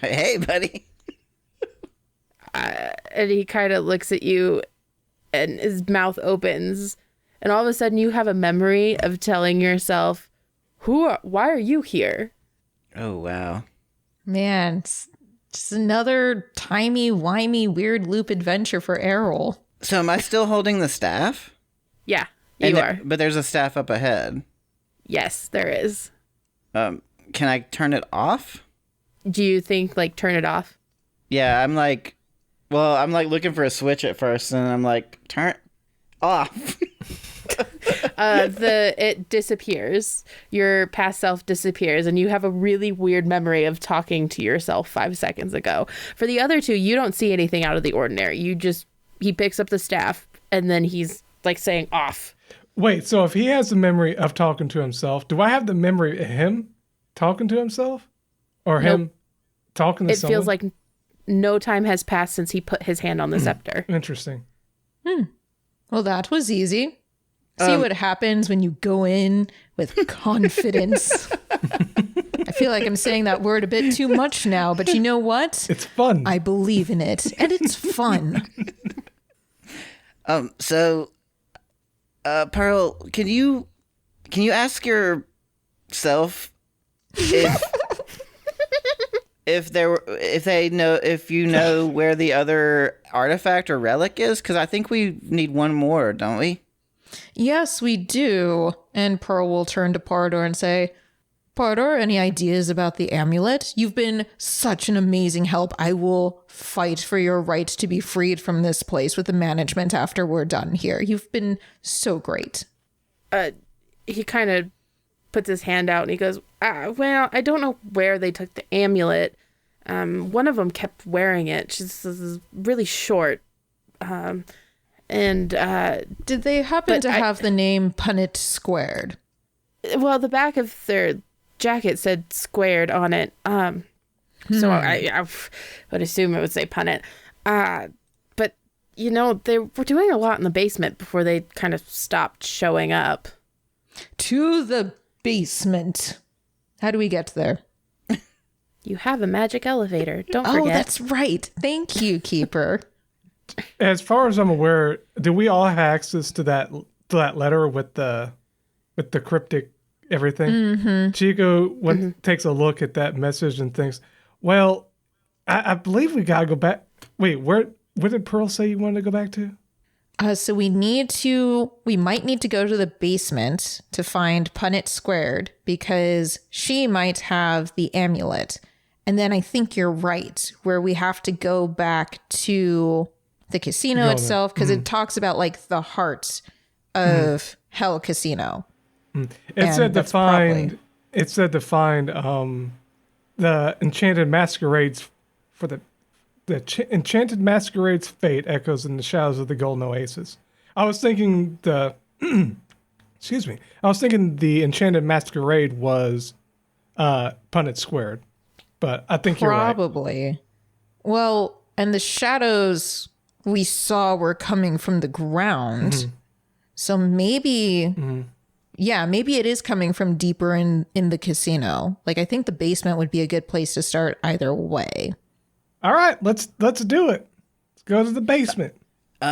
Hey, buddy. And he kind of looks at you and his mouth opens. And all of a sudden you have a memory of telling yourself, why are you here? Oh, wow. Man, it's just another timey-wimey weird loop adventure for Errol. So am I still holding the staff? Yeah, you are. But there's a staff up ahead. Yes, there is. Can I turn it off? Do you think, like, turn it off? Yeah, I'm like looking for a switch at first, and I'm like, turn off. It disappears. Your past self disappears, and you have a really weird memory of talking to yourself 5 seconds ago. For the other two, you don't see anything out of the ordinary. He picks up the staff, and then he's like saying off. Wait, so if he has the memory of talking to himself, do I have the memory of him talking to himself? Or him talking to someone? It feels like no time has passed since he put his hand on the scepter. Interesting. Well, that was easy. See what happens when you go in with confidence. I feel like I'm saying that word a bit too much now, but you know what? It's fun. I believe in it, and it's fun. So, Pearl, can you ask yourself if you know where the other artifact or relic is? Because I think we need one more, don't we? Yes, we do. And Pearl will turn to Pardor and say, Pardor, any ideas about the amulet? You've been such an amazing help. I will fight for your right to be freed from this place with the management after we're done here. You've been so great. He kind of puts his hand out and he goes, well, I don't know where they took the amulet. One of them kept wearing it. She's really short. Did they happen to have the name Punnett Squared? Well, the back of their jacket said squared on it. So I would assume it would say Punnett. But, you know, they were doing a lot in the basement before they kind of stopped showing up. To the basement. How do we get there? You have a magic elevator. Don't forget. Oh, that's right. Thank you, Keeper. As far as I'm aware, do we all have access to that letter with the cryptic everything? Mm-hmm. Chico takes a look at that message and thinks, well, I believe we gotta go back. Wait, where did Pearl say you wanted to go back to? So we might need to go to the basement to find Punnett Squared because she might have the amulet. And then I think you're right, where we have to go back to the casino itself because it talks about like the heart of Hell Casino. It said to find the enchanted masquerades for the enchanted masquerade's fate echoes in the shadows of the golden oasis. I was thinking the enchanted masquerade was Punnett Squared, but I think you're right. Probably. Well, and the shadows we saw were coming from the ground, so maybe. Yeah, maybe it is coming from deeper in the casino. Like, I think the basement would be a good place to start either way. All right, let's do it. Let's go to the basement.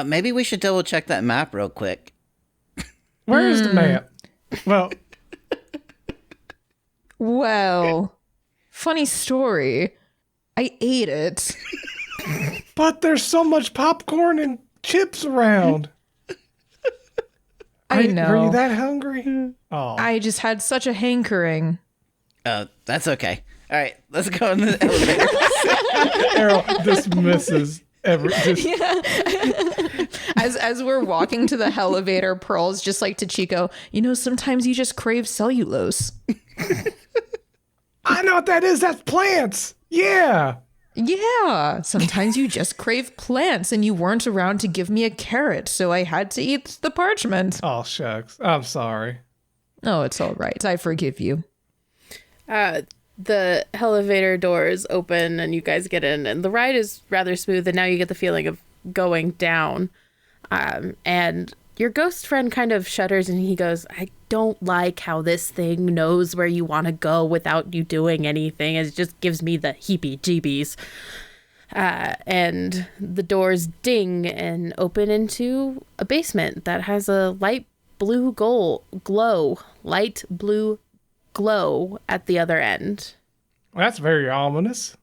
Maybe we should double check that map real quick. Where is the map? Well, funny story. I ate it. But there's so much popcorn and chips around. I know. Were you that hungry? Oh. I just had such a hankering. That's okay. All right, let's go in the elevator. Errol dismisses As we're walking to the elevator, Pearl's just like to Chico, sometimes you just crave cellulose. I know what that is. That's plants. Yeah. Yeah. Sometimes you just crave plants and you weren't around to give me a carrot, so I had to eat the parchment. Oh, shucks. I'm sorry. Oh, it's all right. I forgive you. The elevator doors open and you guys get in, and the ride is rather smooth, and now you get the feeling of going down. And your ghost friend kind of shudders and he goes, I don't like how this thing knows where you want to go without you doing anything. It just gives me the heebie-jeebies. And the doors ding and open into a basement that has a light blue glow at the other end. That's very ominous.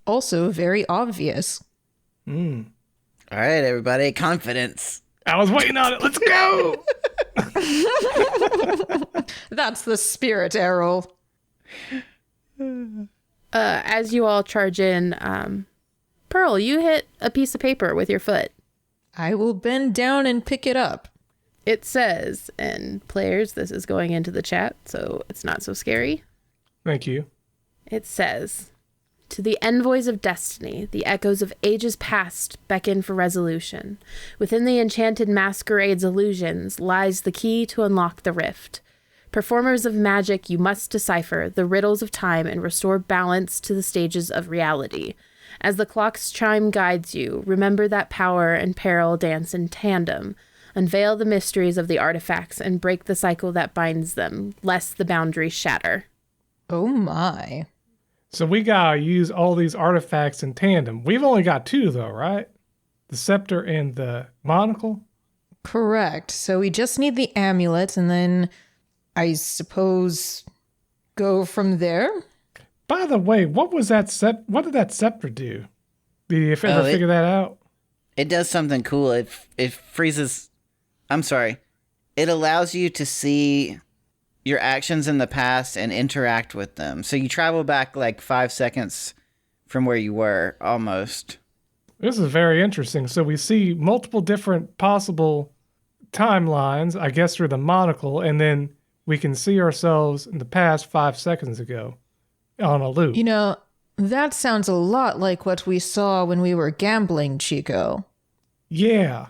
Also very obvious. All right, everybody, confidence. I was waiting on it. Let's go. That's the spirit, Errol. As you all charge in, Pearl, you hit a piece of paper with your foot. I will bend down and pick it up. It says, and players, this is going into the chat, so it's not so scary. Thank you. It says, to the envoys of destiny, the echoes of ages past beckon for resolution. Within the enchanted masquerade's illusions lies the key to unlock the rift. Performers of magic, you must decipher the riddles of time and restore balance to the stages of reality. As the clock's chime guides you, remember that power and peril dance in tandem. Unveil the mysteries of the artifacts and break the cycle that binds them, lest the boundaries shatter. Oh my. So we gotta use all these artifacts in tandem. We've only got two though, right? The scepter and the monocle? Correct. So we just need the amulet and then I suppose go from there? By the way, what was that what did that scepter do? Did you ever figure that out? It does something cool. It freezes. I'm sorry. It allows you to see your actions in the past and interact with them. So you travel back like 5 seconds from where you were, almost. This is very interesting. So we see multiple different possible timelines, I guess, through the monocle, and then we can see ourselves in the past 5 seconds ago on a loop. You know, that sounds a lot like what we saw when we were gambling, Chico. Yeah.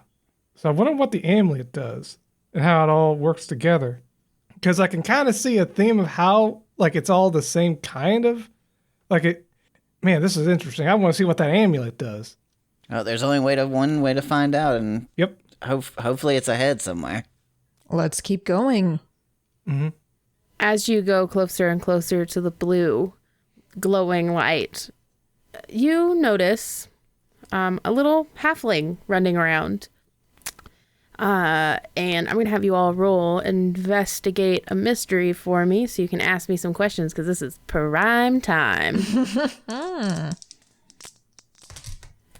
So I wonder what the amulet does and how it all works together. Because I can kind of see a theme of how, like, it's all the same kind of, like it. Man, this is interesting. I want to see what that amulet does. Oh, there's only one way to find out, and Yep. hopefully it's ahead somewhere. Let's keep going. Mm-hmm. As you go closer and closer to the blue, glowing light, you notice a little halfling running around. And I'm going to have you all roll investigate a mystery for me so you can ask me some questions because this is prime time.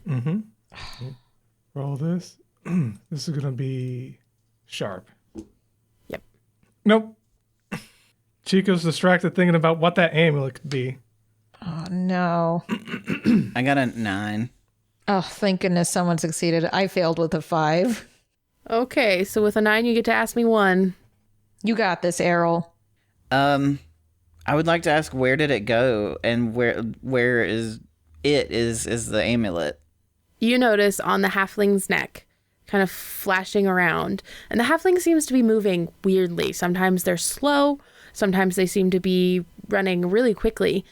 Mm-hmm. Roll this. This is going to be sharp. Yep. Nope. Chico's distracted thinking about what that amulet could be. Oh, no. I got a 9. Oh, thank goodness someone succeeded. I failed with a 5. Okay, so with a 9, you get to ask me one. You got this, Errol. I would like to ask, where did it go, and where is the amulet? You notice on the halfling's neck, kind of flashing around, and the halfling seems to be moving weirdly. Sometimes they're slow, sometimes they seem to be running really quickly,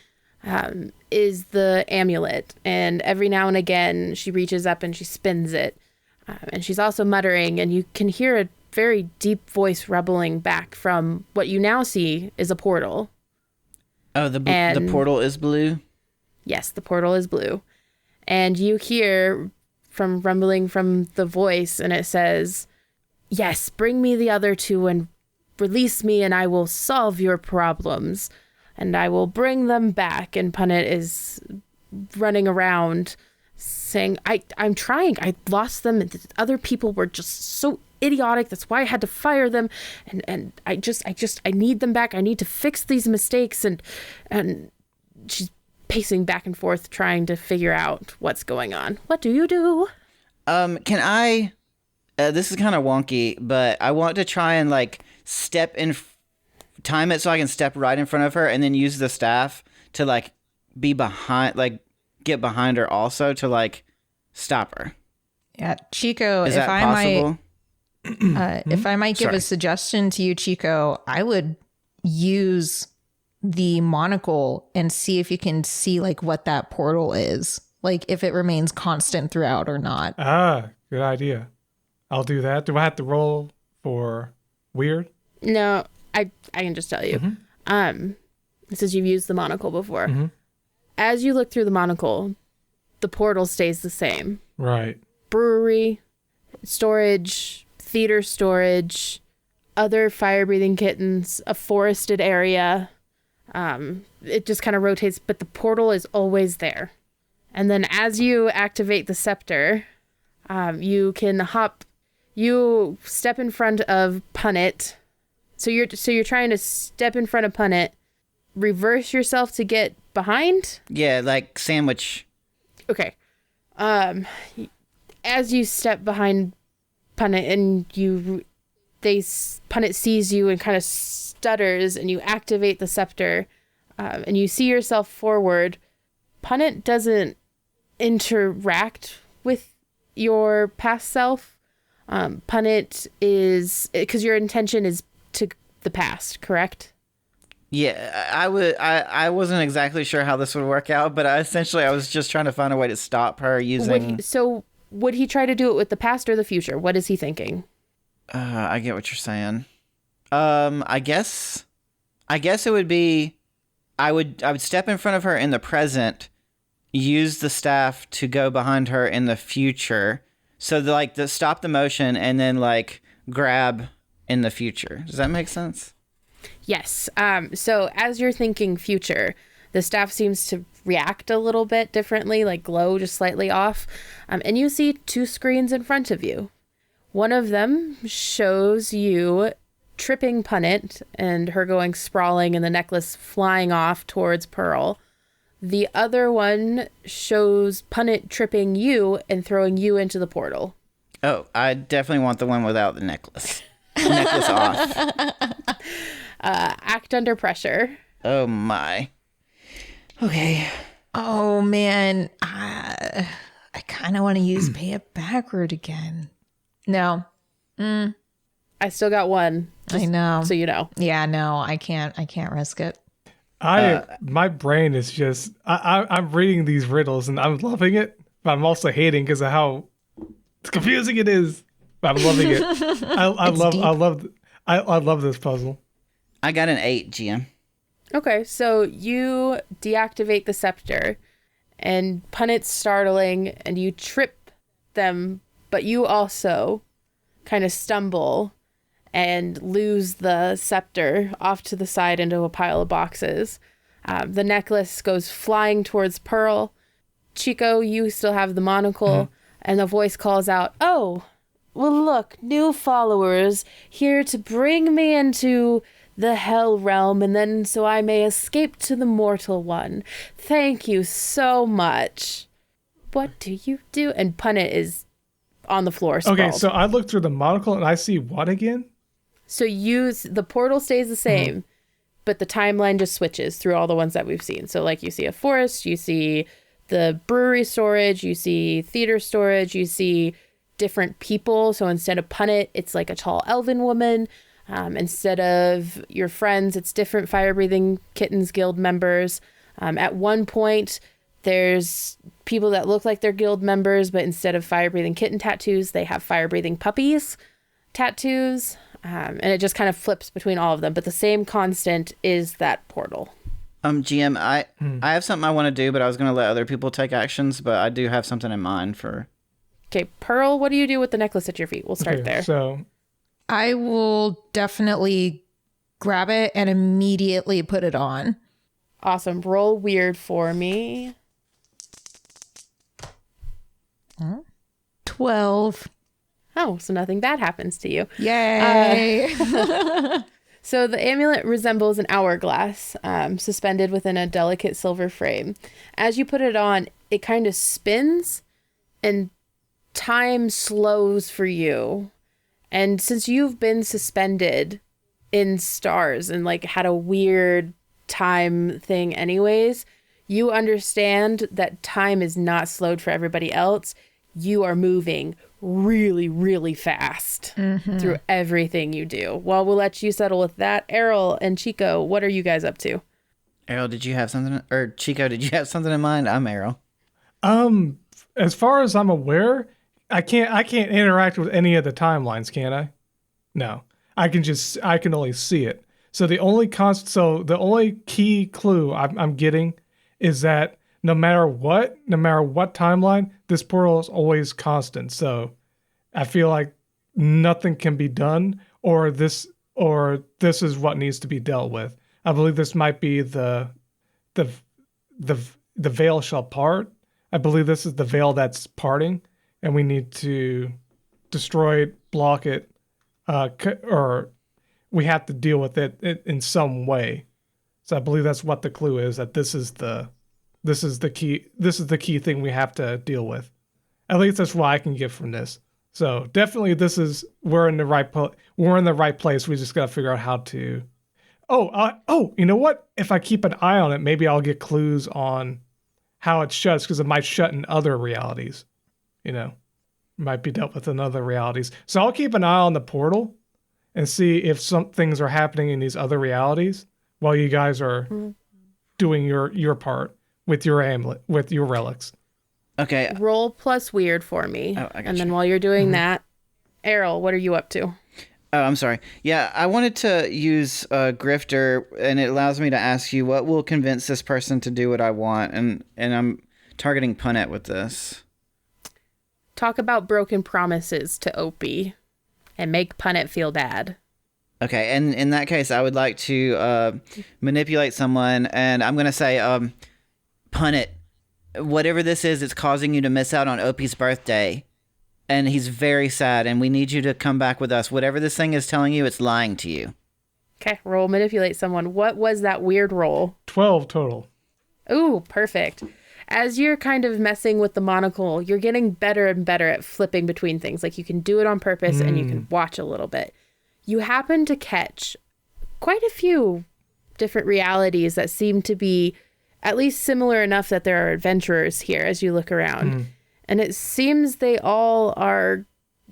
is the amulet. And every now and again, she reaches up and she spins it. And she's also muttering, and you can hear a very deep voice rumbling back from what you now see is a portal. Oh, the portal is blue? Yes, the portal is blue. And you hear from rumbling from the voice, and it says, "Yes, bring me the other two and release me, and I will solve your problems. And I will bring them back." And Punnett is running around saying, I'm trying. I lost them. And the other people were just so idiotic. That's why I had to fire them. And I need them back. I need to fix these mistakes. And she's pacing back and forth, trying to figure out what's going on. What do you do? Can I, this is kind of wonky, but I want to try and like time it so I can step right in front of her and then use the staff to like be behind, like get behind her also to like stop her. Yeah, Chico, Is that possible? If I might give Sorry. a suggestion to you, Chico, I would use the monocle and see if you can see like what that portal is, like if it remains constant throughout or not. Ah, good idea. I'll do that. Do I have to roll for weird? No, I can just tell you. Since you've used the monocle before. Mm-hmm. As you look through the monocle, the portal stays the same. Right. Brewery, storage, theater storage, other fire-breathing kittens, a forested area. It just kind of rotates, but the portal is always there. And then as you activate the scepter, you step in front of Punnett. So you're trying to step in front of Punnett, reverse yourself to get behind? Yeah, like sandwich. Okay. As you step behind Punnett and Punnett sees you and kind of stutters, and you activate the scepter, and you see yourself forward. Punnett doesn't interact with your past self. Punnett is, because your intention is to the past, correct? Yeah, I wasn't exactly sure how this would work out, but I was just trying to find a way to stop her using. Would he try to do it with the past or the future? What is he thinking? I get what you're saying. I guess it would be I would step in front of her in the present, use the staff to go behind her in the future. So stop the motion and then grab in the future. Does that make sense? Yes. So as you're thinking future, the staff seems to react a little bit differently, like glow just slightly off. And you see 2 screens in front of you. One of them shows you tripping Punnett and her going sprawling and the necklace flying off towards Pearl. The other one shows Punnett tripping you and throwing you into the portal. Oh, I definitely want the one without the necklace. Necklace off. Act under pressure. Oh my. Okay. Oh man, I kind of want to use pay it backward again. No. I still got one. I know. So you know. Yeah, no, I can't risk it. My brain is just I'm reading these riddles and I'm loving it, but I'm also hating because of how confusing it is. But I'm loving it. I love this puzzle. I got an 8, GM. Okay, so you deactivate the scepter and Punnett's startling and you trip them, but you also kind of stumble and lose the scepter off to the side into a pile of boxes. The necklace goes flying towards Pearl. Chico, you still have the monocle, and the voice calls out, "Oh, well look, new followers here to bring me into the hell realm, and then so I may escape to the mortal one. Thank you so much." What do you do? And Punnett is on the floor sprawled. Okay, so I look through the monocle and I see what again? So the portal stays the same, but the timeline just switches through all the ones that we've seen. So like you see a forest, you see the brewery storage, you see theater storage, you see different people. So instead of Punnett, it's like a tall elven woman. Instead of your friends, it's different fire-breathing kittens guild members. At one point, there's people that look like they're guild members, but instead of fire-breathing kitten tattoos, they have fire-breathing puppies tattoos. And it just kind of flips between all of them. But the same constant is that portal. GM, I have something I want to do, but I was going to let other people take actions, but I do have something in mind for... Okay, Pearl, what do you do with the necklace at your feet? We'll start there. So I will definitely grab it and immediately put it on. Awesome. Roll weird for me. 12. Oh, so nothing bad happens to you. Yay. So the amulet resembles an hourglass suspended within a delicate silver frame. As you put it on, it kind of spins and time slows for you. And since you've been suspended in stars and like had a weird time thing anyways, you understand that time is not slowed for everybody else. You are moving really, really fast through everything you do. Well, we'll let you settle with that. Errol and Chico, what are you guys up to? Errol, did you have something... Or Chico, did you have something in mind? I'm Errol. As far as I'm aware, I can't interact with any of the timelines, can I? No. I can only see it. So the only key clue I'm getting is that no matter what timeline, this portal is always constant. So I feel like nothing can be done, or this is what needs to be dealt with. I believe this might be the veil shall part. I believe this is the veil that's parting, and we need to destroy it, block it, or we have to deal with it in some way. So I believe that's what the clue is, that this is the key thing we have to deal with. At least that's what I can get from this. So definitely we're in the right place. We just got to figure out how to. You know what? If I keep an eye on it, maybe I'll get clues on how it shuts, because it might shut in other realities. Might be dealt with in other realities. So I'll keep an eye on the portal and see if some things are happening in these other realities while you guys are doing your part with your amulet, with your relics. Okay. Roll plus weird for me. Oh, I got and you. then while you're doing that, Errol, what are you up to? Oh, I'm sorry. Yeah, I wanted to use Grifter, and it allows me to ask you what will convince this person to do what I want, and I'm targeting Punnet with this. Talk about broken promises to Opie and make Punnet feel bad. Okay, and in that case, I would like to manipulate someone, and I'm going to say, Punnet, whatever this is, it's causing you to miss out on Opie's birthday. And he's very sad, and we need you to come back with us. Whatever this thing is telling you, it's lying to you. Okay, roll manipulate someone. What was that weird roll? 12 total. Ooh, perfect. As you're kind of messing with the monocle, you're getting better and better at flipping between things. Like you can do it on purpose and you can watch a little bit. You happen to catch quite a few different realities that seem to be at least similar enough that there are adventurers here as you look around. And it seems they all are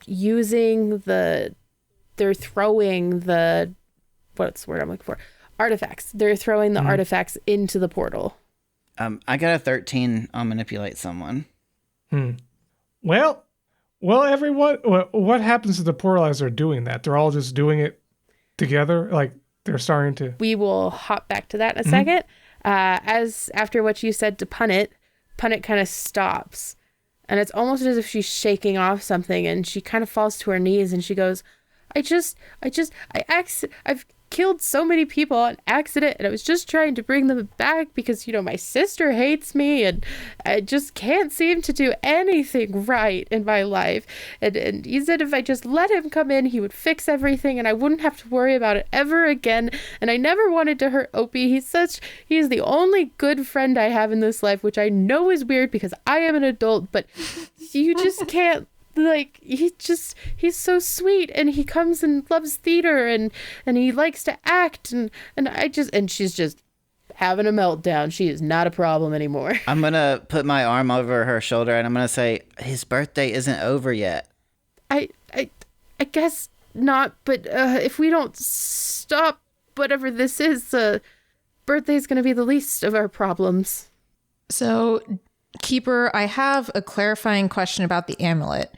using they're throwing the, what's the word I'm looking for? Artifacts. They're throwing the artifacts into the portal. I got a 13 on manipulate someone. Well, everyone, what happens to the portal as they're doing that? They're all just doing it together? Like they're starting to... We will hop back to that in a second. As after what you said to Punnet kind of stops. And it's almost as if she's shaking off something, and she kind of falls to her knees and she goes, I've killed so many people on accident, and I was just trying to bring them back because, my sister hates me, and I just can't seem to do anything right in my life. And he said if I just let him come in, he would fix everything, and I wouldn't have to worry about it ever again. And I never wanted to hurt Opie. He's the only good friend I have in this life, which I know is weird because I am an adult, but you just can't. Like he's so sweet, and he comes and loves theater, and he likes to act, and she's just having a meltdown. She is not a problem anymore. I'm gonna put my arm over her shoulder and I'm gonna say, his birthday isn't over yet. I guess not, but if we don't stop whatever this is, birthday's gonna be the least of our problems. So, Keeper, I have a clarifying question about the amulet.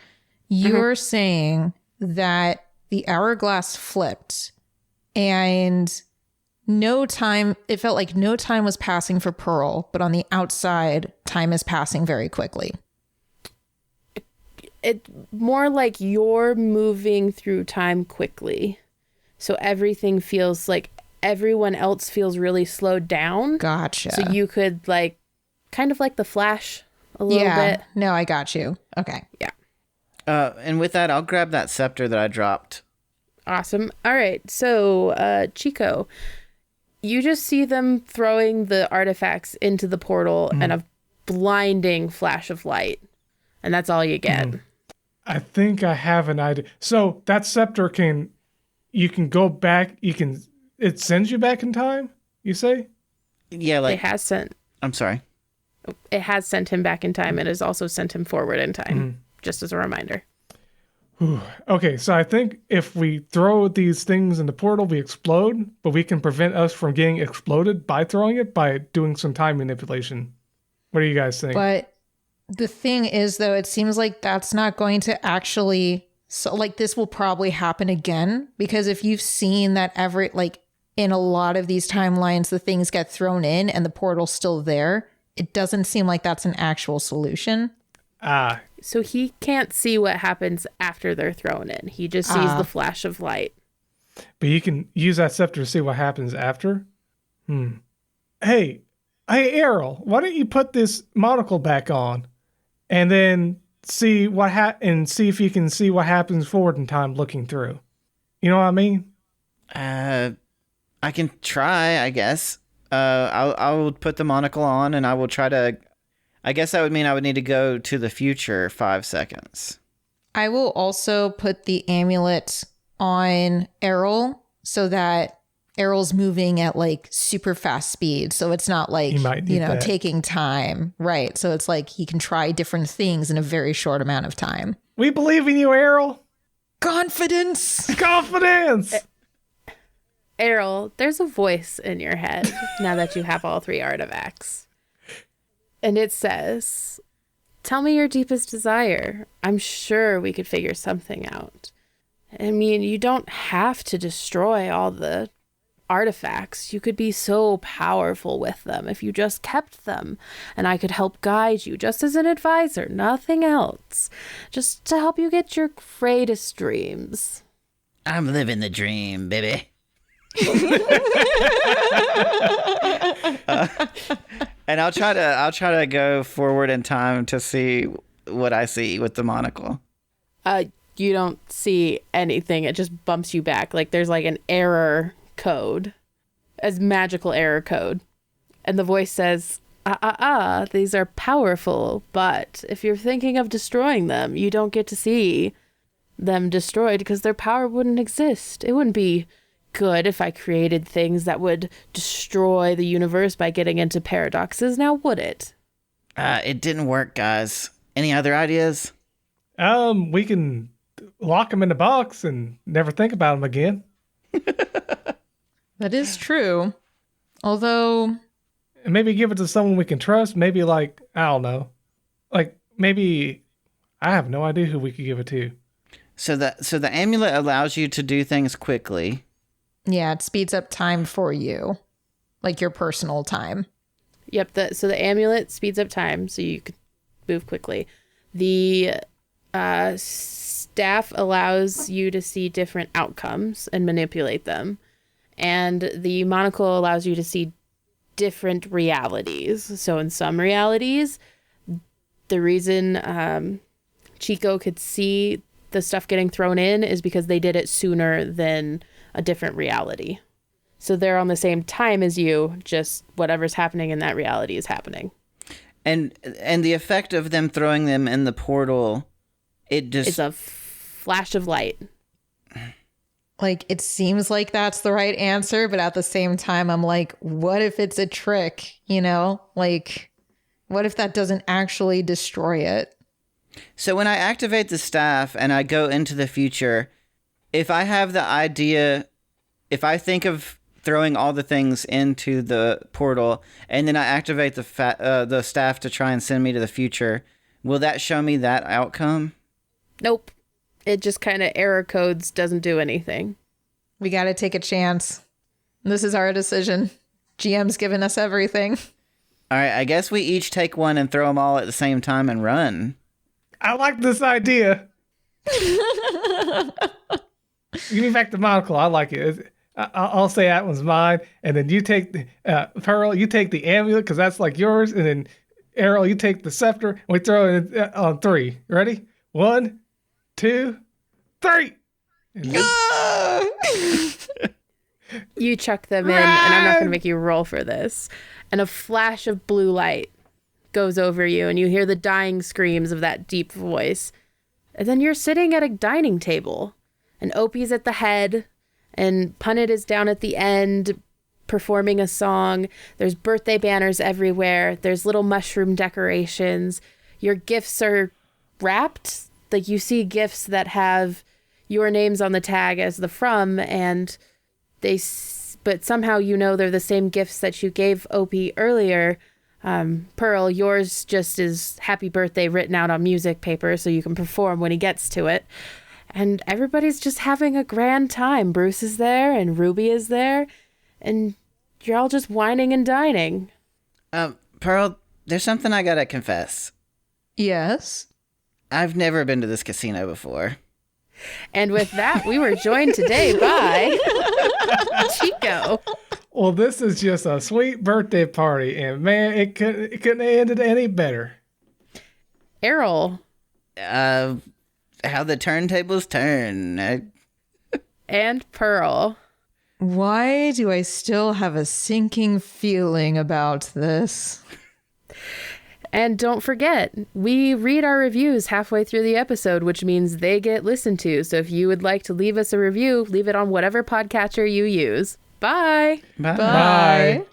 You're saying that the hourglass flipped and it felt like no time was passing for Pearl, but on the outside, time is passing very quickly. It's more like you're moving through time quickly. So everything feels like everyone else feels really slowed down. Gotcha. So you could kind of like the Flash a little bit. No, I got you. Okay. Yeah. And with that, I'll grab that scepter that I dropped. Awesome. All right. So, Chico, you just see them throwing the artifacts into the portal and a blinding flash of light. And that's all you get. I think I have an idea. So that scepter you can go back, it sends you back in time, you say? Yeah, It has sent him back in time, and has also sent him forward in time, just as a reminder. Okay, so I think if we throw these things in the portal, we explode, but we can prevent us from getting exploded by throwing it by doing some time manipulation. What do you guys think? But the thing is, though, it seems like that's not going to actually... So, this will probably happen again, because if you've seen that in a lot of these timelines, the things get thrown in and the portal's still there, it doesn't seem like that's an actual solution. So he can't see what happens after they're thrown in. He just sees the flash of light. But you can use that scepter to see what happens after? Hey, Errol, why don't you put this monocle back on and then see see if you can see what happens forward in time looking through. You know what I mean? I can try, I guess. I will put the monocle on and I will try to... I guess that would mean I would need to go to the future 5 seconds. I will also put the amulet on Errol so that Errol's moving at super fast speed. So it's not taking time. Right. So it's he can try different things in a very short amount of time. We believe in you, Errol. Confidence. Errol, there's a voice in your head now that you have all 3 artifacts. And it says, tell me your deepest desire. I'm sure we could figure something out. I mean, you don't have to destroy all the artifacts. You could be so powerful with them if you just kept them, and I could help guide you just as an advisor, nothing else. Just to help you get your greatest dreams. I'm living the dream, baby. And I'll try to go forward in time to see what I see with the monocle. You don't see anything. It just bumps you back. Like there's like an error code, as magical error code. And the voice says, these are powerful, but if you're thinking of destroying them, you don't get to see them destroyed because their power wouldn't exist. It wouldn't be good if I created things that would destroy the universe by getting into paradoxes, now would it? It didn't work, guys. Any other ideas? We can lock them in the box and never think about them again. That is true. Although... And maybe give it to someone we can trust. Maybe like, I don't know. Like maybe, I have no idea who we could give it to. So the amulet allows you to do things quickly. Yeah, it speeds up time for you. Like your personal time. Yep, so the amulet speeds up time so you can move quickly. The staff allows you to see different outcomes and manipulate them. And the monocle allows you to see different realities. So in some realities, the reason Chico could see the stuff getting thrown in is because they did it sooner than a different reality. So they're on the same time as you, just whatever's happening in that reality is happening. And the effect of them throwing them in the portal, it's a flash of light. Like, it seems like that's the right answer, but at the same time, I'm like, what if it's a trick, you know? Like, what if that doesn't actually destroy it? So when I activate the staff and I go into the future, if I have the idea, if I think of throwing all the things into the portal and then I activate the staff to try and send me to the future, will that show me that outcome? Nope. It just kind of error codes, doesn't do anything. We got to take a chance. This is our decision. GM's given us everything. All right, I guess we each take one and throw them all at the same time and run. I like this idea. Give me back the monocle. I like it. I'll say that one's mine. And then you take Pearl, you take the amulet because that's like yours. And then Errol, you take the scepter. And we throw it on 3. Ready? 1, 2, 3. You chuck them in, and I'm not going to make you roll for this. And a flash of blue light goes over you, and you hear the dying screams of that deep voice. And then you're sitting at a dining table, and Opie's at the head, and Punit is down at the end performing a song. There's birthday banners everywhere. There's little mushroom decorations. Your gifts are wrapped. Like, you see gifts that have your names on the tag as the from, and but somehow you know they're the same gifts that you gave Opie earlier. Pearl, yours just is happy birthday written out on music paper so you can perform when he gets to it. And everybody's just having a grand time. Bruce is there and Ruby is there, and you're all just whining and dining. Pearl, there's something I gotta confess. Yes? I've never been to this casino before. And with that, we were joined today by Chico. Well, this is just a sweet birthday party, and man, it couldn't have ended any better. Errol. How the turntables turn. And Pearl. Why do I still have a sinking feeling about this? And don't forget, we read our reviews halfway through the episode, which means they get listened to. So if you would like to leave us a review, leave it on whatever podcatcher you use. Bye. Bye. Bye.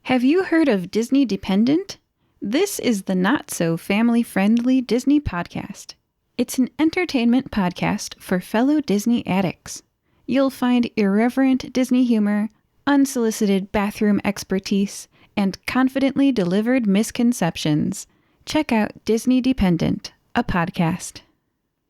Have you heard of Disney Dependent? This is the not-so-family-friendly Disney podcast. It's an entertainment podcast for fellow Disney addicts. You'll find irreverent Disney humor, unsolicited bathroom expertise, and confidently delivered misconceptions. Check out Disney Dependent, a podcast.